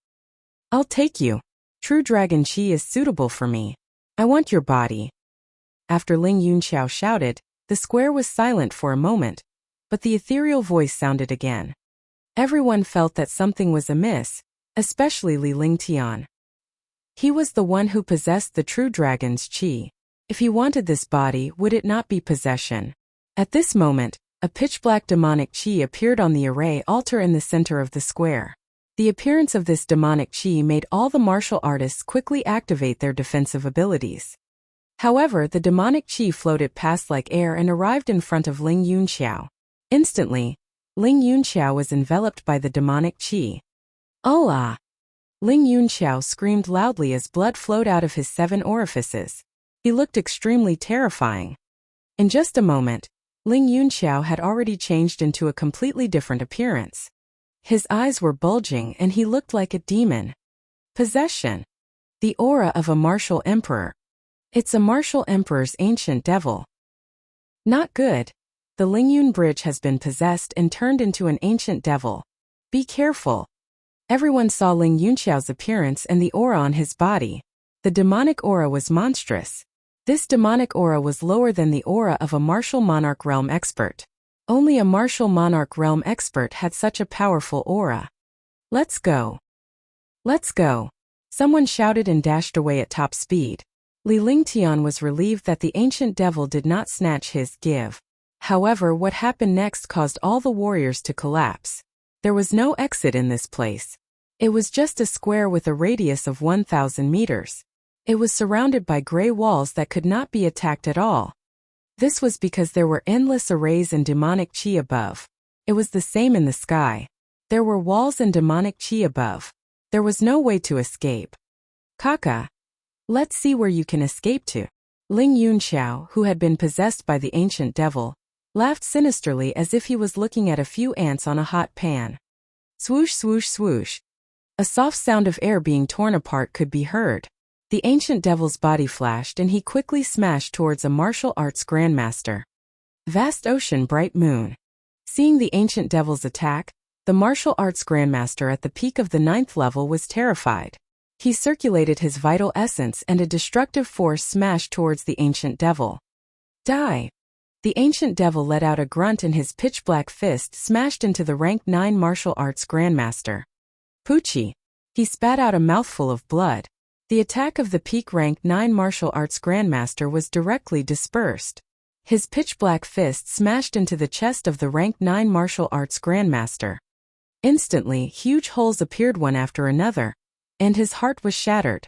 I'll take you. True Dragon Chi is suitable for me. I want your body. After Ling Yunxiao shouted, the square was silent for a moment, but the ethereal voice sounded again. Everyone felt that something was amiss, especially Li Lingtian. He was the one who possessed the true dragon's chi. If he wanted this body, would it not be possession? At this moment, a pitch-black demonic chi appeared on the array altar in the center of the square. The appearance of this demonic chi made all the martial artists quickly activate their defensive abilities. However, the demonic chi floated past like air and arrived in front of Ling Yunxiao. Instantly, Ling Yunxiao was enveloped by the demonic chi. Allah! Ling Yunxiao screamed loudly as blood flowed out of his 7 orifices. He looked extremely terrifying. In just a moment, Ling Yunxiao had already changed into a completely different appearance. His eyes were bulging and he looked like a demon. Possession. The aura of a martial emperor. It's a martial emperor's ancient devil. Not good. The Lingyun Bridge has been possessed and turned into an ancient devil. Be careful. Everyone saw Ling Yunxiao's appearance and the aura on his body. The demonic aura was monstrous. This demonic aura was lower than the aura of a martial monarch realm expert. Only a martial monarch realm expert had such a powerful aura. Let's go. Let's go. Someone shouted and dashed away at top speed. Li Lingtian was relieved that the ancient devil did not snatch his give. However, what happened next caused all the warriors to collapse. There was no exit in this place. It was just a square with a radius of 1,000 meters. It was surrounded by gray walls that could not be attacked at all. This was because there were endless arrays and demonic chi above. It was the same in the sky. There were walls and demonic chi above. There was no way to escape. Kaka. Let's see where you can escape to. Ling Yunxiao, who had been possessed by the ancient devil, laughed sinisterly as if he was looking at a few ants on a hot pan. Swoosh, swoosh, swoosh. A soft sound of air being torn apart could be heard. The ancient devil's body flashed and he quickly smashed towards a martial arts grandmaster. Vast ocean, bright moon. Seeing the ancient devil's attack, the martial arts grandmaster at the peak of the 9th level was terrified. He circulated his vital essence and a destructive force smashed towards the ancient devil. Die! The ancient devil let out a grunt and his pitch-black fist smashed into the rank 9 martial arts grandmaster. Poochie! He spat out a mouthful of blood. The attack of the peak rank 9 martial arts grandmaster was directly dispersed. His pitch-black fist smashed into the chest of the rank 9 martial arts grandmaster. Instantly, huge holes appeared one after another, and his heart was shattered.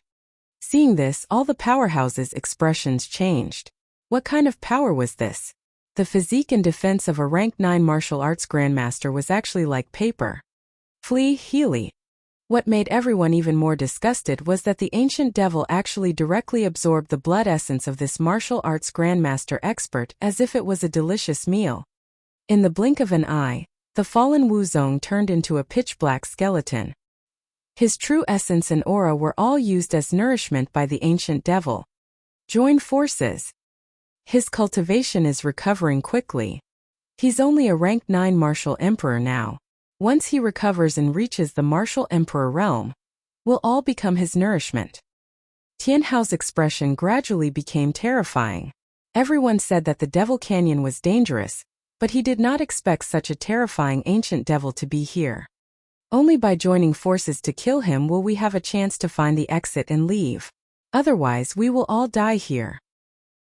Seeing this, all the powerhouses' expressions changed. What kind of power was this? The physique and defense of a rank 9 martial arts grandmaster was actually like paper. Flee, Healy. What made everyone even more disgusted was that the ancient devil actually directly absorbed the blood essence of this martial arts grandmaster expert as if it was a delicious meal. In the blink of an eye, the fallen Wuzong turned into a pitch-black skeleton. His true essence and aura were all used as nourishment by the ancient devil. Join forces. His cultivation is recovering quickly. He's only a rank 9 martial emperor now. Once he recovers and reaches the martial emperor realm, will all become his nourishment. Tianhao's expression gradually became terrifying. Everyone said that the Devil Canyon was dangerous, but he did not expect such a terrifying ancient devil to be here. Only by joining forces to kill him will we have a chance to find the exit and leave. Otherwise we will all die here.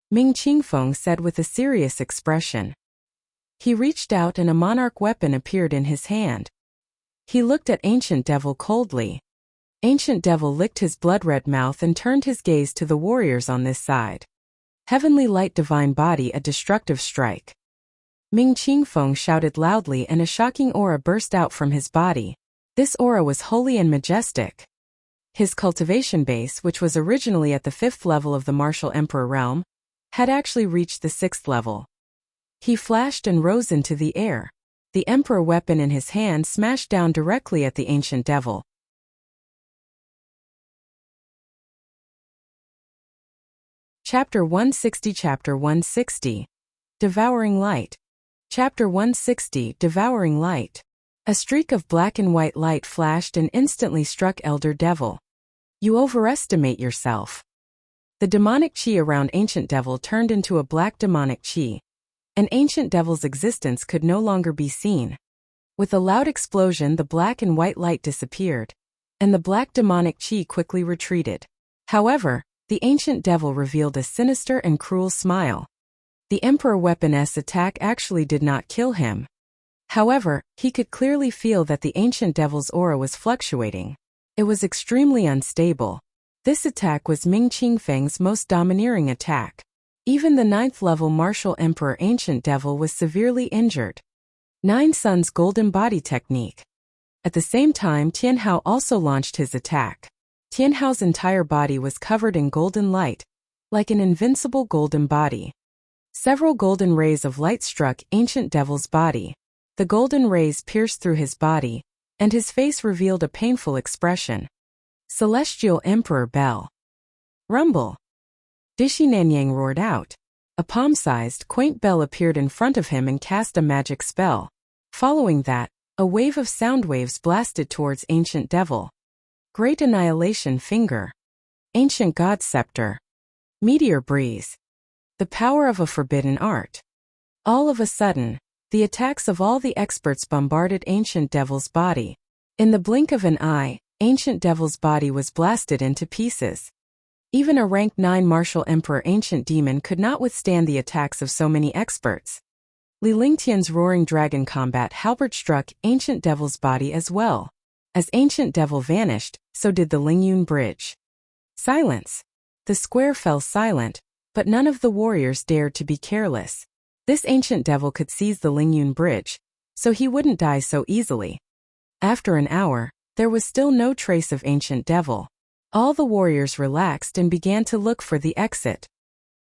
Ming Qingfeng said with a serious expression. He reached out and a monarch weapon appeared in his hand. He looked at Ancient Devil coldly. Ancient Devil licked his blood-red mouth and turned his gaze to the warriors on this side. Heavenly Light Divine Body, a destructive strike. Ming Qingfeng shouted loudly and a shocking aura burst out from his body. This aura was holy and majestic. His cultivation base, which was originally at the 5th level of the martial emperor realm, had actually reached the 6th level. He flashed and rose into the air. The emperor weapon in his hand smashed down directly at the ancient devil. Chapter 160. Chapter 160. Devouring Light. Chapter 160. Devouring Light. A streak of black and white light flashed and instantly struck Elder Devil. You overestimate yourself. The demonic chi around Ancient Devil turned into a black demonic chi. An Ancient Devil's existence could no longer be seen. With a loud explosion, the black and white light disappeared, and the black demonic chi quickly retreated. However, the Ancient Devil revealed a sinister and cruel smile. The Emperor Weapon's attack actually did not kill him. However, he could clearly feel that the Ancient Devil's aura was fluctuating. It was extremely unstable. This attack was Ming Qingfeng's most domineering attack. Even the 9th level Martial Emperor Ancient Devil was severely injured. Nine Sun's Golden Body Technique. At the same time, Tianhao also launched his attack. Tianhao's entire body was covered in golden light, like an invincible golden body. Several golden rays of light struck Ancient Devil's body. The golden rays pierced through his body, and his face revealed a painful expression. Celestial Emperor Bell. Rumble. Dishi Nanyang roared out. A palm-sized, quaint bell appeared in front of him and cast a magic spell. Following that, a wave of sound waves blasted towards Ancient Devil. Great Annihilation Finger. Ancient God Scepter. Meteor Breeze. The power of a forbidden art. All of a sudden, the attacks of all the experts bombarded Ancient Devil's body. In the blink of an eye, Ancient Devil's body was blasted into pieces. Even a rank 9 Martial Emperor Ancient Demon could not withstand the attacks of so many experts. Li Lingtian's Roaring Dragon Combat Halberd struck Ancient Devil's body as well. As Ancient Devil vanished, so did the Lingyun Bridge. Silence. The square fell silent, but none of the warriors dared to be careless. This Ancient Devil could seize the Lingyun Bridge, so he wouldn't die so easily. After an hour, there was still no trace of Ancient Devil. All the warriors relaxed and began to look for the exit.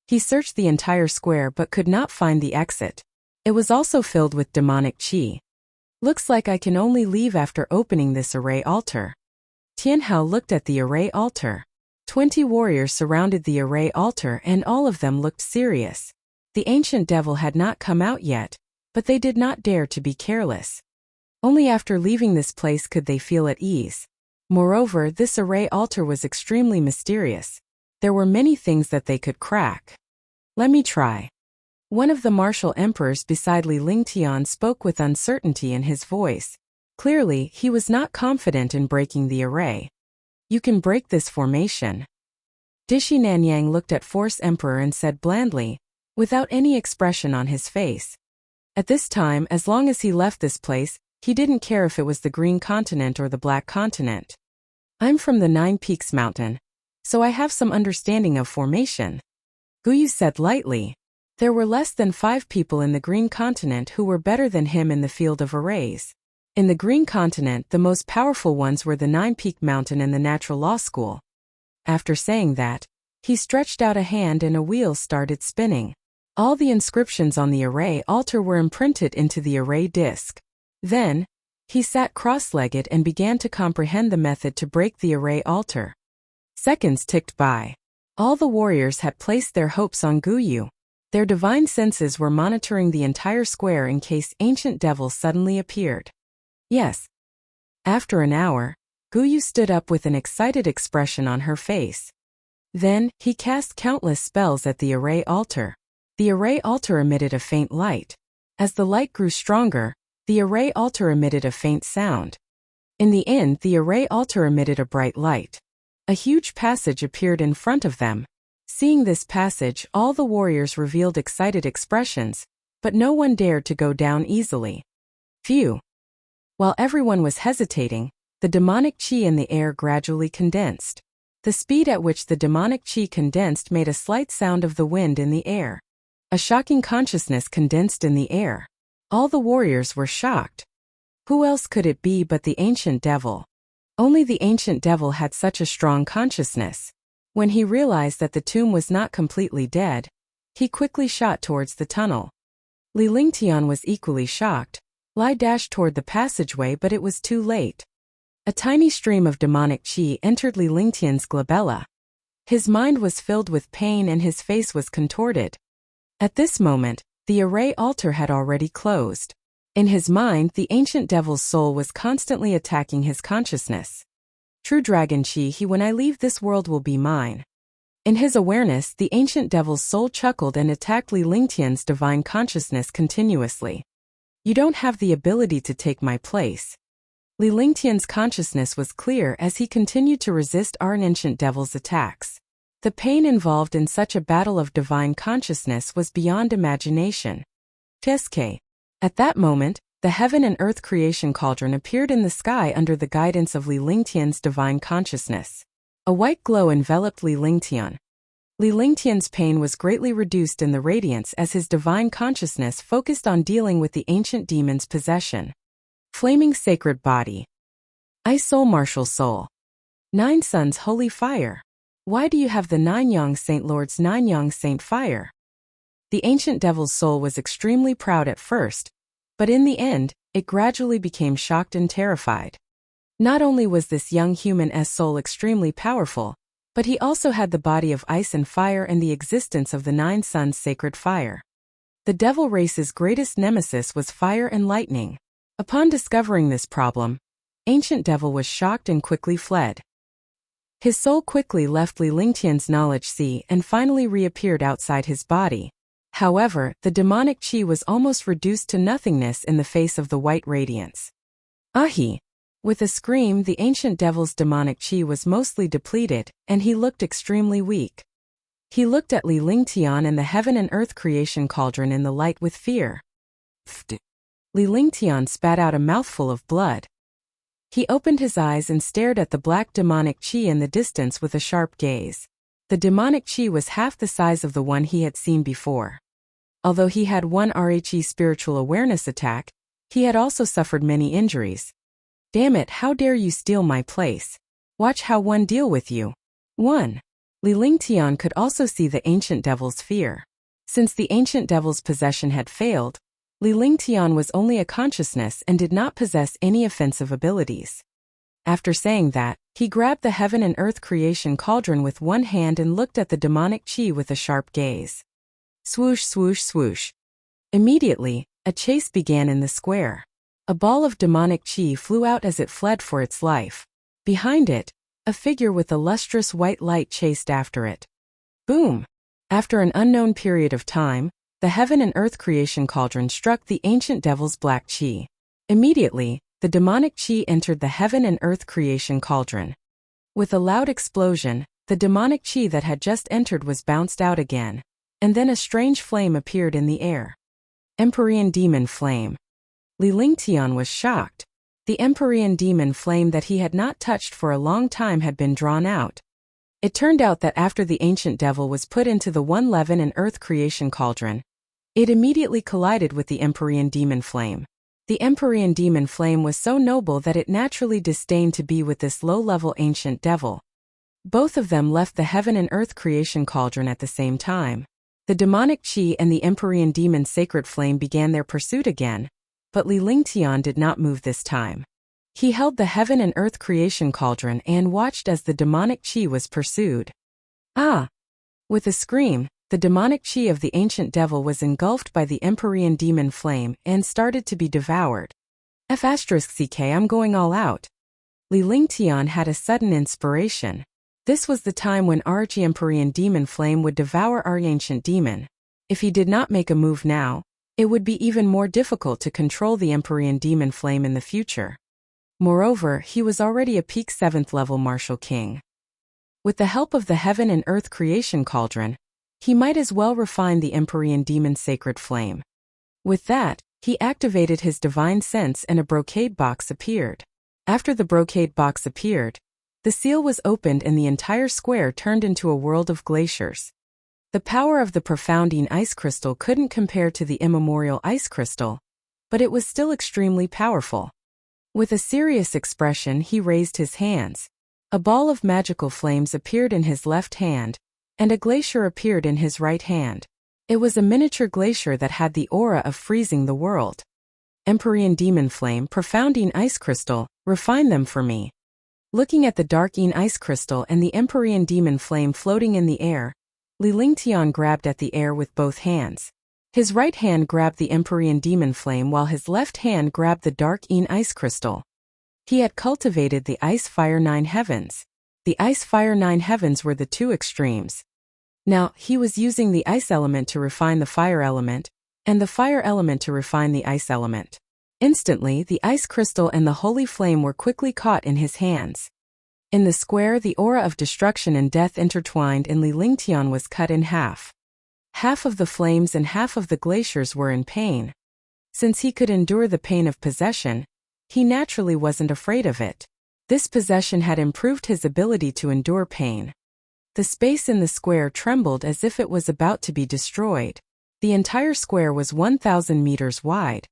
He searched the entire square but could not find the exit. It was also filled with demonic chi. Looks like I can only leave after opening this array altar. Tianhao looked at the array altar. 20 warriors surrounded the array altar and all of them looked serious. The Ancient Devil had not come out yet, but they did not dare to be careless. Only after leaving this place could they feel at ease. Moreover, this array altar was extremely mysterious. There were many things that they could crack. Let me try. One of the martial emperors beside Li Lingtian spoke with uncertainty in his voice. Clearly, he was not confident in breaking the array. You can break this formation. Dishi Nanyang looked at Force Emperor and said blandly, without any expression on his face. At this time, as long as he left this place, he didn't care if it was the Green Continent or the Black Continent. I'm from the 9 Peaks Mountain, so I have some understanding of formation. Guyu said lightly. There were less than 5 people in the Green Continent who were better than him in the field of arrays. In the Green Continent, the most powerful ones were the 9 Peak Mountain and the Natural Law School. After saying that, he stretched out a hand and a wheel started spinning. All the inscriptions on the array altar were imprinted into the array disc. Then, he sat cross-legged and began to comprehend the method to break the array altar. Seconds ticked by. All the warriors had placed their hopes on Guyu. Their divine senses were monitoring the entire square in case Ancient Devil suddenly appeared. Yes. After an hour, Guyu stood up with an excited expression on her face. Then, he cast countless spells at the array altar. The array altar emitted a faint light. As the light grew stronger, the array altar emitted a faint sound. In the end, the array altar emitted a bright light. A huge passage appeared in front of them. Seeing this passage, all the warriors revealed excited expressions, but no one dared to go down easily. Phew! While everyone was hesitating, the demonic chi in the air gradually condensed. The speed at which the demonic chi condensed made a slight sound of the wind in the air. A shocking consciousness condensed in the air. All the warriors were shocked. Who else could it be but the ancient devil? Only the ancient devil had such a strong consciousness. When he realized that the tomb was not completely dead, he quickly shot towards the tunnel. Li Lingtian was equally shocked. Li dashed toward the passageway, but it was too late. A tiny stream of demonic chi entered Li Lingtian's glabella. His mind was filled with pain and his face was contorted. At this moment, the array altar had already closed. In his mind, the ancient devil's soul was constantly attacking his consciousness. True dragon chi, when I leave this world will be mine. In his awareness, the ancient devil's soul chuckled and attacked Li Lingtian's divine consciousness continuously. You don't have the ability to take my place. Li Lingtian's consciousness was clear as he continued to resist our ancient devil's attacks. The pain involved in such a battle of divine consciousness was beyond imagination. Teske. At that moment, the heaven and earth creation cauldron appeared in the sky under the guidance of Li Lingtian's divine consciousness. A white glow enveloped Li Lingtian. Li Lingtian's pain was greatly reduced in the radiance as his divine consciousness focused on dealing with the ancient demon's possession. Flaming sacred body. Ice soul martial soul. 9 suns holy fire. Why do you have the 9 young saint lords 9 young saint fire? The ancient devil's soul was extremely proud at first, but in the end, it gradually became shocked and terrified. Not only was this young human's soul extremely powerful, but he also had the body of ice and fire and the existence of the 9 suns sacred fire. The devil race's greatest nemesis was fire and lightning. Upon discovering this problem, ancient devil was shocked and quickly fled. His soul quickly left Li Lingtian's knowledge sea and finally reappeared outside his body. However, the demonic chi was almost reduced to nothingness in the face of the white radiance. Ahi! With a scream, the ancient devil's demonic chi was mostly depleted, and he looked extremely weak. He looked at Li Lingtian and the heaven and earth creation cauldron in the light with fear. Li Lingtian spat out a mouthful of blood. He opened his eyes and stared at the black demonic chi in the distance with a sharp gaze. The demonic chi was half the size of the one he had seen before. Although he had one RHE spiritual awareness attack, he had also suffered many injuries. Damn it, how dare you steal my place? Watch how one deal with you. 1. Li Lingtian could also see the ancient devil's fear. Since the ancient devil's possession had failed, Li Lingtian was only a consciousness and did not possess any offensive abilities. After saying that, he grabbed the heaven and earth creation cauldron with one hand and looked at the demonic chi with a sharp gaze. Swoosh, swoosh, swoosh. Immediately, a chase began in the square. A ball of demonic chi flew out as it fled for its life. Behind it, a figure with a lustrous white light chased after it. Boom! After an unknown period of time, the heaven and earth creation cauldron struck the ancient devil's black chi. Immediately, the demonic chi entered the heaven and earth creation cauldron. With a loud explosion, the demonic chi that had just entered was bounced out again, and then a strange flame appeared in the air. Empyrean demon flame. Li Lingtian was shocked. The Empyrean demon flame that he had not touched for a long time had been drawn out. It turned out that after the ancient devil was put into the one heaven and earth creation cauldron, it immediately collided with the Empyrean demon flame. The Empyrean demon flame was so noble that it naturally disdained to be with this low-level ancient devil. Both of them left the heaven and earth creation cauldron at the same time. The demonic chi and the Empyrean demon sacred flame began their pursuit again, but Li Lingtian did not move this time. He held the heaven and earth creation cauldron and watched as the demonic chi was pursued. Ah! With a scream, the demonic chi of the ancient devil was engulfed by the Empyrean demon flame and started to be devoured. F*ck, I'm going all out. Li Lingtian had a sudden inspiration. This was the time when Archempyrean Demon Flame would devour our ancient demon. If he did not make a move now, it would be even more difficult to control the Empyrean Demon Flame in the future. Moreover, he was already a peak 7th level martial king. With the help of the Heaven and Earth Creation Cauldron, he might as well refine the Empyrean Demon's sacred flame. With that, he activated his divine sense and a brocade box appeared. After the brocade box appeared, the seal was opened and the entire square turned into a world of glaciers. The power of the profounding ice crystal couldn't compare to the immemorial ice crystal, but it was still extremely powerful. With a serious expression, he raised his hands. A ball of magical flames appeared in his left hand, and a glacier appeared in his right hand. It was a miniature glacier that had the aura of freezing the world. Empyrean Demon Flame, profounding ice crystal, refine them for me. Looking at the darking ice crystal and the Empyrean Demon Flame floating in the air, Li Lingtian grabbed at the air with both hands. His right hand grabbed the Empyrean Demon Flame while his left hand grabbed the darking ice crystal. He had cultivated the Ice-Fire 9 Heavens. The Ice-Fire 9 Heavens were the two extremes. Now, he was using the ice element to refine the fire element, and the fire element to refine the ice element. Instantly, the ice crystal and the holy flame were quickly caught in his hands. In the square, the aura of destruction and death intertwined and Li Lingtian was cut in half. Half of the flames and half of the glaciers were in pain. Since he could endure the pain of possession, he naturally wasn't afraid of it. This possession had improved his ability to endure pain. The space in the square trembled as if it was about to be destroyed. The entire square was 1,000 meters wide,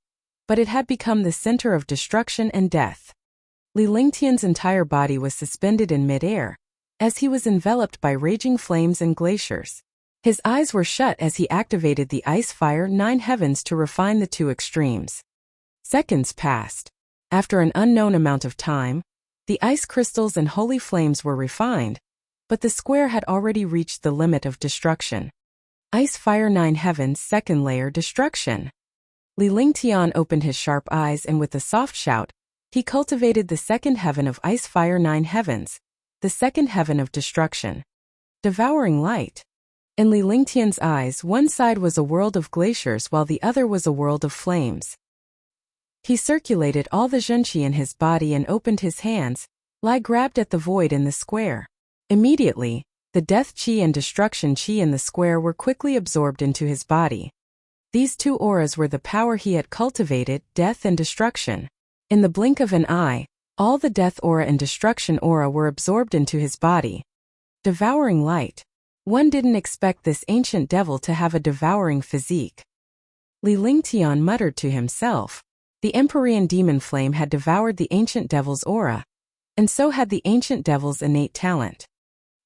but it had become the center of destruction and death. Li Lingtian's entire body was suspended in mid-air, as he was enveloped by raging flames and glaciers. His eyes were shut as he activated the Ice-Fire 9 Heavens to refine the two extremes. Seconds passed. After an unknown amount of time, the ice crystals and holy flames were refined, but the square had already reached the limit of destruction. Ice-Fire 9 Heavens, second layer, destruction. Li Lingtian opened his sharp eyes and with a soft shout, he cultivated the second heaven of Ice-Fire 9 Heavens, the second heaven of destruction. Devouring light. In Li Lingtian's eyes, one side was a world of glaciers while the other was a world of flames. He circulated all the zhenqi in his body and opened his hands. Li grabbed at the void in the square. Immediately, the death qi and destruction qi in the square were quickly absorbed into his body. These two auras were the power he had cultivated, death and destruction. In the blink of an eye, all the death aura and destruction aura were absorbed into his body. Devouring light. One didn't expect this ancient devil to have a devouring physique. Li Lingtian muttered to himself. The Empyrean Demon Flame had devoured the ancient devil's aura, and so had the ancient devil's innate talent.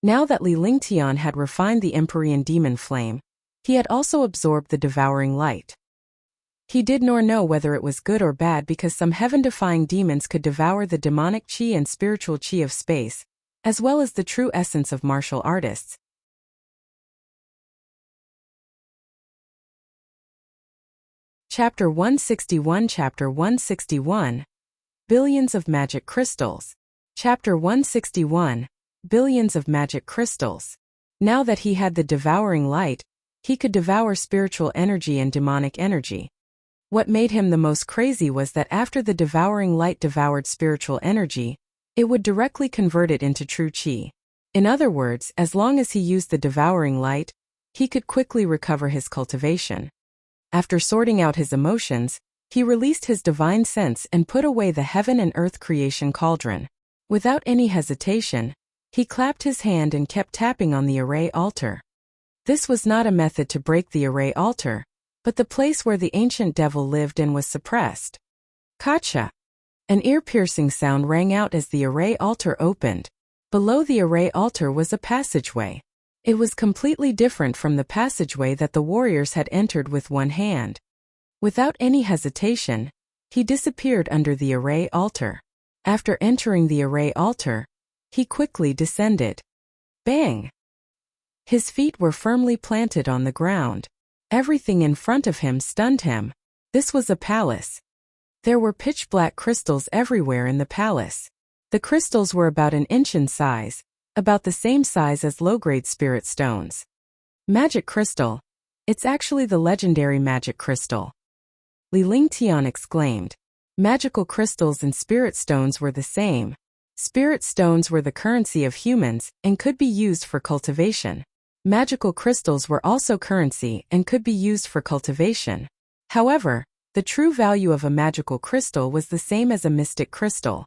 Now that Li Lingtian had refined the Empyrean Demon Flame, he had also absorbed the devouring light. He did nor know whether it was good or bad because some heaven-defying demons could devour the demonic qi and spiritual qi of space, as well as the true essence of martial artists. Chapter 161 Chapter 161 Billions of Magic Crystals. Chapter 161 Billions of Magic Crystals. Now that he had the devouring light, he could devour spiritual energy and demonic energy. What made him the most crazy was that after the devouring light devoured spiritual energy, it would directly convert it into true qi. In other words, as long as he used the devouring light, he could quickly recover his cultivation. After sorting out his emotions, he released his divine sense and put away the Heaven and Earth Creation Cauldron. Without any hesitation, he clapped his hand and kept tapping on the array altar. This was not a method to break the array altar, but the place where the ancient devil lived and was suppressed. Kacha! An ear-piercing sound rang out as the array altar opened. Below the array altar was a passageway. It was completely different from the passageway that the warriors had entered with one hand. Without any hesitation, he disappeared under the array altar. After entering the array altar, he quickly descended. Bang! His feet were firmly planted on the ground. Everything in front of him stunned him. This was a palace. There were pitch-black crystals everywhere in the palace. The crystals were about an inch in size, about the same size as low-grade spirit stones. Magic crystal. It's actually the legendary magic crystal. Li Lingtian exclaimed. Magical crystals and spirit stones were the same. Spirit stones were the currency of humans and could be used for cultivation. Magical crystals were also currency and could be used for cultivation. However, the true value of a magical crystal was the same as a mystic crystal.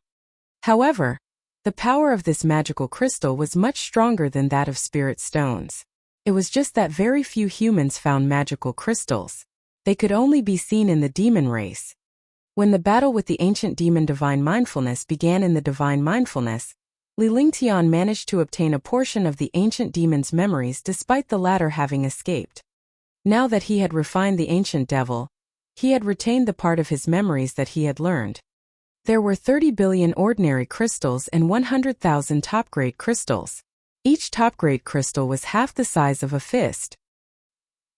However, the power of this magical crystal was much stronger than that of spirit stones. It was just that very few humans found magical crystals. They could only be seen in the demon race. When the battle with the ancient demon Divine Mindfulness began in the Divine Mindfulness, Li Lingtian managed to obtain a portion of the ancient demon's memories despite the latter having escaped. Now that he had refined the ancient devil, he had retained the part of his memories that he had learned. There were 30 billion ordinary crystals and 100,000 top-grade crystals. Each top-grade crystal was half the size of a fist.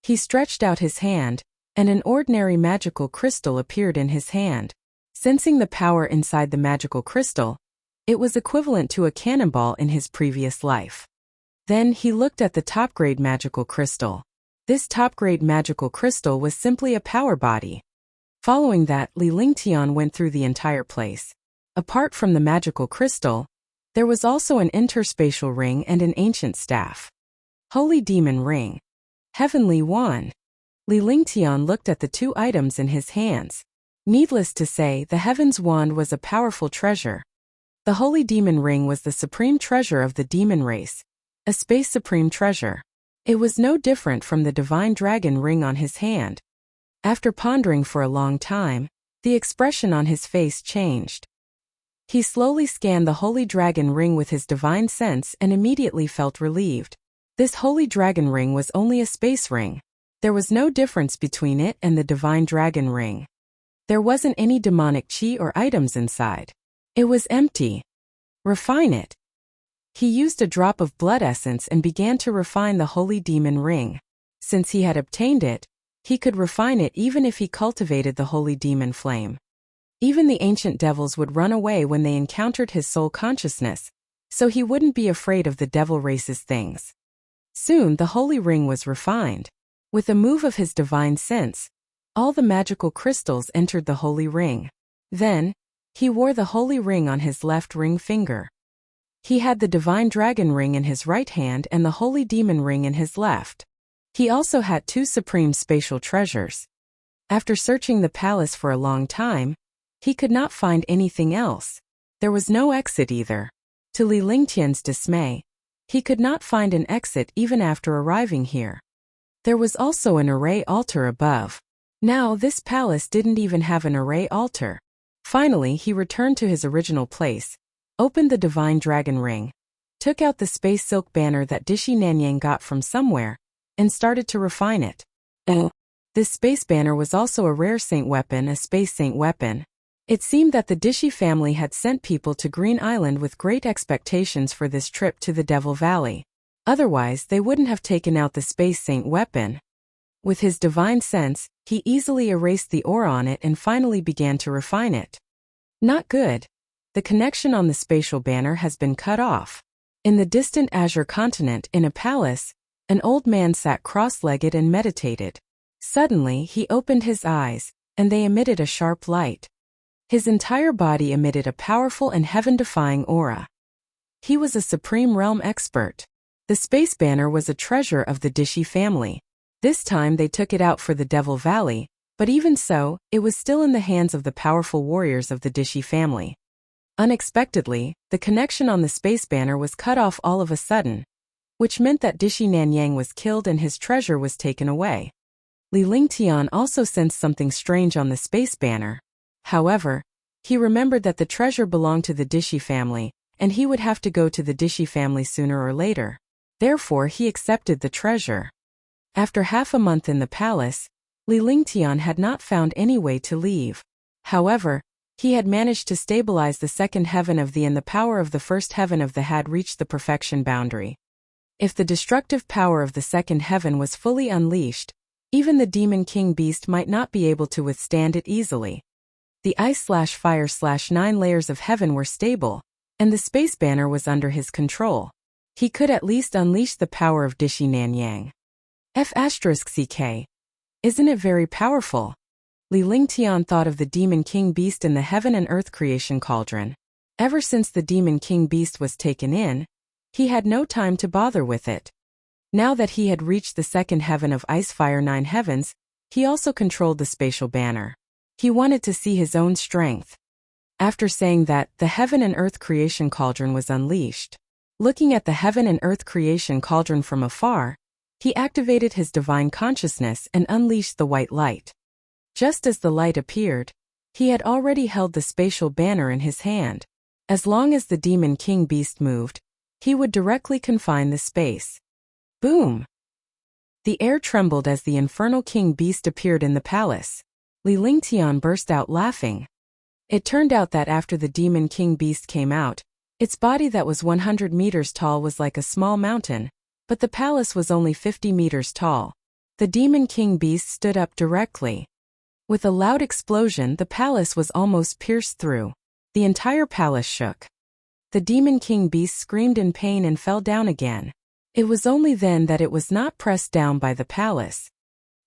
He stretched out his hand, and an ordinary magical crystal appeared in his hand. Sensing the power inside the magical crystal, it was equivalent to a cannonball in his previous life. Then he looked at the top-grade magical crystal. This top-grade magical crystal was simply a power body. Following that, Li Lingtian went through the entire place. Apart from the magical crystal, there was also an interspatial ring and an ancient staff. Holy Demon Ring. Heavenly Wand. Li Lingtian looked at the two items in his hands. Needless to say, the Heaven's Wand was a powerful treasure. The Holy Demon Ring was the supreme treasure of the demon race, a space supreme treasure. It was no different from the Divine Dragon Ring on his hand. After pondering for a long time, the expression on his face changed. He slowly scanned the Holy Dragon Ring with his divine sense and immediately felt relieved. This Holy Dragon Ring was only a space ring. There was no difference between it and the Divine Dragon Ring. There wasn't any demonic chi or items inside. It was empty. Refine it. He used a drop of blood essence and began to refine the Holy Demon Ring. Since he had obtained it, he could refine it even if he cultivated the Holy Demon Flame. Even the ancient devils would run away when they encountered his soul consciousness, so he wouldn't be afraid of the devil race's things. Soon the Holy Ring was refined. With a move of his divine sense, all the magical crystals entered the Holy Ring. Then, he wore the Holy Ring on his left ring finger. He had the Divine Dragon Ring in his right hand and the Holy Demon Ring in his left. He also had two supreme spatial treasures. After searching the palace for a long time, he could not find anything else. There was no exit either. To Li Lingtian's dismay, he could not find an exit even after arriving here. There was also an array altar above. Now this palace didn't even have an array altar. Finally, he returned to his original place, opened the Divine Dragon Ring, took out the space silk banner that Dishi Nanyang got from somewhere, and started to refine it. This space banner was also a rare saint weapon, a space saint weapon. It seemed that the Dishi family had sent people to Green Island with great expectations for this trip to the Devil Valley. Otherwise, they wouldn't have taken out the space saint weapon. With his divine sense, he easily erased the aura on it and finally began to refine it. Not good. The connection on the spatial banner has been cut off. In the distant Azure continent, in a palace, an old man sat cross-legged and meditated. Suddenly, he opened his eyes, and they emitted a sharp light. His entire body emitted a powerful and heaven-defying aura. He was a supreme realm expert. The space banner was a treasure of the Dishi family. This time they took it out for the Devil Valley, but even so, it was still in the hands of the powerful warriors of the Dishi family. Unexpectedly, the connection on the space banner was cut off all of a sudden, which meant that Dishi Nanyang was killed and his treasure was taken away. Li Lingtian also sensed something strange on the space banner. However, he remembered that the treasure belonged to the Dishi family, and he would have to go to the Dishi family sooner or later. Therefore, he accepted the treasure. After half a month in the palace, Li Lingtian had not found any way to leave. However, he had managed to stabilize the second heaven of the and the power of the first heaven of the had reached the perfection boundary. If the destructive power of the second heaven was fully unleashed, even the Demon King Beast might not be able to withstand it easily. The ice/fire/9 layers of heaven were stable, and the space banner was under his control. He could at least unleash the power of Dishi Nanyang. F***ck. Isn't it very powerful? Li Lingtian thought of the Demon King Beast in the Heaven and Earth creation cauldron. Ever since the Demon King Beast was taken in, he had no time to bother with it. Now that he had reached the second heaven of Ice Fire 9 heavens, he also controlled the spatial banner. He wanted to see his own strength. After saying that, the Heaven and Earth creation cauldron was unleashed. Looking at the Heaven and Earth creation cauldron from afar, he activated his divine consciousness and unleashed the white light. Just as the light appeared, he had already held the spatial banner in his hand. As long as the Demon King Beast moved, he would directly confine the space. Boom! The air trembled as the Infernal King Beast appeared in the palace. Li Lingtian burst out laughing. It turned out that after the Demon King Beast came out, its body that was 100 meters tall was like a small mountain, but the palace was only 50 meters tall. The Demon King Beast stood up directly. With a loud explosion, the palace was almost pierced through. The entire palace shook. The Demon King Beast screamed in pain and fell down again. It was only then that it was not pressed down by the palace.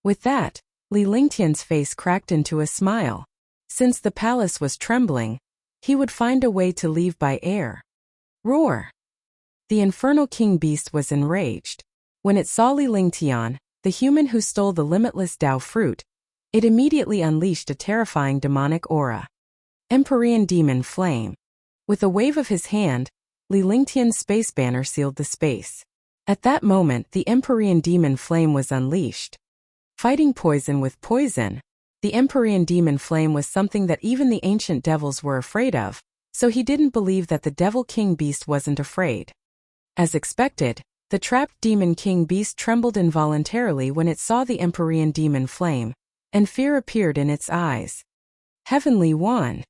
With that, Li Lingtian's face cracked into a smile. Since the palace was trembling, he would find a way to leave by air. Roar! The Infernal King Beast was enraged. When it saw Li Lingtian, the human who stole the limitless Dao fruit, it immediately unleashed a terrifying demonic aura. Empyrean Demon Flame. With a wave of his hand, Li Lingtian's space banner sealed the space. At that moment, the Empyrean Demon Flame was unleashed. Fighting poison with poison, the Empyrean Demon Flame was something that even the ancient devils were afraid of, so he didn't believe that the Devil King Beast wasn't afraid. As expected, the trapped Demon King Beast trembled involuntarily when it saw the Empyrean Demon Flame, and fear appeared in its eyes. Heavenly Wand.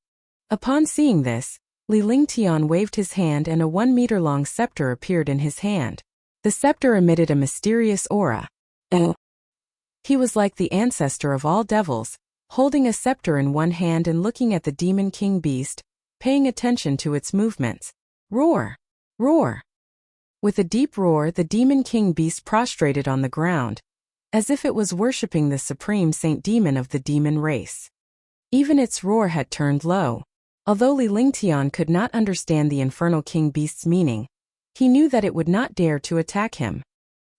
Upon seeing this, Li Lingtian waved his hand and a 1-meter-long scepter appeared in his hand. The scepter emitted a mysterious aura. He was like the ancestor of all devils, holding a scepter in one hand and looking at the Demon King Beast, paying attention to its movements. Roar! Roar! With a deep roar, the Demon King Beast prostrated on the ground, as if it was worshipping the supreme saint demon of the demon race. Even its roar had turned low. Although Li Lingtian could not understand the Infernal King Beast's meaning, he knew that it would not dare to attack him.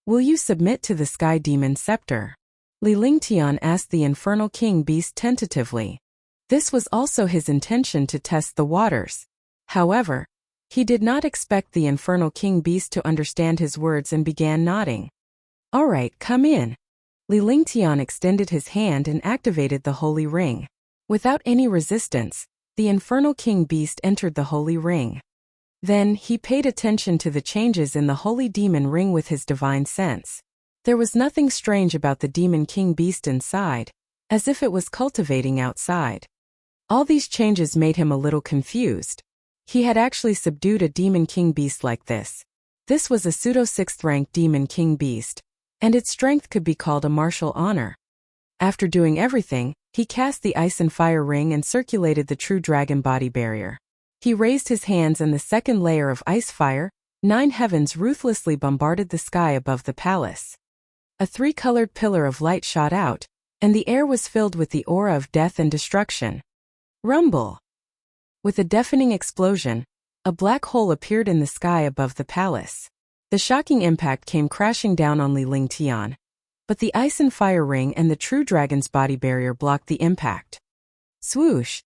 Will you submit to the Sky Demon Scepter? Li Lingtian asked the Infernal King Beast tentatively. This was also his intention to test the waters. However, he did not expect the Infernal King Beast to understand his words and began nodding. All right, come in. Li Lingtian extended his hand and activated the Holy Ring. Without any resistance, the Infernal King Beast entered the Holy Ring. Then, he paid attention to the changes in the Holy Demon Ring with his divine sense. There was nothing strange about the Demon King Beast inside, as if it was cultivating outside. All these changes made him a little confused. He had actually subdued a Demon King Beast like this. This was a pseudo-6th rank Demon King Beast, and its strength could be called a martial honor. After doing everything, he cast the Ice and Fire Ring and circulated the True Dragon Body Barrier. He raised his hands and the second layer of Ice Fire, 9 heavens ruthlessly bombarded the sky above the palace. A 3-colored pillar of light shot out, and the air was filled with the aura of death and destruction. Rumble! With a deafening explosion, a black hole appeared in the sky above the palace. The shocking impact came crashing down on Li Lingtian, but the Ice and Fire Ring and the True Dragon's Body Barrier blocked the impact. Swoosh!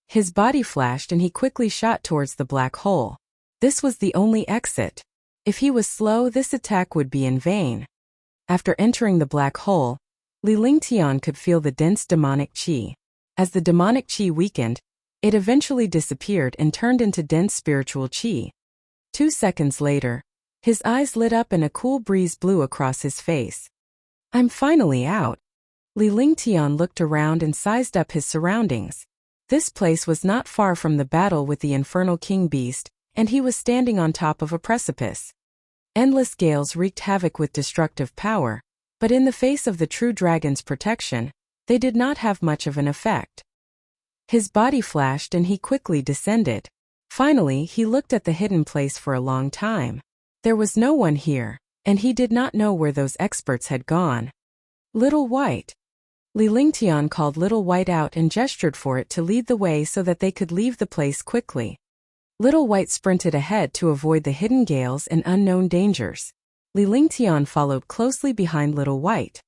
His body flashed and he quickly shot towards the black hole. This was the only exit. If he was slow, this attack would be in vain. After entering the black hole, Li Lingtian could feel the dense demonic qi. As the demonic qi weakened, it eventually disappeared and turned into dense spiritual qi. 2 seconds later, his eyes lit up and a cool breeze blew across his face. I'm finally out. Li Lingtian looked around and sized up his surroundings. This place was not far from the battle with the Infernal King Beast, and he was standing on top of a precipice. Endless gales wreaked havoc with destructive power, but in the face of the True Dragon's protection, they did not have much of an effect. His body flashed and he quickly descended. Finally, he looked at the hidden place for a long time. There was no one here, and he did not know where those experts had gone. Little White. Li Lingtian called Little White out and gestured for it to lead the way so that they could leave the place quickly. Little White sprinted ahead to avoid the hidden gales and unknown dangers. Li Lingtian followed closely behind Little White.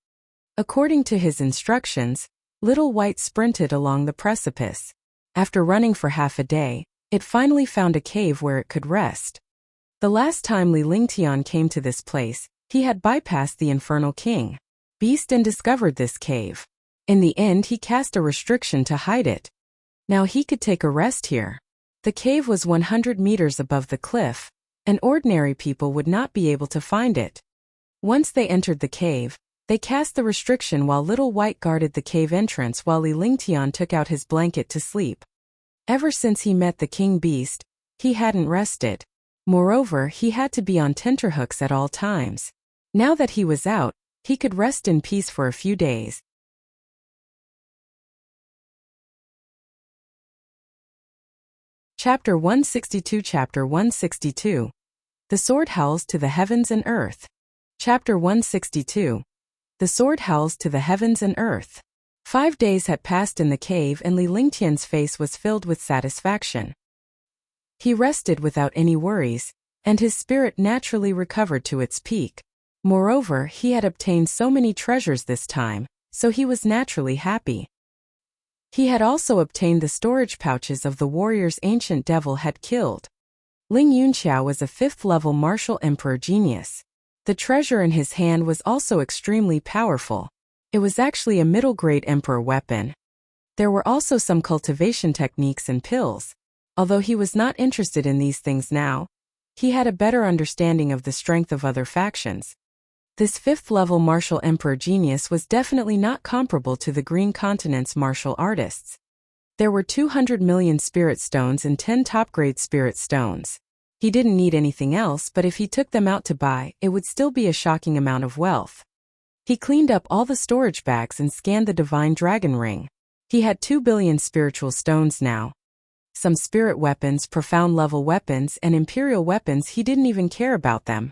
According to his instructions, Little White sprinted along the precipice. After running for half a day, it finally found a cave where it could rest. The last time Li Lingtian came to this place, he had bypassed the Infernal King, Beast, and discovered this cave. In the end, he cast a restriction to hide it. Now he could take a rest here. The cave was 100 meters above the cliff, and ordinary people would not be able to find it. Once they entered the cave, they cast the restriction while Little White guarded the cave entrance while Li Lingtian took out his blanket to sleep. Ever since he met the King Beast, he hadn't rested. Moreover, he had to be on tenterhooks at all times. Now that he was out, he could rest in peace for a few days. Chapter 162. Chapter 162. The Sword Howls to the Heavens and Earth. Chapter 162. The Sword Howls to the Heavens and Earth. 5 days had passed in the cave and Li Lingtian's face was filled with satisfaction. He rested without any worries, and his spirit naturally recovered to its peak. Moreover, he had obtained so many treasures this time, so he was naturally happy. He had also obtained the storage pouches of the warriors ancient devil had killed. Ling Yunqiao was a 5th-level martial emperor genius. The treasure in his hand was also extremely powerful. It was actually a middle-grade emperor weapon. There were also some cultivation techniques and pills. Although he was not interested in these things now, he had a better understanding of the strength of other factions. This 5th-level martial emperor genius was definitely not comparable to the Green Continent's martial artists. There were 200 million spirit stones and 10 top-grade spirit stones. He didn't need anything else, but if he took them out to buy, it would still be a shocking amount of wealth. He cleaned up all the storage bags and scanned the divine dragon ring. He had 2 billion spiritual stones now. Some spirit weapons, profound-level weapons, and imperial weapons, he didn't even care about them.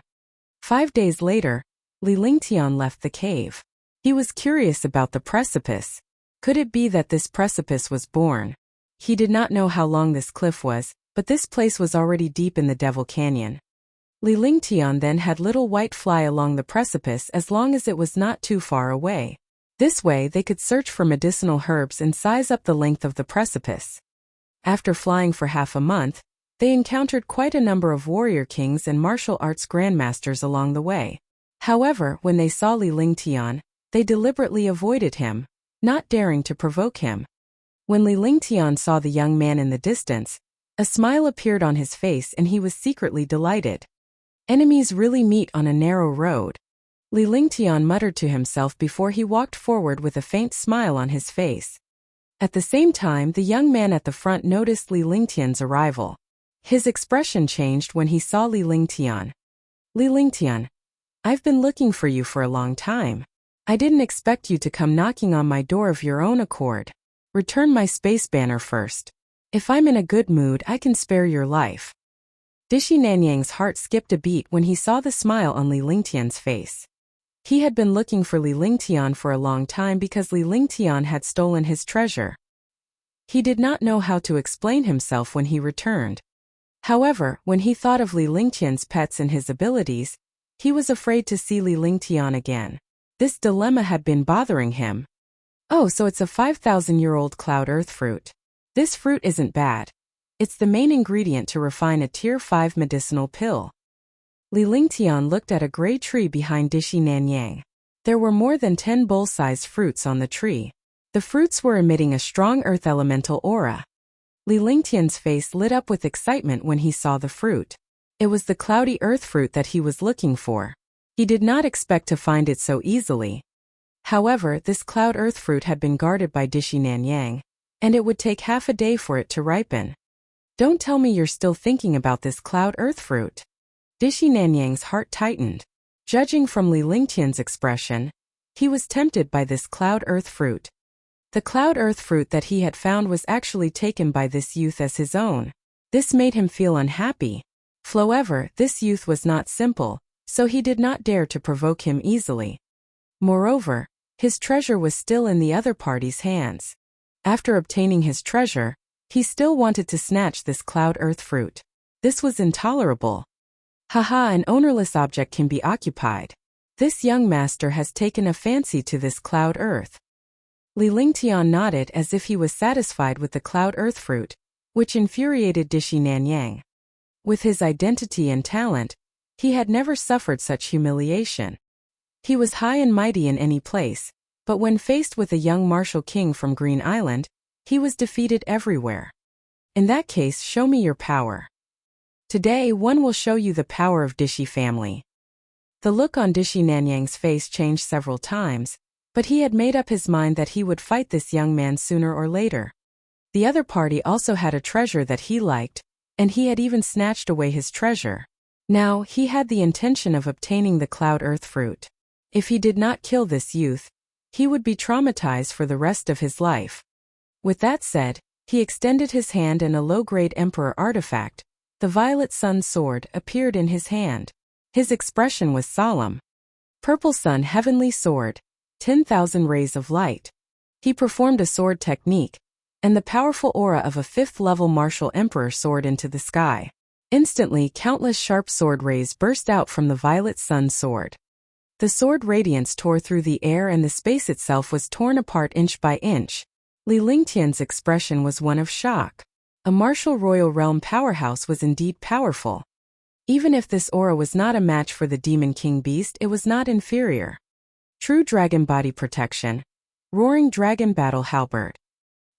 5 days later, Li Lingtian left the cave. He was curious about the precipice. Could it be that this precipice was born? He did not know how long this cliff was, but this place was already deep in the Devil Canyon. Li Lingtian then had Little White fly along the precipice as long as it was not too far away. This way they could search for medicinal herbs and size up the length of the precipice. After flying for half a month, they encountered quite a number of warrior kings and martial arts grandmasters along the way. However, when they saw Li Lingtian, they deliberately avoided him, not daring to provoke him. When Li Lingtian saw the young man in the distance, a smile appeared on his face and he was secretly delighted. Enemies really meet on a narrow road. Li Lingtian muttered to himself before he walked forward with a faint smile on his face. At the same time, the young man at the front noticed Li Lingtian's arrival. His expression changed when he saw Li Lingtian. Li Lingtian, I've been looking for you for a long time. I didn't expect you to come knocking on my door of your own accord. Return my space banner first. If I'm in a good mood, I can spare your life. Dishi Nanyang's heart skipped a beat when he saw the smile on Li Lingtian's face. He had been looking for Li Lingtian for a long time because Li Lingtian had stolen his treasure. He did not know how to explain himself when he returned. However, when he thought of Li Lingtian's pets and his abilities, he was afraid to see Li Lingtian again. This dilemma had been bothering him. Oh, so it's a 5,000-year-old cloud earth fruit. This fruit isn't bad. It's the main ingredient to refine a Tier 5 medicinal pill. Li Lingtian looked at a gray tree behind Dishi Nanyang. There were more than 10 bowl-sized fruits on the tree. The fruits were emitting a strong earth elemental aura. Li Lingtian's face lit up with excitement when he saw the fruit. It was the cloudy earth fruit that he was looking for. He did not expect to find it so easily. However, this cloud earth fruit had been guarded by Dishi Nanyang, and it would take half a day for it to ripen. Don't tell me you're still thinking about this cloud earth fruit. Dishi Nanyang's heart tightened. Judging from Li Lingtian's expression, he was tempted by this cloud earth fruit. The cloud earth fruit that he had found was actually taken by this youth as his own. This made him feel unhappy. However, this youth was not simple, so he did not dare to provoke him easily. Moreover, his treasure was still in the other party's hands. After obtaining his treasure, he still wanted to snatch this cloud earth fruit. This was intolerable. Haha, an ownerless object can be occupied. This young master has taken a fancy to this cloud earth. Li Lingtian nodded as if he was satisfied with the cloud earth fruit, which infuriated Dishi Nanyang. With his identity and talent, he had never suffered such humiliation. He was high and mighty in any place, but when faced with a young martial king from Green Island, he was defeated everywhere. In that case, show me your power. Today one will show you the power of Dishi family. The look on Dishi Nanyang's face changed several times, but he had made up his mind that he would fight this young man sooner or later. The other party also had a treasure that he liked, and he had even snatched away his treasure. Now, he had the intention of obtaining the cloud earth fruit. If he did not kill this youth, he would be traumatized for the rest of his life. With that said, he extended his hand and a low-grade emperor artifact, the Violet Sun sword, appeared in his hand. His expression was solemn. Purple Sun Heavenly Sword, 10,000 rays of light. He performed a sword technique, and the powerful aura of a 5th-level martial emperor soared into the sky. Instantly, countless sharp sword rays burst out from the Violet Sun sword. The sword radiance tore through the air and the space itself was torn apart inch by inch. Li Lingtian's expression was one of shock. A martial royal realm powerhouse was indeed powerful. Even if this aura was not a match for the Demon King Beast, it was not inferior. True Dragon Body Protection. Roaring Dragon Battle Halberd.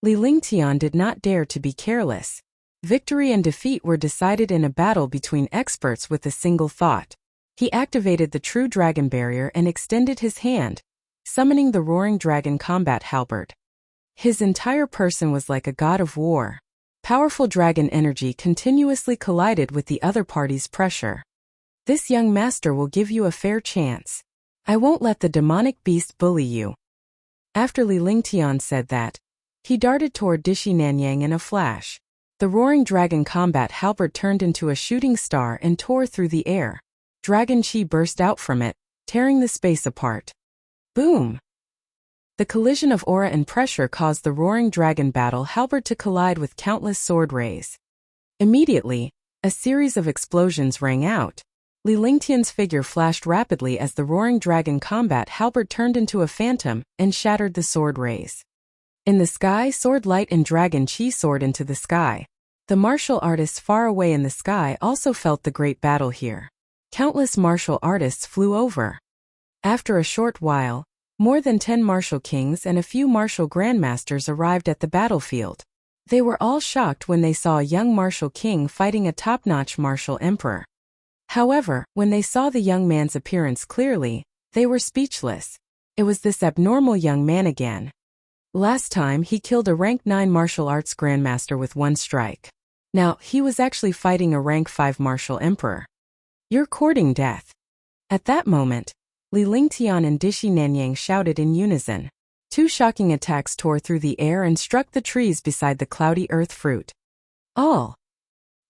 Li Lingtian did not dare to be careless. Victory and defeat were decided in a battle between experts with a single thought. He activated the True Dragon Barrier and extended his hand, summoning the Roaring Dragon Combat Halberd. His entire person was like a god of war. Powerful dragon energy continuously collided with the other party's pressure. This young master will give you a fair chance. I won't let the demonic beast bully you. After Li Lingtian said that, he darted toward Dishi Nanyang in a flash. The Roaring Dragon Combat Halberd turned into a shooting star and tore through the air. Dragon Chi burst out from it, tearing the space apart. Boom! The collision of aura and pressure caused the Roaring Dragon Battle Halberd to collide with countless sword rays. Immediately, a series of explosions rang out. Li Lingtian's figure flashed rapidly as the Roaring Dragon Combat Halberd turned into a phantom and shattered the sword rays. In the sky, sword light and Dragon Chi soared into the sky. The martial artists far away in the sky also felt the great battle here. Countless martial artists flew over. After a short while, more than 10 martial kings and a few martial grandmasters arrived at the battlefield. They were all shocked when they saw a young martial king fighting a top-notch martial emperor. However, when they saw the young man's appearance clearly, they were speechless. It was this abnormal young man again. Last time he killed a rank 9 martial arts grandmaster with one strike. Now, he was actually fighting a rank 5 martial emperor. You're courting death. At that moment, Li Lingtian and Dishi Nanyang shouted in unison. 2 shocking attacks tore through the air and struck the trees beside the cloudy earth fruit. All.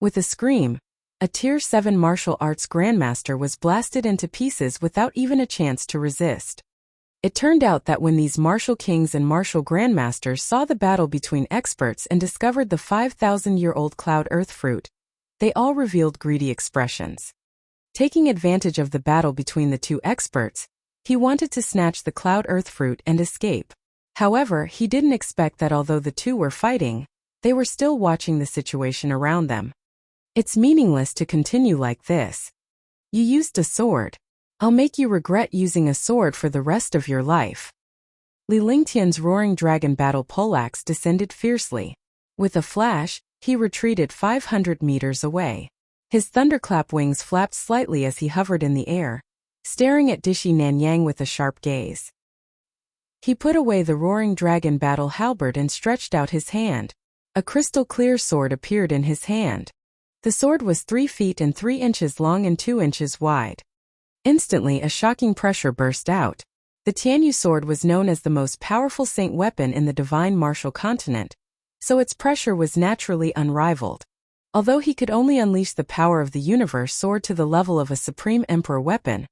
With a scream, a Tier 7 martial arts grandmaster was blasted into pieces without even a chance to resist. It turned out that when these martial kings and martial grandmasters saw the battle between experts and discovered the 5,000-year-old cloud earth fruit, they all revealed greedy expressions. Taking advantage of the battle between the 2 experts, he wanted to snatch the cloud earth fruit and escape. However, he didn't expect that although the 2 were fighting, they were still watching the situation around them. It's meaningless to continue like this. You used a sword. I'll make you regret using a sword for the rest of your life. Li Lingtian's Roaring Dragon Battle Poleaxe descended fiercely. With a flash, he retreated 500 meters away. His thunderclap wings flapped slightly as he hovered in the air, staring at Dishi Nanyang with a sharp gaze. He put away the Roaring Dragon Battle Halberd and stretched out his hand. A crystal-clear sword appeared in his hand. The sword was 3 feet and 3 inches long and 2 inches wide. Instantly, a shocking pressure burst out. The Tianyu sword was known as the most powerful saint weapon in the divine martial continent, so its pressure was naturally unrivaled. Although he could only unleash the power of the universe sword to the level of a supreme emperor weapon,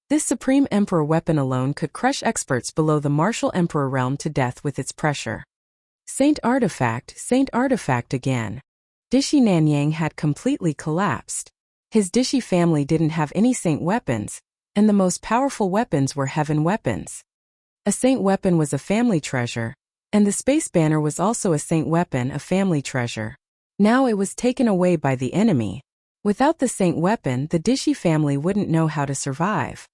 this supreme emperor weapon alone could crush experts below the martial emperor realm to death with its pressure. Saint artifact again. Dishi Nanyang had completely collapsed. His Dishi family didn't have any saint weapons, and the most powerful weapons were heaven weapons. A saint weapon was a family treasure, and the space banner was also a saint weapon, a family treasure. Now it was taken away by the enemy. Without the saint weapon, the Dishi family wouldn't know how to survive.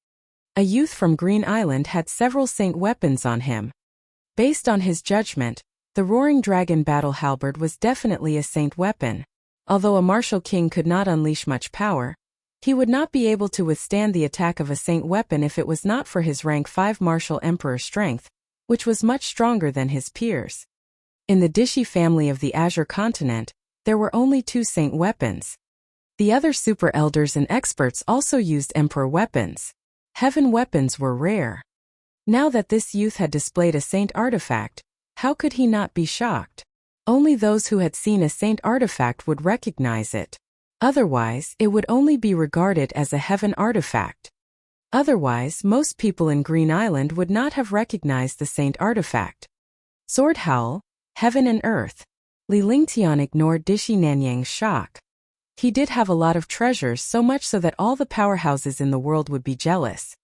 A youth from Green Island had several saint weapons on him. Based on his judgment, the Roaring Dragon battle halberd was definitely a saint weapon. Although a martial king could not unleash much power, he would not be able to withstand the attack of a saint weapon if it was not for his rank 5 martial emperor strength, which was much stronger than his peers. In the Dishi family of the Azure continent, there were only 2 saint weapons. The other super elders and experts also used emperor weapons. Heaven weapons were rare. Now that this youth had displayed a saint artifact, how could he not be shocked? Only those who had seen a saint artifact would recognize it. Otherwise, it would only be regarded as a heaven artifact. Otherwise, most people in Green Island would not have recognized the saint artifact. Sword Howl, Heaven and Earth. Li Lingtian ignored Dishi Nanyang's shock. He did have a lot of treasures, so much so that all the powerhouses in the world would be jealous.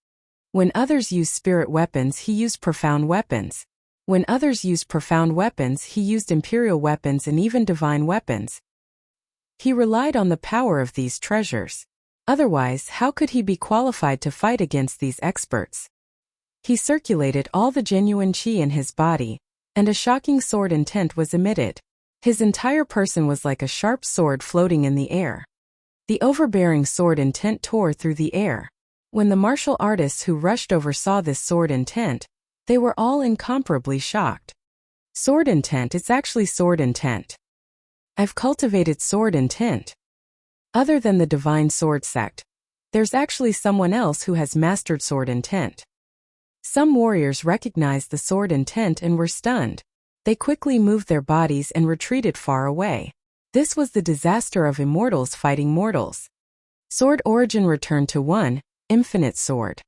When others used spirit weapons, he used profound weapons. When others used profound weapons, he used imperial weapons and even divine weapons. He relied on the power of these treasures. Otherwise, how could he be qualified to fight against these experts? He circulated all the genuine qi in his body, and a shocking sword intent was emitted. His entire person was like a sharp sword floating in the air. The overbearing sword intent tore through the air. When the martial artists who rushed over saw this sword intent, they were all incomparably shocked. Sword intent, it's actually sword intent. I've cultivated sword intent. Other than the divine sword sect, there's actually someone else who has mastered sword intent. Some warriors recognized the sword intent and were stunned. They quickly moved their bodies and retreated far away. This was the disaster of immortals fighting mortals. Sword origin returned to 1, infinite sword.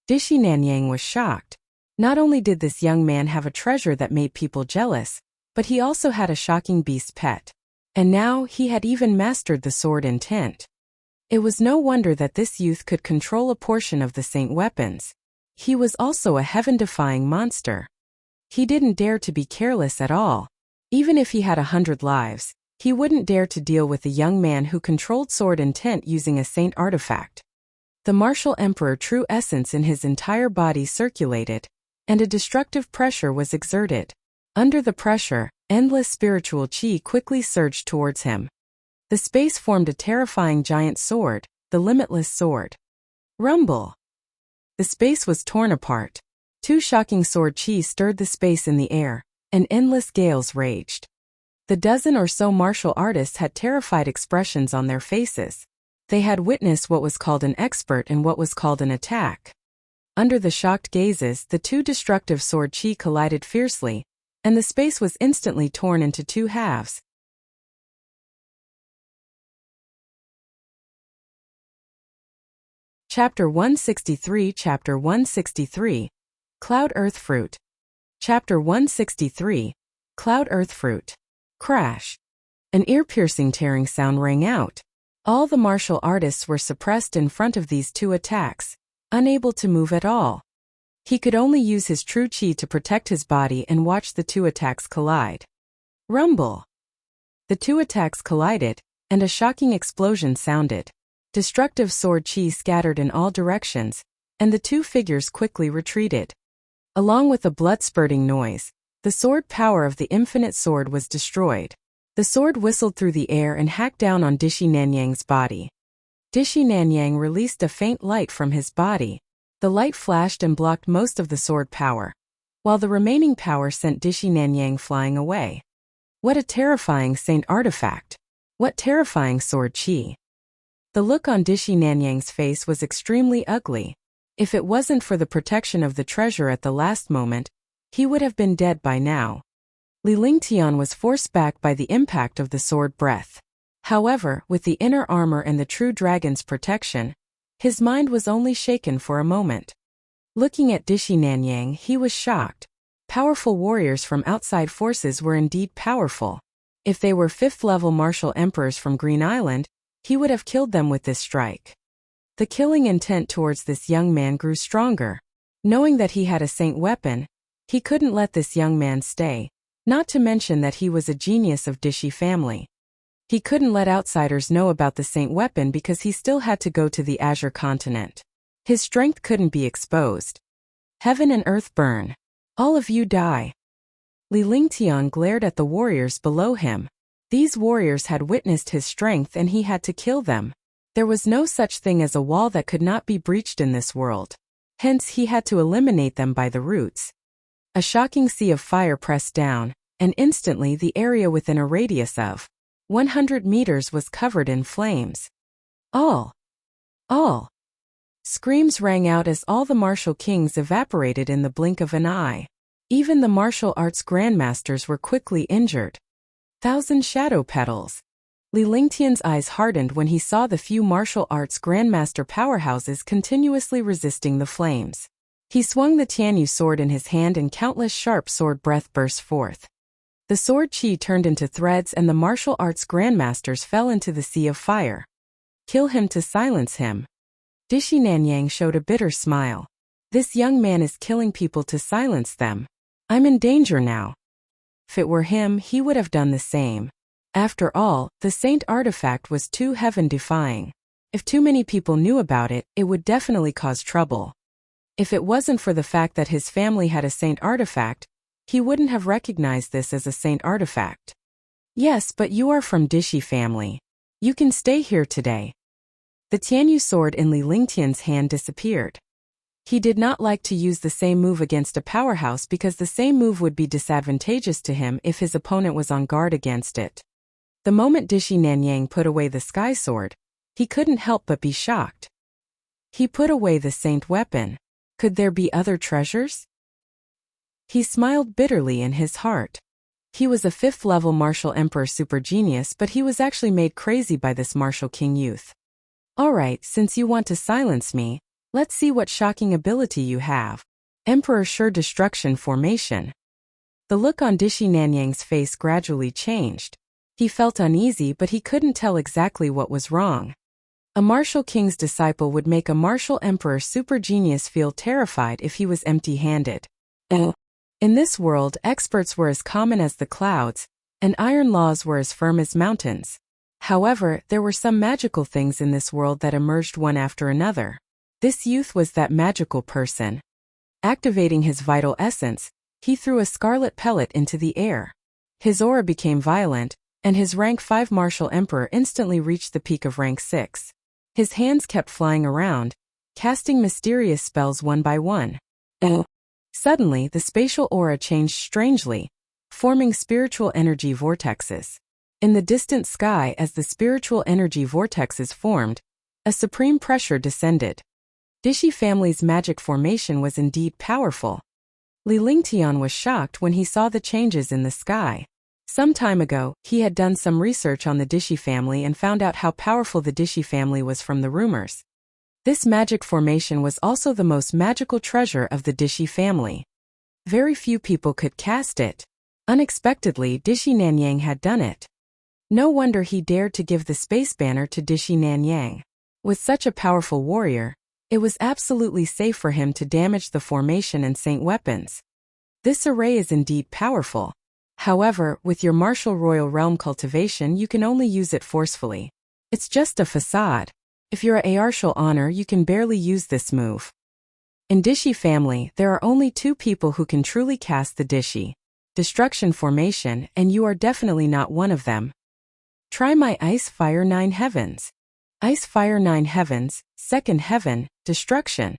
Dishi Nanyang was shocked. Not only did this young man have a treasure that made people jealous, but he also had a shocking beast pet. And now he had even mastered the sword intent. It was no wonder that this youth could control a portion of the saint weapons. He was also a heaven-defying monster. He didn't dare to be careless at all. Even if he had 100 lives, he wouldn't dare to deal with a young man who controlled sword intent using a saint artifact. The martial emperor true essence in his entire body circulated, and a destructive pressure was exerted. Under the pressure, endless spiritual qi quickly surged towards him. The space formed a terrifying giant sword, the limitless sword. Rumble! The space was torn apart. 2 shocking sword qi stirred the space in the air, and endless gales raged. The dozen or so martial artists had terrified expressions on their faces. They had witnessed what was called an expert and what was called an attack. Under the shocked gazes, the 2 destructive sword qi collided fiercely, and the space was instantly torn into 2 halves. Chapter 163 Chapter 163 Cloud Earth Fruit. Chapter 163 Cloud Earth Fruit. Crash. An ear-piercing tearing sound rang out. All the martial artists were suppressed in front of these 2 attacks, unable to move at all. He could only use his true qi to protect his body and watch the 2 attacks collide. Rumble. The 2 attacks collided, and a shocking explosion sounded. Destructive sword qi scattered in all directions, and the 2 figures quickly retreated. Along with a blood-spurting noise, the sword power of the infinite sword was destroyed. The sword whistled through the air and hacked down on Dishi Nanyang's body. Dishi Nanyang released a faint light from his body. The light flashed and blocked most of the sword power, while the remaining power sent Dishi Nanyang flying away. What a terrifying saint artifact! What terrifying sword qi! The look on Dishi Nanyang's face was extremely ugly. If it wasn't for the protection of the treasure at the last moment, he would have been dead by now. Li Lingtian was forced back by the impact of the sword breath. However, with the inner armor and the true dragon's protection, his mind was only shaken for a moment. Looking at Dishi Nanyang, he was shocked. Powerful warriors from outside forces were indeed powerful. If they were 5th-level martial emperors from Green Island, he would have killed them with this strike. The killing intent towards this young man grew stronger. Knowing that he had a saint weapon, he couldn't let this young man stay, not to mention that he was a genius of Dishi family. He couldn't let outsiders know about the saint weapon because he still had to go to the Azure continent. His strength couldn't be exposed. Heaven and earth burn. All of you die. Li Lingtian glared at the warriors below him. These warriors had witnessed his strength and he had to kill them. There was no such thing as a wall that could not be breached in this world. Hence he had to eliminate them by the roots. A shocking sea of fire pressed down, and instantly the area within a radius of 100 meters was covered in flames. All! Screams rang out as all the martial kings evaporated in the blink of an eye. Even the martial arts grandmasters were quickly injured. 1,000 shadow petals. Li Lingtian's eyes hardened when he saw the few martial arts grandmaster powerhouses continuously resisting the flames. He swung the Tianyu sword in his hand and countless sharp sword breath burst forth. The sword chi turned into threads and the martial arts grandmasters fell into the sea of fire. Kill him to silence him. Dishi Nanyang showed a bitter smile. This young man is killing people to silence them. I'm in danger now. If it were him, he would have done the same. After all, the saint artifact was too heaven-defying. If too many people knew about it, it would definitely cause trouble. If it wasn't for the fact that his family had a saint artifact, he wouldn't have recognized this as a saint artifact. Yes, but you are from Dishi family. You can stay here today. The Tianyu sword in Li Lingtian's hand disappeared. He did not like to use the same move against a powerhouse because the same move would be disadvantageous to him if his opponent was on guard against it. The moment Dishi Nanyang put away the sky sword, he couldn't help but be shocked. He put away the saint weapon. Could there be other treasures? He smiled bitterly in his heart. He was a 5th-level martial emperor super genius, but he was actually made crazy by this martial king youth. Alright, since you want to silence me, let's see what shocking ability you have. Emperor Sure Destruction Formation. The look on Dishi Nanyang's face gradually changed. He felt uneasy, but he couldn't tell exactly what was wrong. A martial king's disciple would make a martial emperor super genius feel terrified if he was empty-handed. In this world, experts were as common as the clouds, and iron laws were as firm as mountains. However, there were some magical things in this world that emerged one after another. This youth was that magical person. Activating his vital essence, he threw a scarlet pellet into the air. His aura became violent, and his rank 5 martial emperor instantly reached the peak of rank 6. His hands kept flying around, casting mysterious spells one by one. Suddenly, the spatial aura changed strangely, forming spiritual energy vortexes. In the distant sky, as the spiritual energy vortexes formed, a supreme pressure descended. Dishi family's magic formation was indeed powerful. Li Lingtian was shocked when he saw the changes in the sky. Some time ago, he had done some research on the Dishi family and found out how powerful the Dishi family was from the rumors. This magic formation was also the most magical treasure of the Dishi family. Very few people could cast it. Unexpectedly, Dishi Nanyang had done it. No wonder he dared to give the space banner to Dishi Nanyang. With such a powerful warrior, it was absolutely safe for him to damage the formation and saint weapons. This array is indeed powerful. However, with your martial royal realm cultivation, you can only use it forcefully. It's just a facade. If you're a martial honor, you can barely use this move. In Dishi family, there are only 2 people who can truly cast the Dishi Destruction formation, and you are definitely not one of them. Try my Ice Fire 9 Heavens. Ice Fire 9 Heavens, 2nd Heaven, Destruction.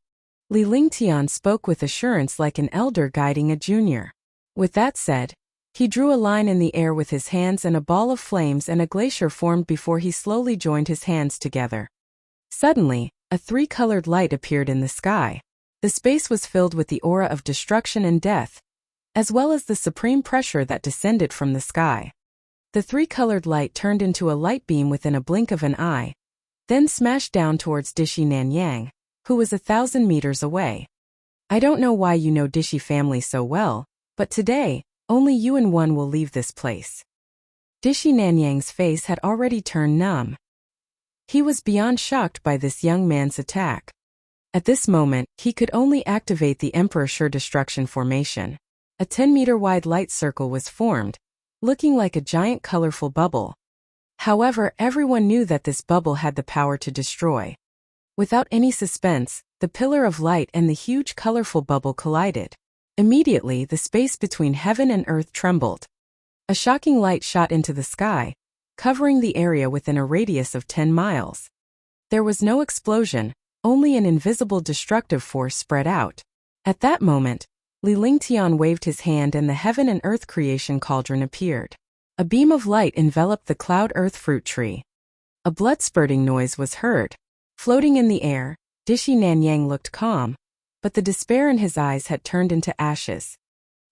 Li Lingtian spoke with assurance like an elder guiding a junior. With that said, he drew a line in the air with his hands and a ball of flames and a glacier formed before he slowly joined his hands together. Suddenly, A three-colored light appeared in the sky. The space was filled with the aura of destruction and death, as well as the supreme pressure that descended from the sky. The three-colored light turned into a light beam within a blink of an eye, then smashed down towards Dishi Nanyang, who was 1,000 meters away. I don't know why you know Dishi family so well, but today, only you and one will leave this place. Dishi Nanyang's face had already turned numb. He was beyond shocked by this young man's attack. At this moment, he could only activate the Emperor Sure Destruction formation. A 10-meter-wide light circle was formed, looking like a giant colorful bubble. However, everyone knew that this bubble had the power to destroy. Without any suspense, the pillar of light and the huge colorful bubble collided. Immediately, the space between heaven and earth trembled. A shocking light shot into the sky, covering the area within a radius of 10 miles. There was no explosion, only an invisible destructive force spread out. At that moment, Li Lingtian waved his hand and the heaven and earth creation cauldron appeared. A beam of light enveloped the cloud earth fruit tree. A blood-spurting noise was heard. Floating in the air, Dishi Nanyang looked calm, but the despair in his eyes had turned into ashes.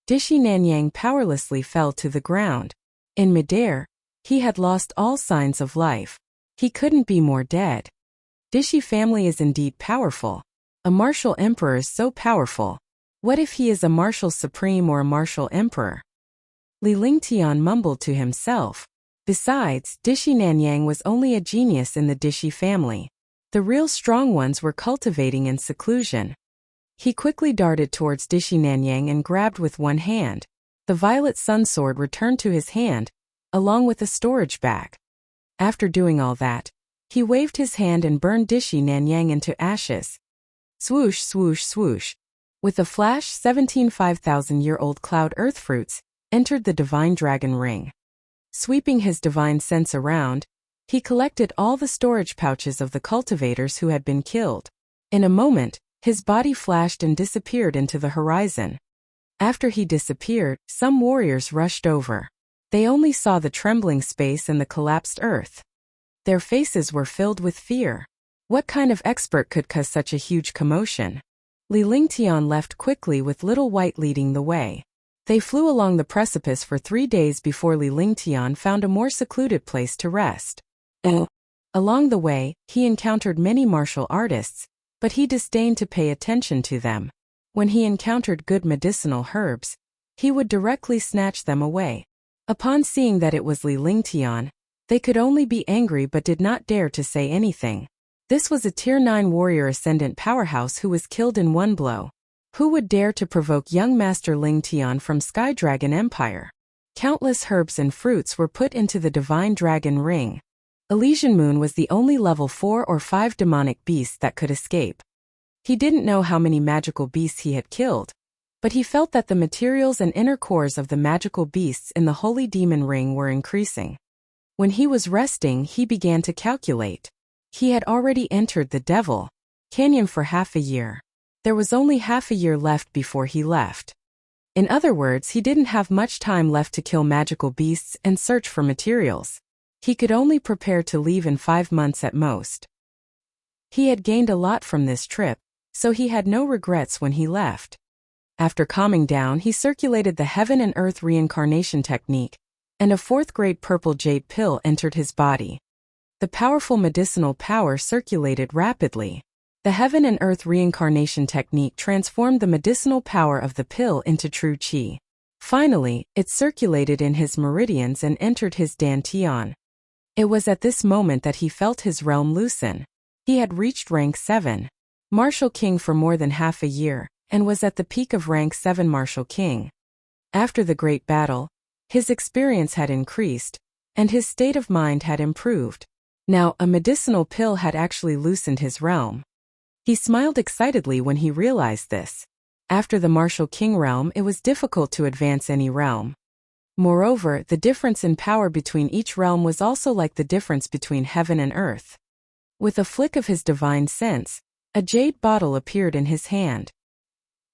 Dishi Nanyang powerlessly fell to the ground. In midair, he had lost all signs of life. He couldn't be more dead. Dishi family is indeed powerful. A martial emperor is so powerful. What if he is a martial supreme or a martial emperor? Li Lingtian mumbled to himself. Besides, Dishi Nanyang was only a genius in the Dishi family. The real strong ones were cultivating in seclusion. He quickly darted towards Dishi Nanyang and grabbed with one hand. The violet sun sword returned to his hand, along with a storage bag. After doing all that, he waved his hand and burned Dishi Nanyang into ashes. Swoosh, swoosh, swoosh. With a flash, 17 5,000-year-old cloud earth fruits entered the divine dragon ring. Sweeping his divine sense around, he collected all the storage pouches of the cultivators who had been killed. In a moment, his body flashed and disappeared into the horizon. After he disappeared, some warriors rushed over. They only saw the trembling space and the collapsed earth. Their faces were filled with fear. What kind of expert could cause such a huge commotion? Li Lingtian left quickly with Little White leading the way. They flew along the precipice for 3 days before Li Lingtian found a more secluded place to rest. Along the way, he encountered many martial artists, but he disdained to pay attention to them. When he encountered good medicinal herbs, he would directly snatch them away. Upon seeing that it was Li Lingtian, they could only be angry but did not dare to say anything. This was a Tier 9 warrior ascendant powerhouse who was killed in one blow. Who would dare to provoke young Master Lingtian from Sky Dragon Empire? Countless herbs and fruits were put into the divine dragon ring. Elysian Moon was the only level 4 or 5 demonic beast that could escape. He didn't know how many magical beasts he had killed, but he felt that the materials and inner cores of the magical beasts in the Holy Demon Ring were increasing. When he was resting, he began to calculate. He had already entered the Devil Canyon for half a year. There was only half a year left before he left. In other words, he didn't have much time left to kill magical beasts and search for materials. He could only prepare to leave in 5 months at most. He had gained a lot from this trip, so he had no regrets when he left. After calming down, he circulated the Heaven and Earth reincarnation technique, and a 4th-grade purple jade pill entered his body. The powerful medicinal power circulated rapidly. The Heaven and Earth reincarnation technique transformed the medicinal power of the pill into true qi. Finally, it circulated in his meridians and entered his dantian. It was at this moment that he felt his realm loosen. He had reached rank 7, Martial King for more than half a year, and was at the peak of rank 7 Martial King. After the great battle, his experience had increased, and his state of mind had improved. Now, a medicinal pill had actually loosened his realm. He smiled excitedly when he realized this. After the Martial King realm, it was difficult to advance any realm. Moreover, the difference in power between each realm was also like the difference between heaven and earth. With a flick of his divine sense, a jade bottle appeared in his hand.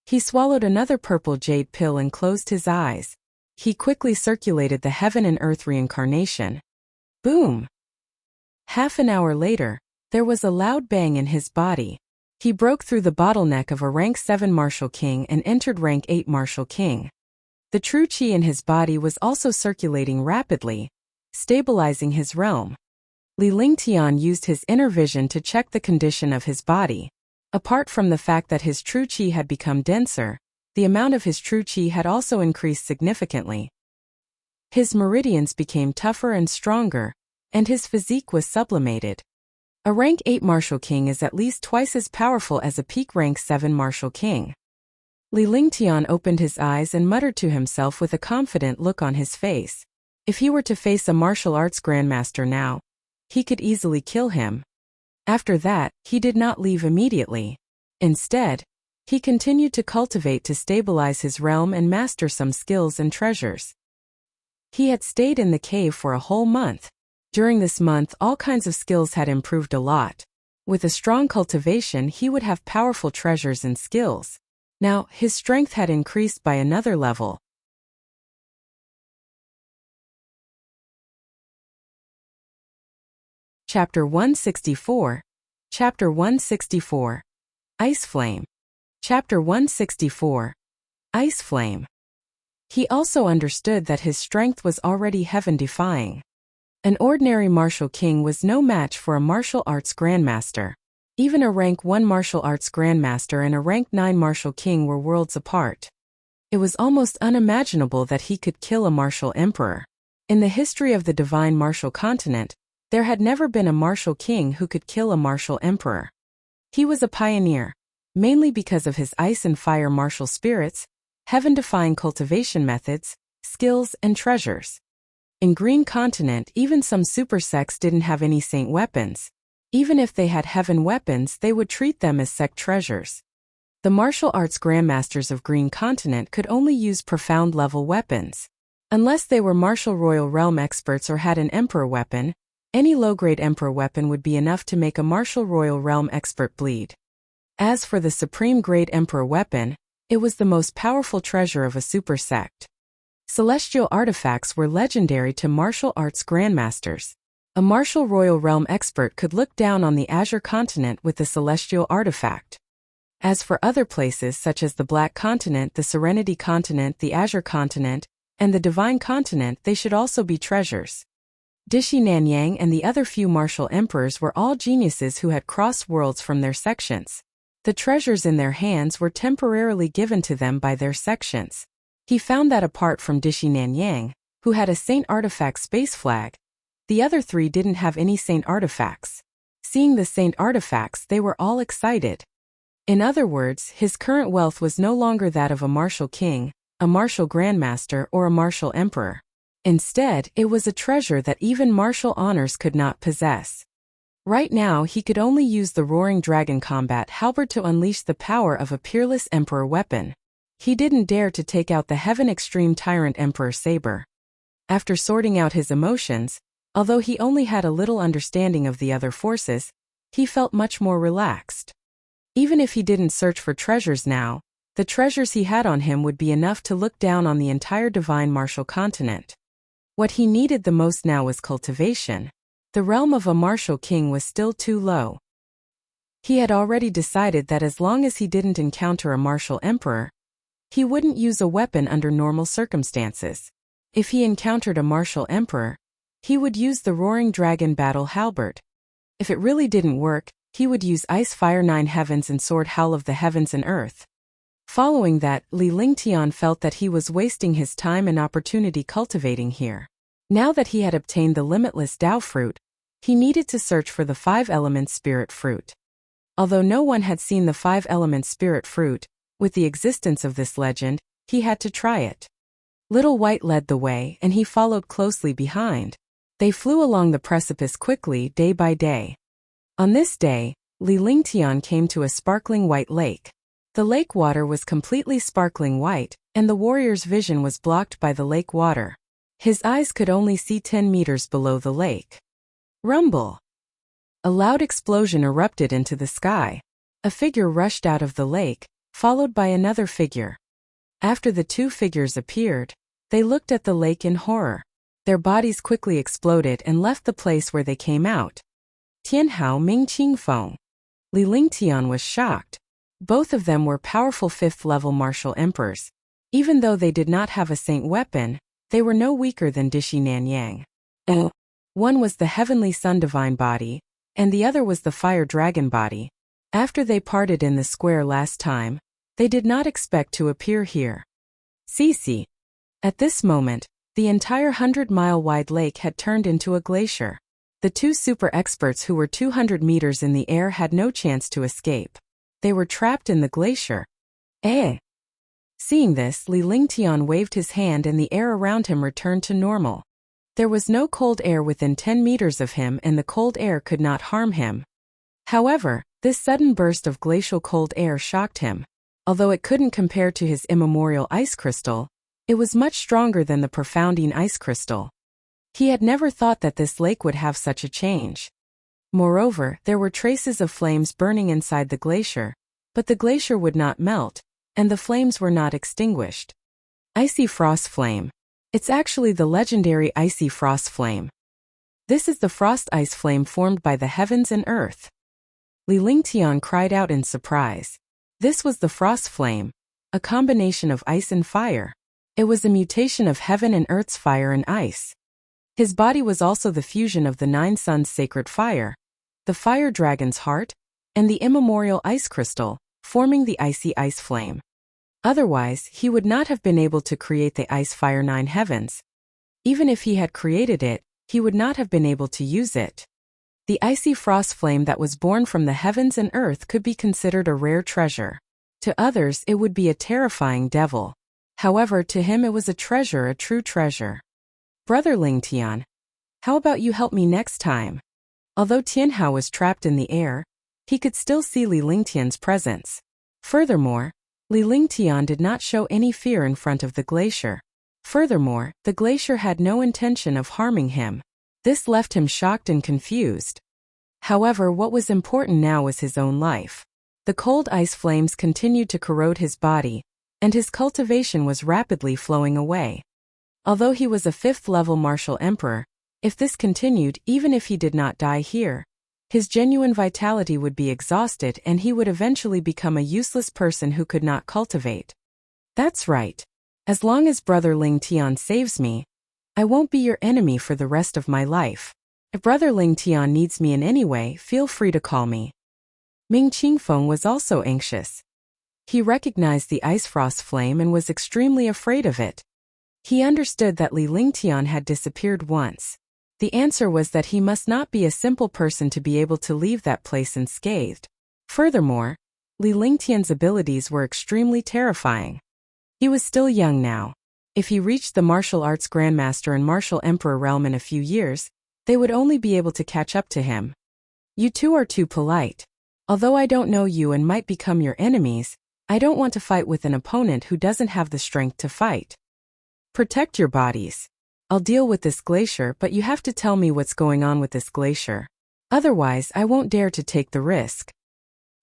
He swallowed another purple jade pill and closed his eyes. He quickly circulated the Heaven and Earth reincarnation. Boom! Half an hour later, There was a loud bang in his body. He broke through the bottleneck of a rank 7 martial king and entered rank 8 martial king. The true qi in his body was also circulating rapidly, stabilizing his realm. Li Lingtian used his inner vision to check the condition of his body. Apart from the fact that his true qi had become denser, the amount of his true qi had also increased significantly. His meridians became tougher and stronger, and his physique was sublimated. A rank 8 martial king is at least twice as powerful as a peak rank 7 martial king. Li Lingtian opened his eyes and muttered to himself with a confident look on his face. If he were to face a martial arts grandmaster now, he could easily kill him. After that, he did not leave immediately. Instead, he continued to cultivate to stabilize his realm and master some skills and treasures. He had stayed in the cave for a whole month. During this month, all kinds of skills had improved a lot. With a strong cultivation, he would have powerful treasures and skills. Now, his strength had increased by another level. Chapter 164. Chapter 164. Ice Flame. Chapter 164. Ice Flame. He also understood that his strength was already heaven-defying. An ordinary martial king was no match for a martial arts grandmaster. Even a rank 1 martial arts grandmaster and a rank 9 martial king were worlds apart. It was almost unimaginable that he could kill a martial emperor. In the history of the divine martial continent, there had never been a martial king who could kill a martial emperor. He was a pioneer, mainly because of his ice and fire martial spirits, heaven-defying cultivation methods, skills, and treasures. In Green Continent, even some super sects didn't have any saint weapons. Even if they had heaven weapons, they would treat them as sect treasures. The martial arts grandmasters of Green Continent could only use profound-level weapons. Unless they were martial royal realm experts or had an emperor weapon, any low-grade emperor weapon would be enough to make a martial royal realm expert bleed. As for the supreme grade emperor weapon, it was the most powerful treasure of a super sect. Celestial artifacts were legendary to martial arts grandmasters. A martial royal realm expert could look down on the Azure Continent with the celestial artifact. As for other places such as the Black Continent, the Serenity Continent, the Azure Continent, and the Divine Continent, they should also be treasures. Dishi Nanyang and the other few martial emperors were all geniuses who had crossed worlds from their sections. The treasures in their hands were temporarily given to them by their sections. He found that apart from Dishi Nanyang, who had a saint artifact space flag, the other 3 didn't have any saint artifacts. Seeing the saint artifacts, they were all excited. In other words, his current wealth was no longer that of a martial king, a martial grandmaster, or a martial emperor. Instead, it was a treasure that even martial honors could not possess. Right now, he could only use the Roaring Dragon Combat Halberd to unleash the power of a peerless emperor weapon. He didn't dare to take out the Heaven Extreme Tyrant Emperor Saber. After sorting out his emotions, although he only had a little understanding of the other forces, he felt much more relaxed. Even if he didn't search for treasures now, the treasures he had on him would be enough to look down on the entire divine martial continent. What he needed the most now was cultivation. The realm of a martial king was still too low. He had already decided that as long as he didn't encounter a martial emperor, he wouldn't use a weapon under normal circumstances. If he encountered a martial emperor, he would use the Roaring Dragon Battle Halberd. If it really didn't work, he would use Ice Fire 9 Heavens and Sword Howl of the Heavens and Earth. Following that, Li Lingtian felt that he was wasting his time and opportunity cultivating here. Now that he had obtained the limitless Tao fruit, he needed to search for the 5-element spirit fruit. Although no one had seen the 5-element spirit fruit, with the existence of this legend, he had to try it. Little White led the way, and he followed closely behind. They flew along the precipice quickly, day by day. On this day, Li Lingtian came to a sparkling white lake. The lake water was completely sparkling white, and the warrior's vision was blocked by the lake water. His eyes could only see 10 meters below the lake. Rumble! A loud explosion erupted into the sky. A figure rushed out of the lake, followed by another figure. After the 2 figures appeared, they looked at the lake in horror. Their bodies quickly exploded and left the place where they came out. Tianhao Ming Qingfeng. Li Lingtian was shocked. Both of them were powerful 5th-level martial emperors. Even though they did not have a saint weapon, they were no weaker than Dishi Nanyang. One was the heavenly sun divine body, and the other was the fire dragon body. After they parted in the square last time, they did not expect to appear here. Cece. At this moment, the entire 100-mile-wide lake had turned into a glacier. The two super experts who were 200 meters in the air had no chance to escape. They were trapped in the glacier. Seeing this, Li Lingtian waved his hand and the air around him returned to normal. There was no cold air within 10 meters of him and the cold air could not harm him. However, this sudden burst of glacial cold air shocked him. Although it couldn't compare to his immemorial ice crystal, it was much stronger than the profounding ice crystal. He had never thought that this lake would have such a change. Moreover, there were traces of flames burning inside the glacier, but the glacier would not melt, and the flames were not extinguished. Icy frost flame. It's actually the legendary icy frost flame. This is the frost ice flame formed by the heavens and earth. Li Lingtian cried out in surprise. This was the frost flame, a combination of ice and fire. It was a mutation of heaven and earth's fire and ice. His body was also the fusion of the 9 suns' sacred fire, the fire dragon's heart, and the immemorial ice crystal, forming the icy ice flame. Otherwise, he would not have been able to create the ice fire 9 heavens. Even if he had created it, he would not have been able to use it. The icy frost flame that was born from the heavens and earth could be considered a rare treasure. To others, it would be a terrifying devil. However, to him it was a treasure, a true treasure. Brother Lingtian, how about you help me next time? Although Tianhao was trapped in the air, he could still see Li Lingtian's presence. Furthermore, Li Lingtian did not show any fear in front of the glacier. Furthermore, the glacier had no intention of harming him. This left him shocked and confused. However, what was important now was his own life. The cold ice flames continued to corrode his body, and his cultivation was rapidly flowing away. Although he was a 5th-level martial emperor, if this continued, even if he did not die here, his genuine vitality would be exhausted and he would eventually become a useless person who could not cultivate. That's right. As long as Brother Lingtian saves me, I won't be your enemy for the rest of my life. If Brother Lingtian needs me in any way, feel free to call me. Ming Qingfeng was also anxious. He recognized the ice frost flame and was extremely afraid of it. He understood that Li Lingtian had disappeared once. The answer was that he must not be a simple person to be able to leave that place unscathed. Furthermore, Li Lingtian's abilities were extremely terrifying. He was still young now. If he reached the martial arts grandmaster and martial emperor realm in a few years, they would only be able to catch up to him. You two are too polite. Although I don't know you and might become your enemies, I don't want to fight with an opponent who doesn't have the strength to fight. Protect your bodies. I'll deal with this glacier, but you have to tell me what's going on with this glacier. Otherwise, I won't dare to take the risk.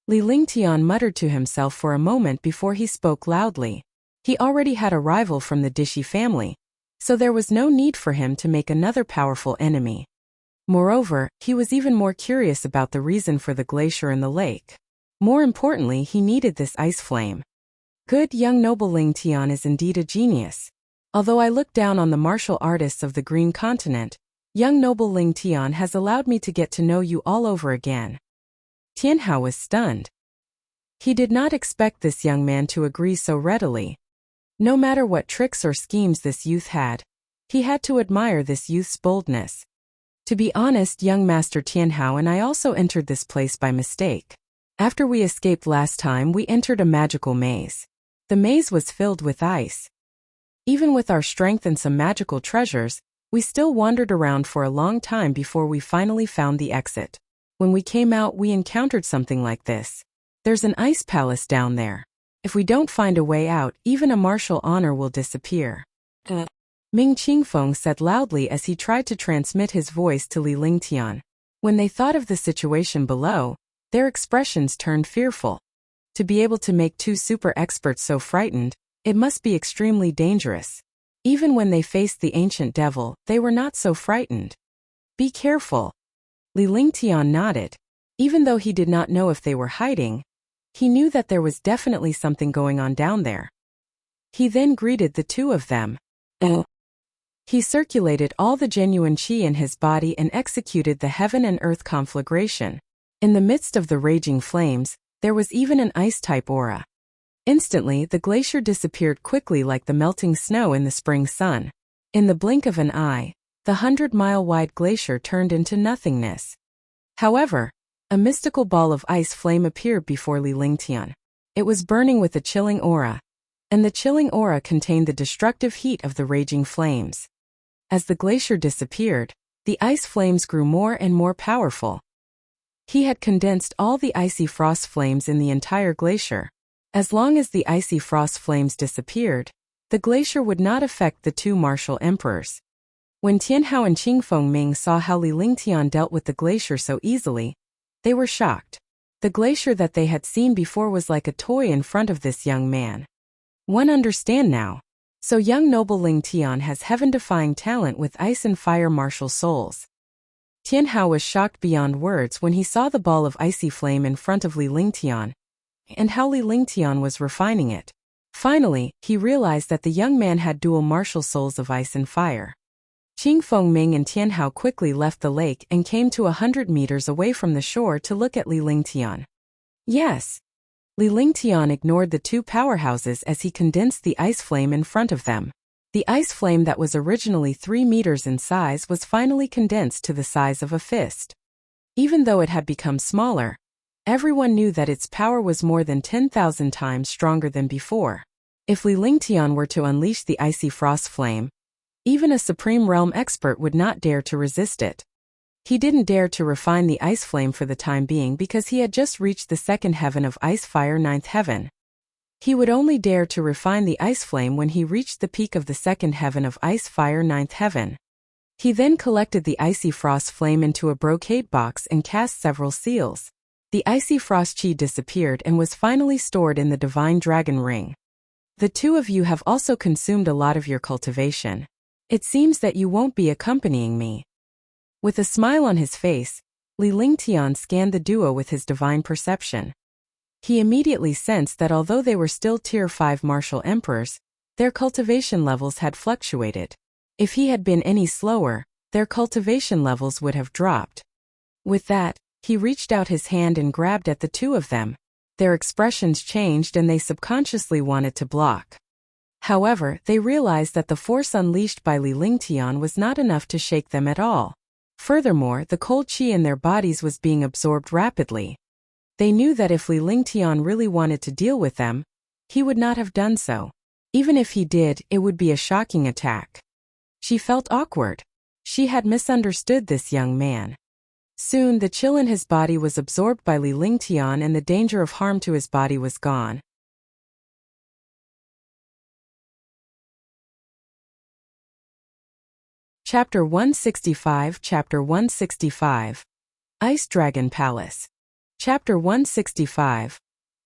Li Lingtian muttered to himself for a moment before he spoke loudly. He already had a rival from the Dishi family, so there was no need for him to make another powerful enemy. Moreover, he was even more curious about the reason for the glacier in the lake. More importantly, he needed this ice flame. Good young noble Lingtian is indeed a genius. Although I look down on the martial artists of the Green Continent, young noble Lingtian has allowed me to get to know you all over again. Tianhao was stunned. He did not expect this young man to agree so readily. No matter what tricks or schemes this youth had to admire this youth's boldness. To be honest, young Master Tianhao and I also entered this place by mistake. After we escaped last time, we entered a magical maze. The maze was filled with ice. Even with our strength and some magical treasures, we still wandered around for a long time before we finally found the exit. When we came out, we encountered something like this. There's an ice palace down there. If we don't find a way out, even a martial honor will disappear. Ming Qingfeng said loudly as he tried to transmit his voice to Li Lingtian. When they thought of the situation below, their expressions turned fearful. To be able to make two super experts so frightened, it must be extremely dangerous. Even when they faced the ancient devil, they were not so frightened. Be careful. Li Lingtian nodded. Even though he did not know if they were hiding, he knew that there was definitely something going on down there. He then greeted the two of them. He circulated all the genuine qi in his body and executed the heaven and earth conflagration. In the midst of the raging flames, there was even an ice-type aura. Instantly, the glacier disappeared quickly like the melting snow in the spring sun. In the blink of an eye, the 100-mile-wide glacier turned into nothingness. However, a mystical ball of ice flame appeared before Li Lingtian. It was burning with a chilling aura, and the chilling aura contained the destructive heat of the raging flames. As the glacier disappeared, the ice flames grew more and more powerful. He had condensed all the icy frost flames in the entire glacier. As long as the icy frost flames disappeared, the glacier would not affect the two martial emperors. When Tianhao and Qingfeng Ming saw how Li Lingtian dealt with the glacier so easily, they were shocked. The glacier that they had seen before was like a toy in front of this young man. One understand now. So young noble Lingtian has heaven-defying talent with ice and fire martial souls. Tianhao was shocked beyond words when he saw the ball of icy flame in front of Li Lingtian, and how Li Lingtian was refining it. Finally, he realized that the young man had dual martial souls of ice and fire. Qingfeng Ming and Tianhao quickly left the lake and came to 100 meters away from the shore to look at Li Lingtian. Yes. Li Lingtian ignored the two powerhouses as he condensed the ice flame in front of them. The ice flame that was originally 3 meters in size was finally condensed to the size of a fist. Even though it had become smaller, everyone knew that its power was more than 10,000 times stronger than before. If Li Lingtian were to unleash the icy frost flame, even a Supreme Realm expert would not dare to resist it. He didn't dare to refine the ice flame for the time being because he had just reached the second heaven of ice-fire 9th heaven. He would only dare to refine the ice flame when he reached the peak of the second heaven of ice-fire 9th heaven. He then collected the icy frost flame into a brocade box and cast several seals. The icy frost chi disappeared and was finally stored in the divine dragon ring. The two of you have also consumed a lot of your cultivation. It seems that you won't be accompanying me. With a smile on his face, Li Lingtian scanned the duo with his divine perception. He immediately sensed that although they were still Tier 5 martial emperors, their cultivation levels had fluctuated. If he had been any slower, their cultivation levels would have dropped. With that, he reached out his hand and grabbed at the two of them. Their expressions changed and they subconsciously wanted to block. However, they realized that the force unleashed by Li Lingtian was not enough to shake them at all. Furthermore, the cold qi in their bodies was being absorbed rapidly. They knew that if Li Lingtian really wanted to deal with them, he would not have done so. Even if he did, it would be a shocking attack. She felt awkward. She had misunderstood this young man. Soon, the chill in his body was absorbed by Li Lingtian and the danger of harm to his body was gone. Chapter 165 Chapter 165 Ice Dragon Palace. Chapter 165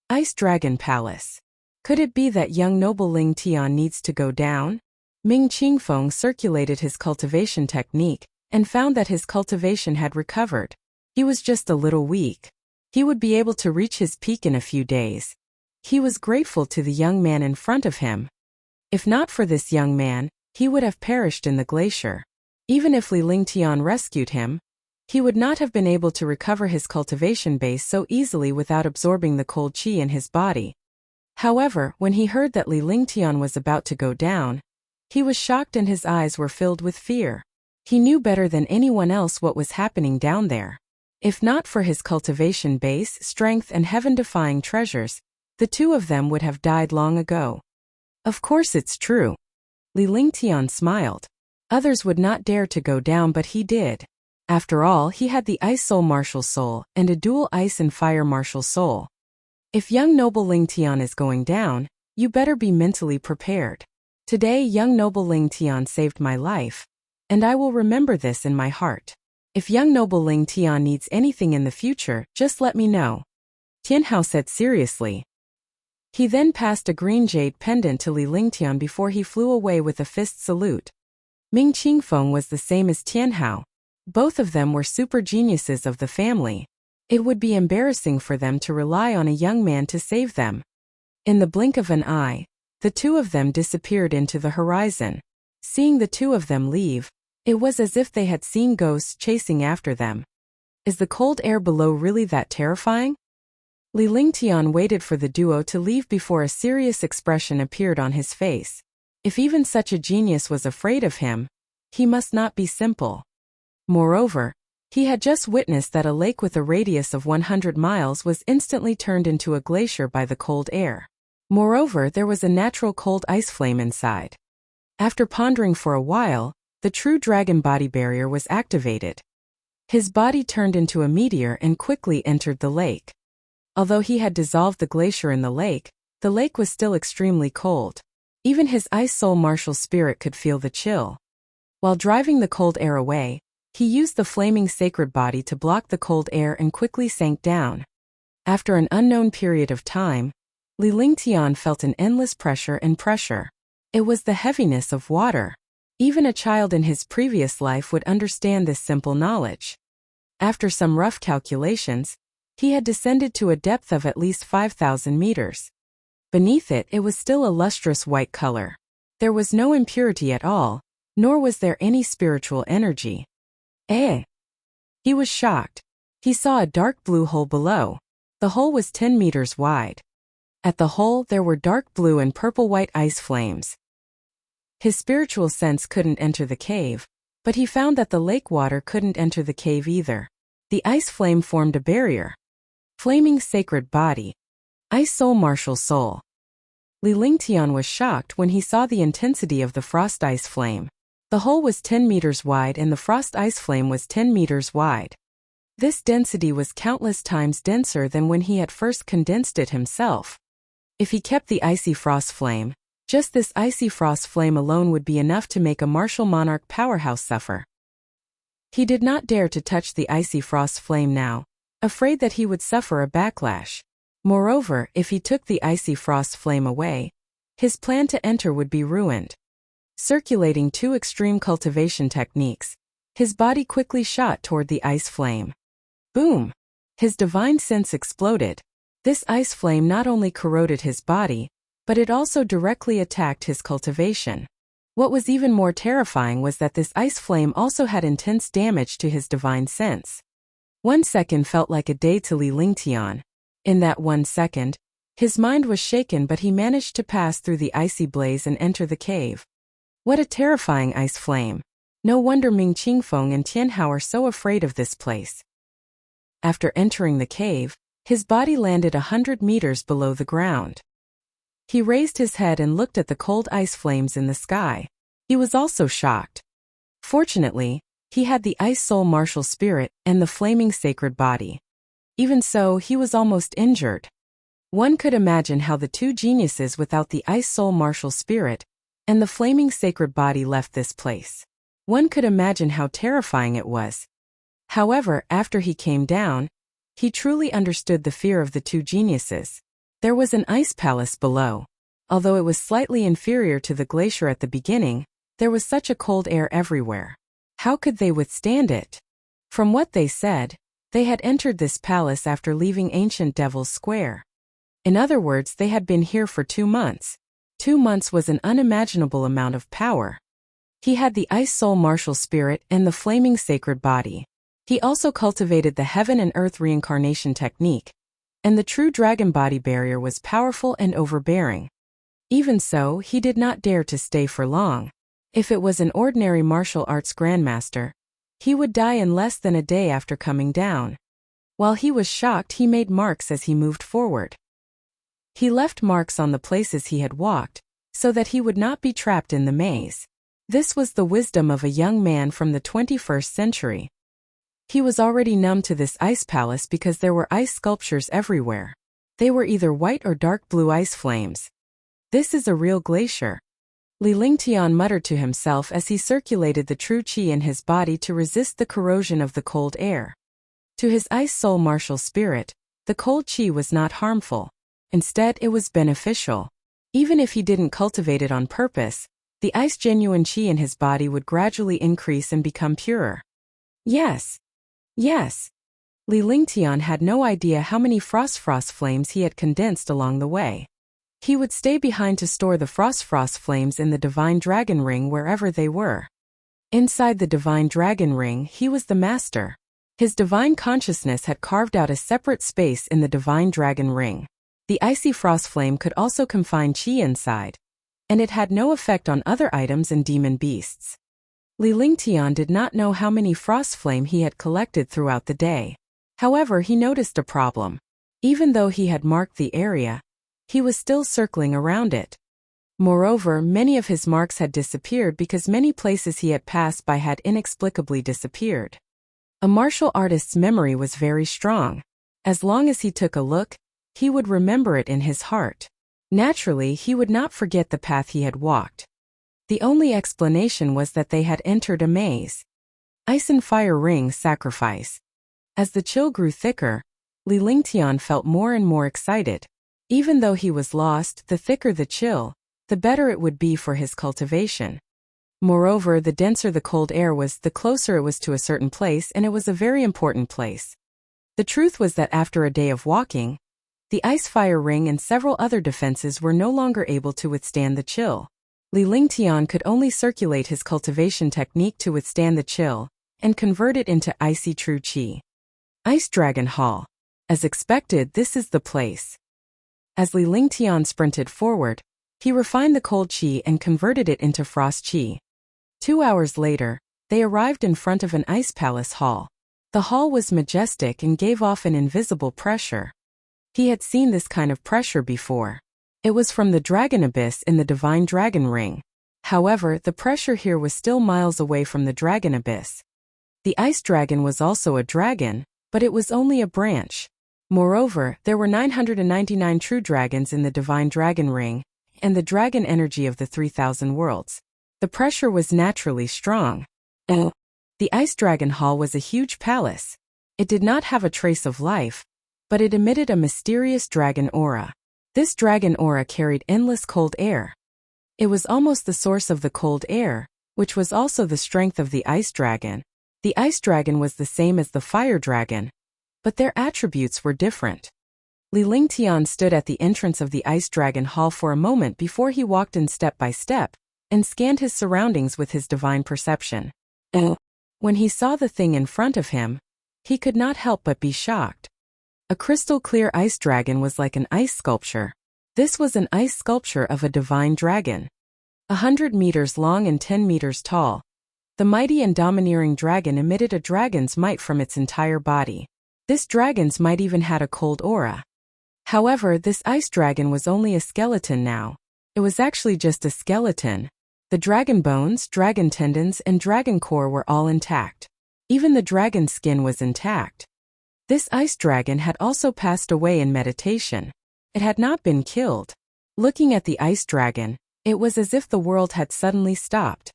Ice Dragon Palace. Could it be that young noble Lingtian needs to go down? Ming Qingfeng circulated his cultivation technique and found that his cultivation had recovered. He was just a little weak. He would be able to reach his peak in a few days. He was grateful to the young man in front of him. If not for this young man, he would have perished in the glacier. Even if Li Lingtian rescued him, he would not have been able to recover his cultivation base so easily without absorbing the cold qi in his body. However, when he heard that Li Lingtian was about to go down, he was shocked and his eyes were filled with fear. He knew better than anyone else what was happening down there. If not for his cultivation base, strength and heaven-defying treasures, the two of them would have died long ago. Of course it's true. Li Lingtian smiled. Others would not dare to go down but he did. After all, he had the Ice Soul Martial Soul and a dual Ice and Fire Martial Soul. If young noble Lingtian is going down, you better be mentally prepared. Today young noble Lingtian saved my life, and I will remember this in my heart. If young noble Lingtian needs anything in the future, just let me know. Tianhao said seriously. He then passed a green jade pendant to Li Lingtian before he flew away with a fist salute. Ming Qingfeng was the same as Tianhao. Both of them were super geniuses of the family. It would be embarrassing for them to rely on a young man to save them. In the blink of an eye, the two of them disappeared into the horizon. Seeing the two of them leave, it was as if they had seen ghosts chasing after them. Is the cold air below really that terrifying? Li Lingtian waited for the duo to leave before a serious expression appeared on his face. If even such a genius was afraid of him, he must not be simple. Moreover, he had just witnessed that a lake with a radius of 100 miles was instantly turned into a glacier by the cold air. Moreover, there was a natural cold ice flame inside. After pondering for a while, the true dragon body barrier was activated. His body turned into a meteor and quickly entered the lake. Although he had dissolved the glacier in the lake was still extremely cold. Even his ice soul martial spirit could feel the chill. While driving the cold air away, he used the flaming sacred body to block the cold air and quickly sank down. After an unknown period of time, Li Lingtian felt an endless pressure. It was the heaviness of water. Even a child in his previous life would understand this simple knowledge. After some rough calculations, he had descended to a depth of at least 5,000 meters. Beneath it was still a lustrous white color. There was no impurity at all, nor was there any spiritual energy. He was shocked. He saw a dark blue hole below. The hole was 10 meters wide. At the hole there were dark blue and purple-white ice flames. His spiritual sense couldn't enter the cave, but he found that the lake water couldn't enter the cave either. The ice flame formed a barrier. Flaming sacred body. Ice soul martial soul. Li Lingtian was shocked when he saw the intensity of the frost ice flame. The hole was 10 meters wide and the frost ice flame was 10 meters wide. This density was countless times denser than when he had first condensed it himself. If he kept the icy frost flame, just this icy frost flame alone would be enough to make a martial monarch powerhouse suffer. He did not dare to touch the icy frost flame now, afraid that he would suffer a backlash. Moreover, if he took the icy frost flame away, his plan to enter would be ruined. Circulating two extreme cultivation techniques, his body quickly shot toward the ice flame. Boom! His divine sense exploded. This ice flame not only corroded his body, but it also directly attacked his cultivation. What was even more terrifying was that this ice flame also had intense damage to his divine sense. 1 second felt like a day to Li Lingtian. In that 1 second, his mind was shaken, but he managed to pass through the icy blaze and enter the cave. What a terrifying ice flame! No wonder Ming Qingfeng and Tianhao are so afraid of this place. After entering the cave, his body landed 100 meters below the ground. He raised his head and looked at the cold ice flames in the sky. He was also shocked. Fortunately, he had the ice soul martial spirit and the flaming sacred body. Even so, he was almost injured. One could imagine how the two geniuses without the ice soul martial spirit and the flaming sacred body left this place. One could imagine how terrifying it was. However, after he came down, he truly understood the fear of the two geniuses. There was an ice palace below. Although it was slightly inferior to the glacier at the beginning, there was such a cold air everywhere. How could they withstand it? From what they said, they had entered this palace after leaving ancient Devil's Square. In other words, they had been here for 2 months. 2 months was an unimaginable amount of power. He had the ice soul martial spirit and the flaming sacred body. He also cultivated the heaven and earth reincarnation technique, and the true dragon body barrier was powerful and overbearing. Even so, he did not dare to stay for long. If it was an ordinary martial arts grandmaster, he would die in less than a day after coming down. While he was shocked, he made marks as he moved forward. He left marks on the places he had walked, so that he would not be trapped in the maze. This was the wisdom of a young man from the 21st century. He was already numb to this ice palace because there were ice sculptures everywhere. They were either white or dark blue ice flames. This is a real glacier. Li Lingtian muttered to himself as he circulated the true qi in his body to resist the corrosion of the cold air. To his ice soul martial spirit, the cold qi was not harmful. Instead, it was beneficial. Even if he didn't cultivate it on purpose, the ice genuine qi in his body would gradually increase and become purer. Yes. Yes. Li Lingtian had no idea how many frost flames he had condensed along the way. He would stay behind to store the frost flames in the divine dragon ring wherever they were. Inside the divine dragon ring, he was the master. His divine consciousness had carved out a separate space in the divine dragon ring. The icy frost flame could also confine qi inside, and it had no effect on other items and demon beasts. Li Lingtian did not know how many frost flame he had collected throughout the day. However, he noticed a problem. Even though he had marked the area, he was still circling around it. Moreover, many of his marks had disappeared because many places he had passed by had inexplicably disappeared. A martial artist's memory was very strong. As long as he took a look, he would remember it in his heart. Naturally, he would not forget the path he had walked. The only explanation was that they had entered a maze. Ice and Fire Ring Sacrifice. As the chill grew thicker, Li Lingtian felt more and more excited. Even though he was lost, the thicker the chill, the better it would be for his cultivation. Moreover, the denser the cold air was, the closer it was to a certain place, and it was a very important place. The truth was that after a day of walking, the ice-fire ring and several other defenses were no longer able to withstand the chill. Li Lingtian could only circulate his cultivation technique to withstand the chill, and convert it into icy true qi. Ice Dragon Hall. As expected, this is the place. As Li Lingtian sprinted forward, he refined the cold qi and converted it into frost qi. 2 hours later, they arrived in front of an ice palace hall. The hall was majestic and gave off an invisible pressure. He had seen this kind of pressure before. It was from the dragon abyss in the divine dragon ring. However, the pressure here was still miles away from the dragon abyss. The ice dragon was also a dragon, but it was only a branch. Moreover, there were 999 true dragons in the divine dragon ring, and the dragon energy of the 3,000 worlds. The pressure was naturally strong. The Ice Dragon Hall was a huge palace. It did not have a trace of life, but it emitted a mysterious dragon aura. This dragon aura carried endless cold air. It was almost the source of the cold air, which was also the strength of the ice dragon. The ice dragon was the same as the fire dragon, but their attributes were different. Li Lingtian stood at the entrance of the Ice Dragon Hall for a moment before he walked in step by step, and scanned his surroundings with his divine perception. When he saw the thing in front of him, he could not help but be shocked. A crystal-clear ice dragon was like an ice sculpture. This was an ice sculpture of a divine dragon. 100 meters long and 10 meters tall. The mighty and domineering dragon emitted a dragon's might from its entire body. This dragon's might even had a cold aura. However, this ice dragon was only a skeleton now. It was actually just a skeleton. The dragon bones, dragon tendons, and dragon core were all intact. Even the dragon's skin was intact. This ice dragon had also passed away in meditation. It had not been killed. Looking at the ice dragon, it was as if the world had suddenly stopped.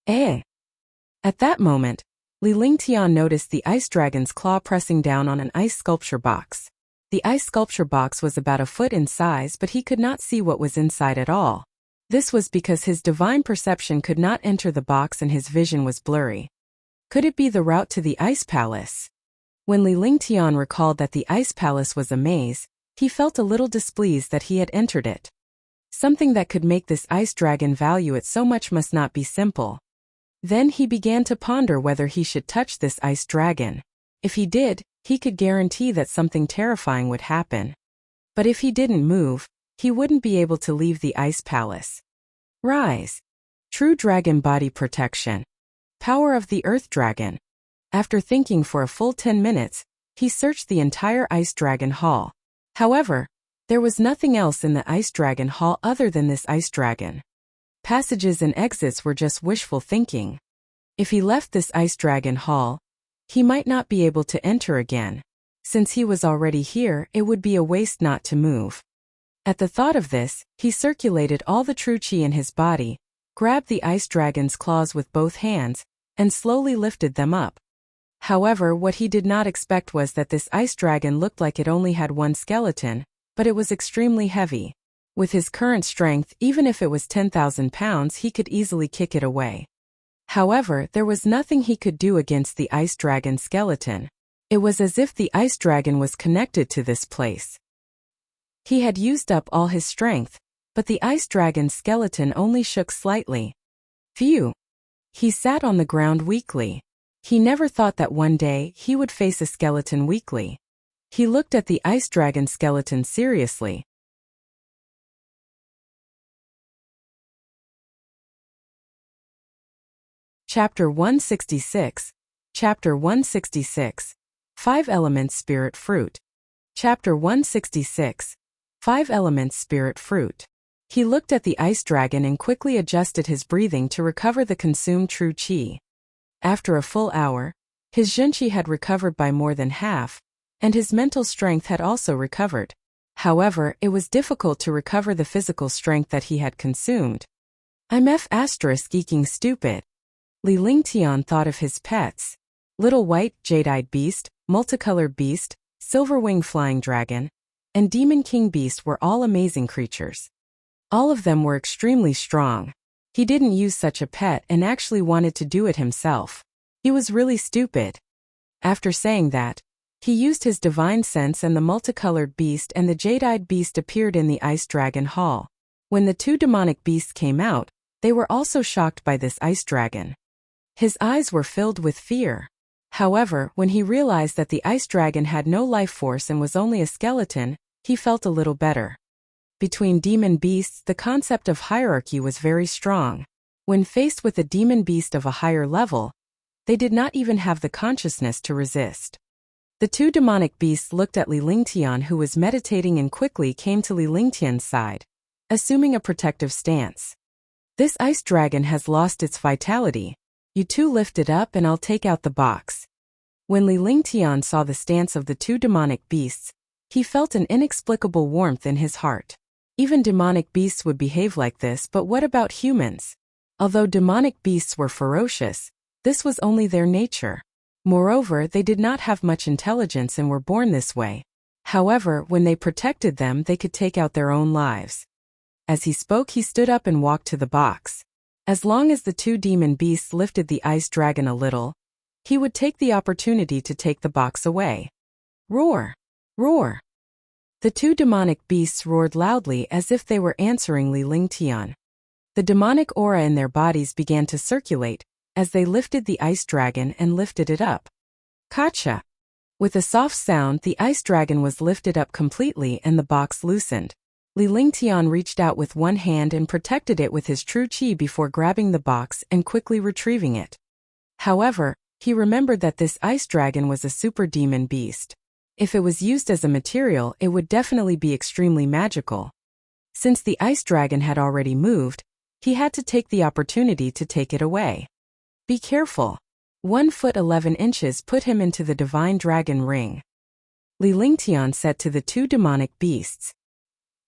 At that moment, Li Lingtian noticed the ice dragon's claw pressing down on an ice sculpture box. The ice sculpture box was about a foot in size, but he could not see what was inside at all. This was because his divine perception could not enter the box and his vision was blurry. Could it be the route to the ice palace? When Li Lingtian recalled that the ice palace was a maze, he felt a little displeased that he had entered it. Something that could make this ice dragon value it so much must not be simple. Then he began to ponder whether he should touch this ice dragon. If he did, he could guarantee that something terrifying would happen. But if he didn't move, he wouldn't be able to leave the ice palace. Rise. True dragon body protection. Power of the earth dragon. After thinking for a full 10 minutes, he searched the entire Ice Dragon Hall. However, there was nothing else in the Ice Dragon Hall other than this ice dragon. Passages and exits were just wishful thinking. If he left this Ice Dragon Hall, he might not be able to enter again. Since he was already here, it would be a waste not to move. At the thought of this, he circulated all the true qi in his body, grabbed the ice dragon's claws with both hands, and slowly lifted them up. However, what he did not expect was that this ice dragon looked like it only had one skeleton, but it was extremely heavy. With his current strength, even if it was 10,000 pounds, he could easily kick it away. However, there was nothing he could do against the ice dragon skeleton. It was as if the ice dragon was connected to this place. He had used up all his strength, but the ice dragon skeleton only shook slightly. Phew! He sat on the ground weakly. He never thought that one day he would face a skeleton weakly. He looked at the ice dragon skeleton seriously. Chapter 166. Chapter 166. 5 Elements Spirit Fruit. Chapter 166. 5 Elements Spirit Fruit. He looked at the ice dragon and quickly adjusted his breathing to recover the consumed true qi. After a full hour, his zhenqi had recovered by more than half, and his mental strength had also recovered. However, it was difficult to recover the physical strength that he had consumed. I'm geeking stupid. Li Lingtian thought of his pets. Little white, jade-eyed beast, multicolored beast, silver-winged flying dragon, and demon king beast were all amazing creatures. All of them were extremely strong. He didn't use such a pet and actually wanted to do it himself. He was really stupid. After saying that, he used his divine sense and the multicolored beast and the jade-eyed beast appeared in the ice dragon hall. When the 2 demonic beasts came out, they were also shocked by this ice dragon. His eyes were filled with fear. However, when he realized that the ice dragon had no life force and was only a skeleton, he felt a little better. Between demon beasts, the concept of hierarchy was very strong. When faced with a demon beast of a higher level, they did not even have the consciousness to resist. The 2 demonic beasts looked at Li Lingtian, who was meditating, and quickly came to Li Lingtian's side, assuming a protective stance. This ice dragon has lost its vitality. You 2 lift it up and I'll take out the box. When Li Lingtian saw the stance of the 2 demonic beasts, he felt an inexplicable warmth in his heart. Even demonic beasts would behave like this, but what about humans? Although demonic beasts were ferocious, this was only their nature. Moreover, they did not have much intelligence and were born this way. However, when they protected them, they could take out their own lives. As he spoke, he stood up and walked to the box. As long as the 2 demon beasts lifted the ice dragon a little, he would take the opportunity to take the box away. Roar! Roar! The 2 demonic beasts roared loudly as if they were answering Li Lingtian. The demonic aura in their bodies began to circulate as they lifted the ice dragon and lifted it up. Kacha! With a soft sound, the ice dragon was lifted up completely and the box loosened. Li Lingtian reached out with one hand and protected it with his true qi before grabbing the box and quickly retrieving it. However, he remembered that this ice dragon was a super demon beast. If it was used as a material, it would definitely be extremely magical. Since the ice dragon had already moved, he had to take the opportunity to take it away. Be careful. 1 foot 11 inches put him into the divine dragon ring. Li Lingtian said to the 2 demonic beasts.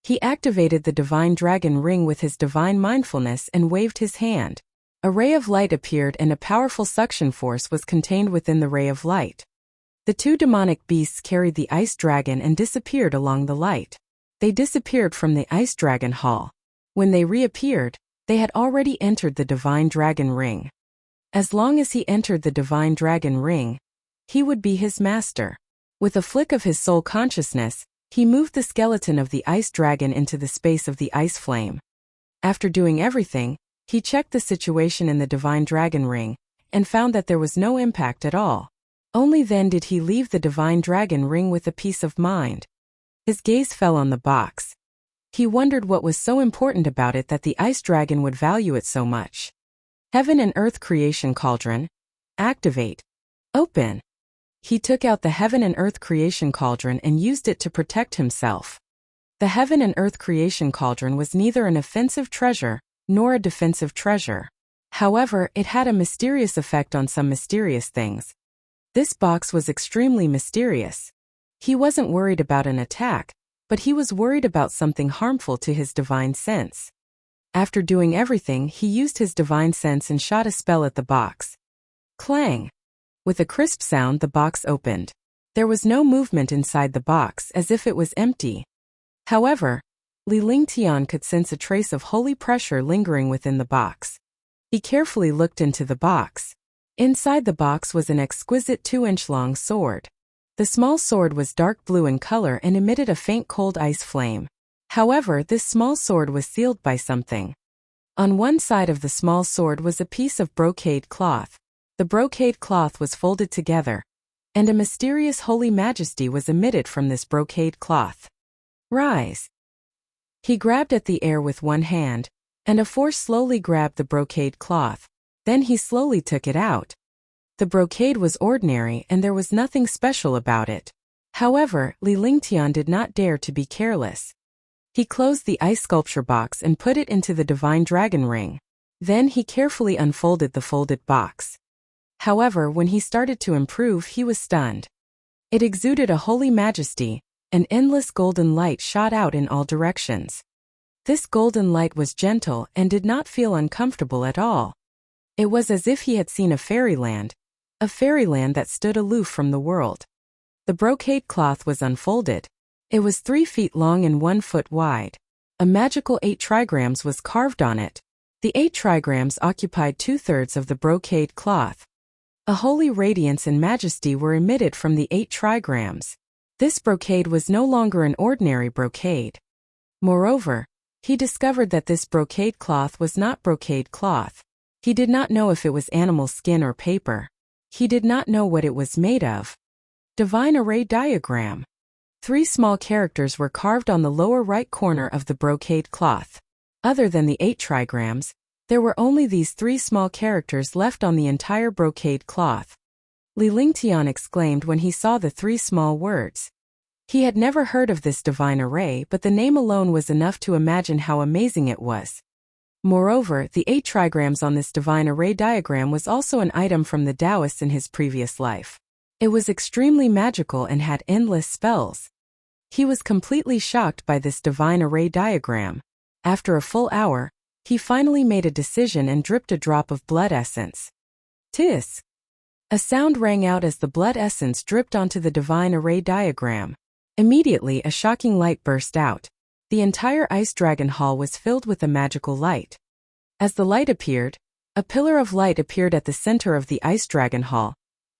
He activated the divine dragon ring with his divine mindfulness and waved his hand. A ray of light appeared and a powerful suction force was contained within the ray of light. The 2 demonic beasts carried the ice dragon and disappeared along the light. They disappeared from the ice dragon hall. When they reappeared, they had already entered the divine dragon ring. As long as he entered the divine dragon ring, he would be his master. With a flick of his soul consciousness, he moved the skeleton of the ice dragon into the space of the ice flame. After doing everything, he checked the situation in the divine dragon ring and found that there was no impact at all. Only then did he leave the divine dragon ring with a peace of mind. His gaze fell on the box. He wondered what was so important about it that the ice dragon would value it so much. Heaven and Earth Creation Cauldron. Activate. Open. He took out the Heaven and Earth Creation Cauldron and used it to protect himself. The Heaven and Earth Creation Cauldron was neither an offensive treasure nor a defensive treasure. However, it had a mysterious effect on some mysterious things. This box was extremely mysterious. He wasn't worried about an attack, but he was worried about something harmful to his divine sense. After doing everything, he used his divine sense and shot a spell at the box. Clang! With a crisp sound, the box opened. There was no movement inside the box, as if it was empty. However, Li Lingtian could sense a trace of holy pressure lingering within the box. He carefully looked into the box. Inside the box was an exquisite 2-inch-long sword. The small sword was dark blue in color and emitted a faint cold ice flame. However, this small sword was sealed by something. On one side of the small sword was a piece of brocade cloth. The brocade cloth was folded together, and a mysterious holy majesty was emitted from this brocade cloth. Rise! He grabbed at the air with one hand, and a force slowly grabbed the brocade cloth. Then he slowly took it out. The brocade was ordinary and there was nothing special about it. However, Li Lingtian did not dare to be careless. He closed the ice sculpture box and put it into the divine dragon ring. Then he carefully unfolded the folded box. However, when he started to improve, he was stunned. It exuded a holy majesty. An endless golden light shot out in all directions. This golden light was gentle and did not feel uncomfortable at all. It was as if he had seen a fairyland that stood aloof from the world. The brocade cloth was unfolded. It was 3 feet long and 1 foot wide. A magical 8 trigrams was carved on it. The 8 trigrams occupied 2/3 of the brocade cloth. A holy radiance and majesty were emitted from the 8 trigrams. This brocade was no longer an ordinary brocade. Moreover, he discovered that this brocade cloth was not brocade cloth. He did not know if it was animal skin or paper. He did not know what it was made of. Divine Array Diagram. 3 small characters were carved on the lower right corner of the brocade cloth. Other than the 8 trigrams, there were only these 3 small characters left on the entire brocade cloth. Li Lingtian exclaimed when he saw the 3 small words. He had never heard of this divine array, but the name alone was enough to imagine how amazing it was. Moreover, the 8 trigrams on this divine array diagram was also an item from the Taoists in his previous life. It was extremely magical and had endless spells. He was completely shocked by this divine array diagram. After a full hour, he finally made a decision and dripped a drop of blood essence. Tisk! A sound rang out as the blood essence dripped onto the divine array diagram. Immediately, a shocking light burst out. The entire ice dragon hall was filled with a magical light. As the light appeared, a pillar of light appeared at the center of the ice dragon hall,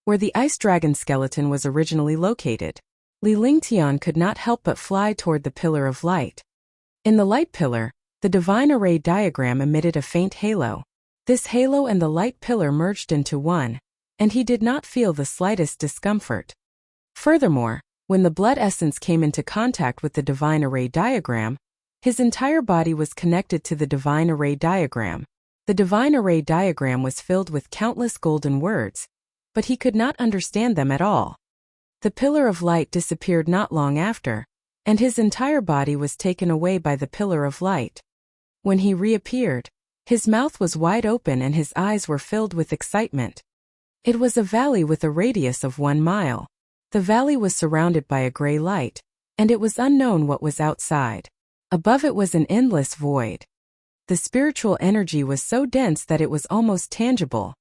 where the ice dragon skeleton was originally located. Li Lingtian could not help but fly toward the pillar of light. In the light pillar, the divine array diagram emitted a faint halo. This halo and the light pillar merged into one, and he did not feel the slightest discomfort. Furthermore, when the blood essence came into contact with the divine array diagram, his entire body was connected to the divine array diagram. The divine array diagram was filled with countless golden words, but he could not understand them at all. The pillar of light disappeared not long after, and his entire body was taken away by the pillar of light. When he reappeared, his mouth was wide open and his eyes were filled with excitement. It was a valley with a radius of 1 mile. The valley was surrounded by a gray light, and it was unknown what was outside. Above it was an endless void. The spiritual energy was so dense that it was almost tangible.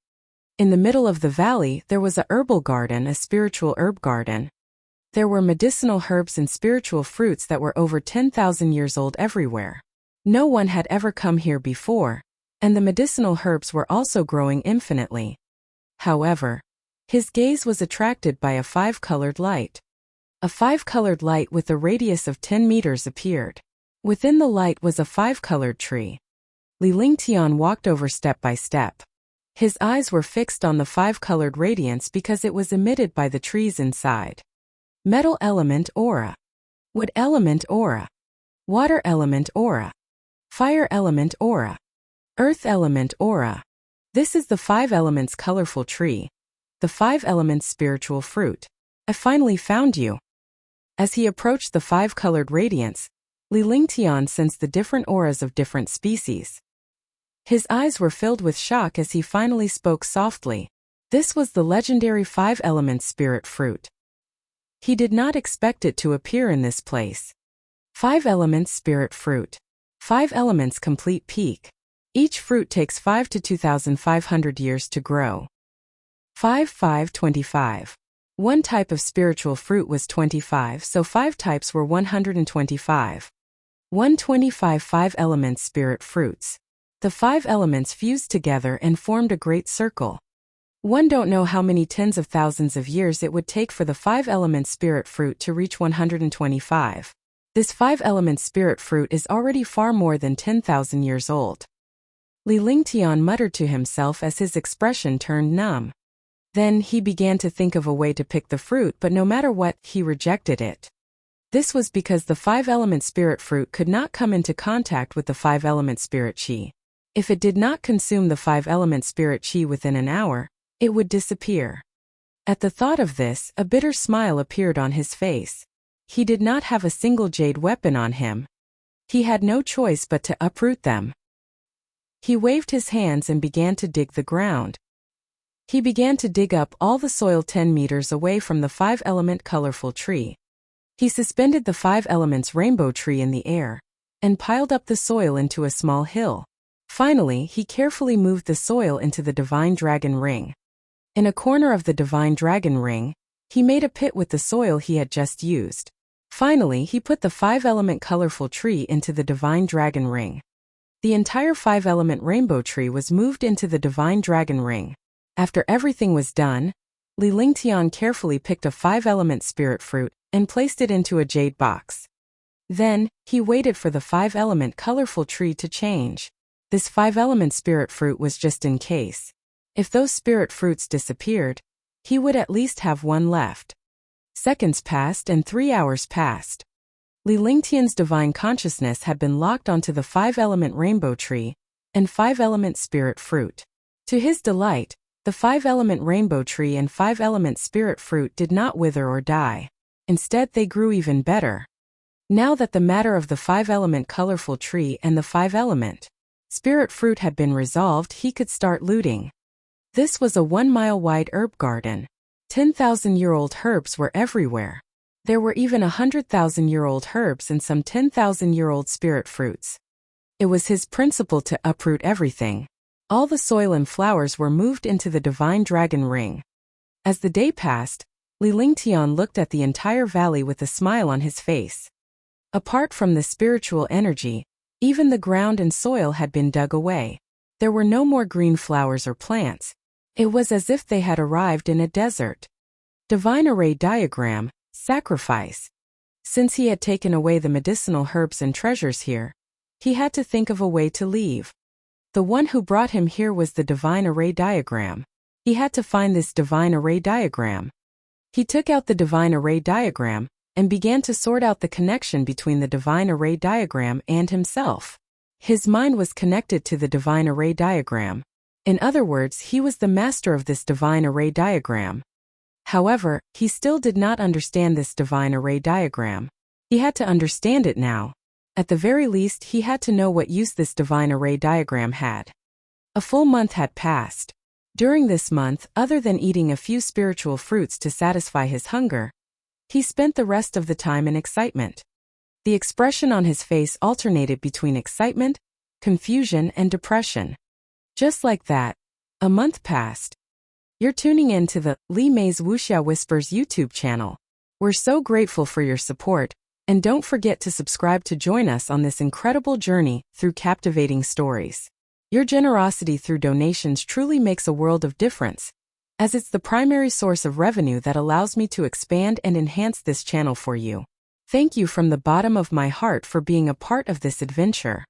In the middle of the valley, there was a herbal garden, a spiritual herb garden. There were medicinal herbs and spiritual fruits that were over 10,000 years old everywhere. No one had ever come here before, and the medicinal herbs were also growing infinitely. However, his gaze was attracted by a 5-colored light. A 5-colored light with a radius of 10 meters appeared. Within the light was a 5-colored tree. Li Lingtian walked over step by step. His eyes were fixed on the 5-colored radiance because it was emitted by the trees inside. Metal element aura. Wood element aura. Water element aura. Fire element aura. Earth element aura. This is the 5 elements colorful tree. The 5 elements spiritual fruit. I finally found you. As he approached the 5-colored radiance, Li Lingtian sensed the different auras of different species. His eyes were filled with shock as he finally spoke softly. This was the legendary 5 elements spirit fruit. He did not expect it to appear in this place. 5 elements spirit fruit. 5 elements complete peak. Each fruit takes 5 to 2,500 years to grow. 5-5-25. One type of spiritual fruit was 25, so 5 types were 125. 125 5 elements spirit fruits. The 5 elements fused together and formed a great circle. One don't know how many tens of thousands of years it would take for the 5-element spirit fruit to reach 125. This 5-element spirit fruit is already far more than 10,000 years old. Li Lingtian muttered to himself as his expression turned numb. Then he began to think of a way to pick the fruit, but no matter what, he rejected it. This was because the 5-element spirit fruit could not come into contact with the 5-element spirit qi. If it did not consume the 5-element spirit qi within an hour, it would disappear. At the thought of this, a bitter smile appeared on his face. He did not have a single jade weapon on him. He had no choice but to uproot them. He waved his hands and began to dig the ground. He began to dig up all the soil 10 meters away from the 5-element colorful tree. He suspended the 5 elements rainbow tree in the air and piled up the soil into a small hill. Finally, he carefully moved the soil into the divine dragon ring. In a corner of the divine dragon ring, he made a pit with the soil he had just used. Finally, he put the 5-element colorful tree into the divine dragon ring. The entire 5-element rainbow tree was moved into the divine dragon ring. After everything was done, Li Lingtian carefully picked a 5-element spirit fruit and placed it into a jade box. Then, he waited for the 5-element colorful tree to change. This 5-element spirit fruit was just in case. If those spirit fruits disappeared, he would at least have one left. Seconds passed and 3 hours passed. Li Lingtian's divine consciousness had been locked onto the 5-element rainbow tree and 5-element spirit fruit. To his delight, the 5-element rainbow tree and 5-element spirit fruit did not wither or die. Instead, they grew even better. Now that the matter of the 5-element colorful tree and the 5-element spirit fruit had been resolved, he could start looting. This was a 1-mile-wide herb garden. 10,000-year-old herbs were everywhere. There were even 100,000-year-old herbs and some 10,000-year-old spirit fruits. It was his principle to uproot everything. All the soil and flowers were moved into the divine dragon ring. As the day passed, Li Lingtian looked at the entire valley with a smile on his face. Apart from the spiritual energy, even the ground and soil had been dug away. There were no more green flowers or plants. It was as if they had arrived in a desert. Divine array diagram, sacrifice. Since he had taken away the medicinal herbs and treasures here, he had to think of a way to leave. The one who brought him here was the divine array diagram. He had to find this divine array diagram. He took out the divine array diagram and began to sort out the connection between the divine array diagram and himself. His mind was connected to the divine array diagram. In other words, he was the master of this divine array diagram. However, he still did not understand this divine array diagram. He had to understand it now. At the very least, he had to know what use this divine array diagram had. A full month had passed. During this month, other than eating a few spiritual fruits to satisfy his hunger, he spent the rest of the time in excitement. The expression on his face alternated between excitement, confusion, and depression. Just like that, a month passed. You're tuning in to the Li Mei's Wuxia Whispers YouTube channel. We're so grateful for your support, and don't forget to subscribe to join us on this incredible journey through captivating stories. Your generosity through donations truly makes a world of difference, as it's the primary source of revenue that allows me to expand and enhance this channel for you. Thank you from the bottom of my heart for being a part of this adventure.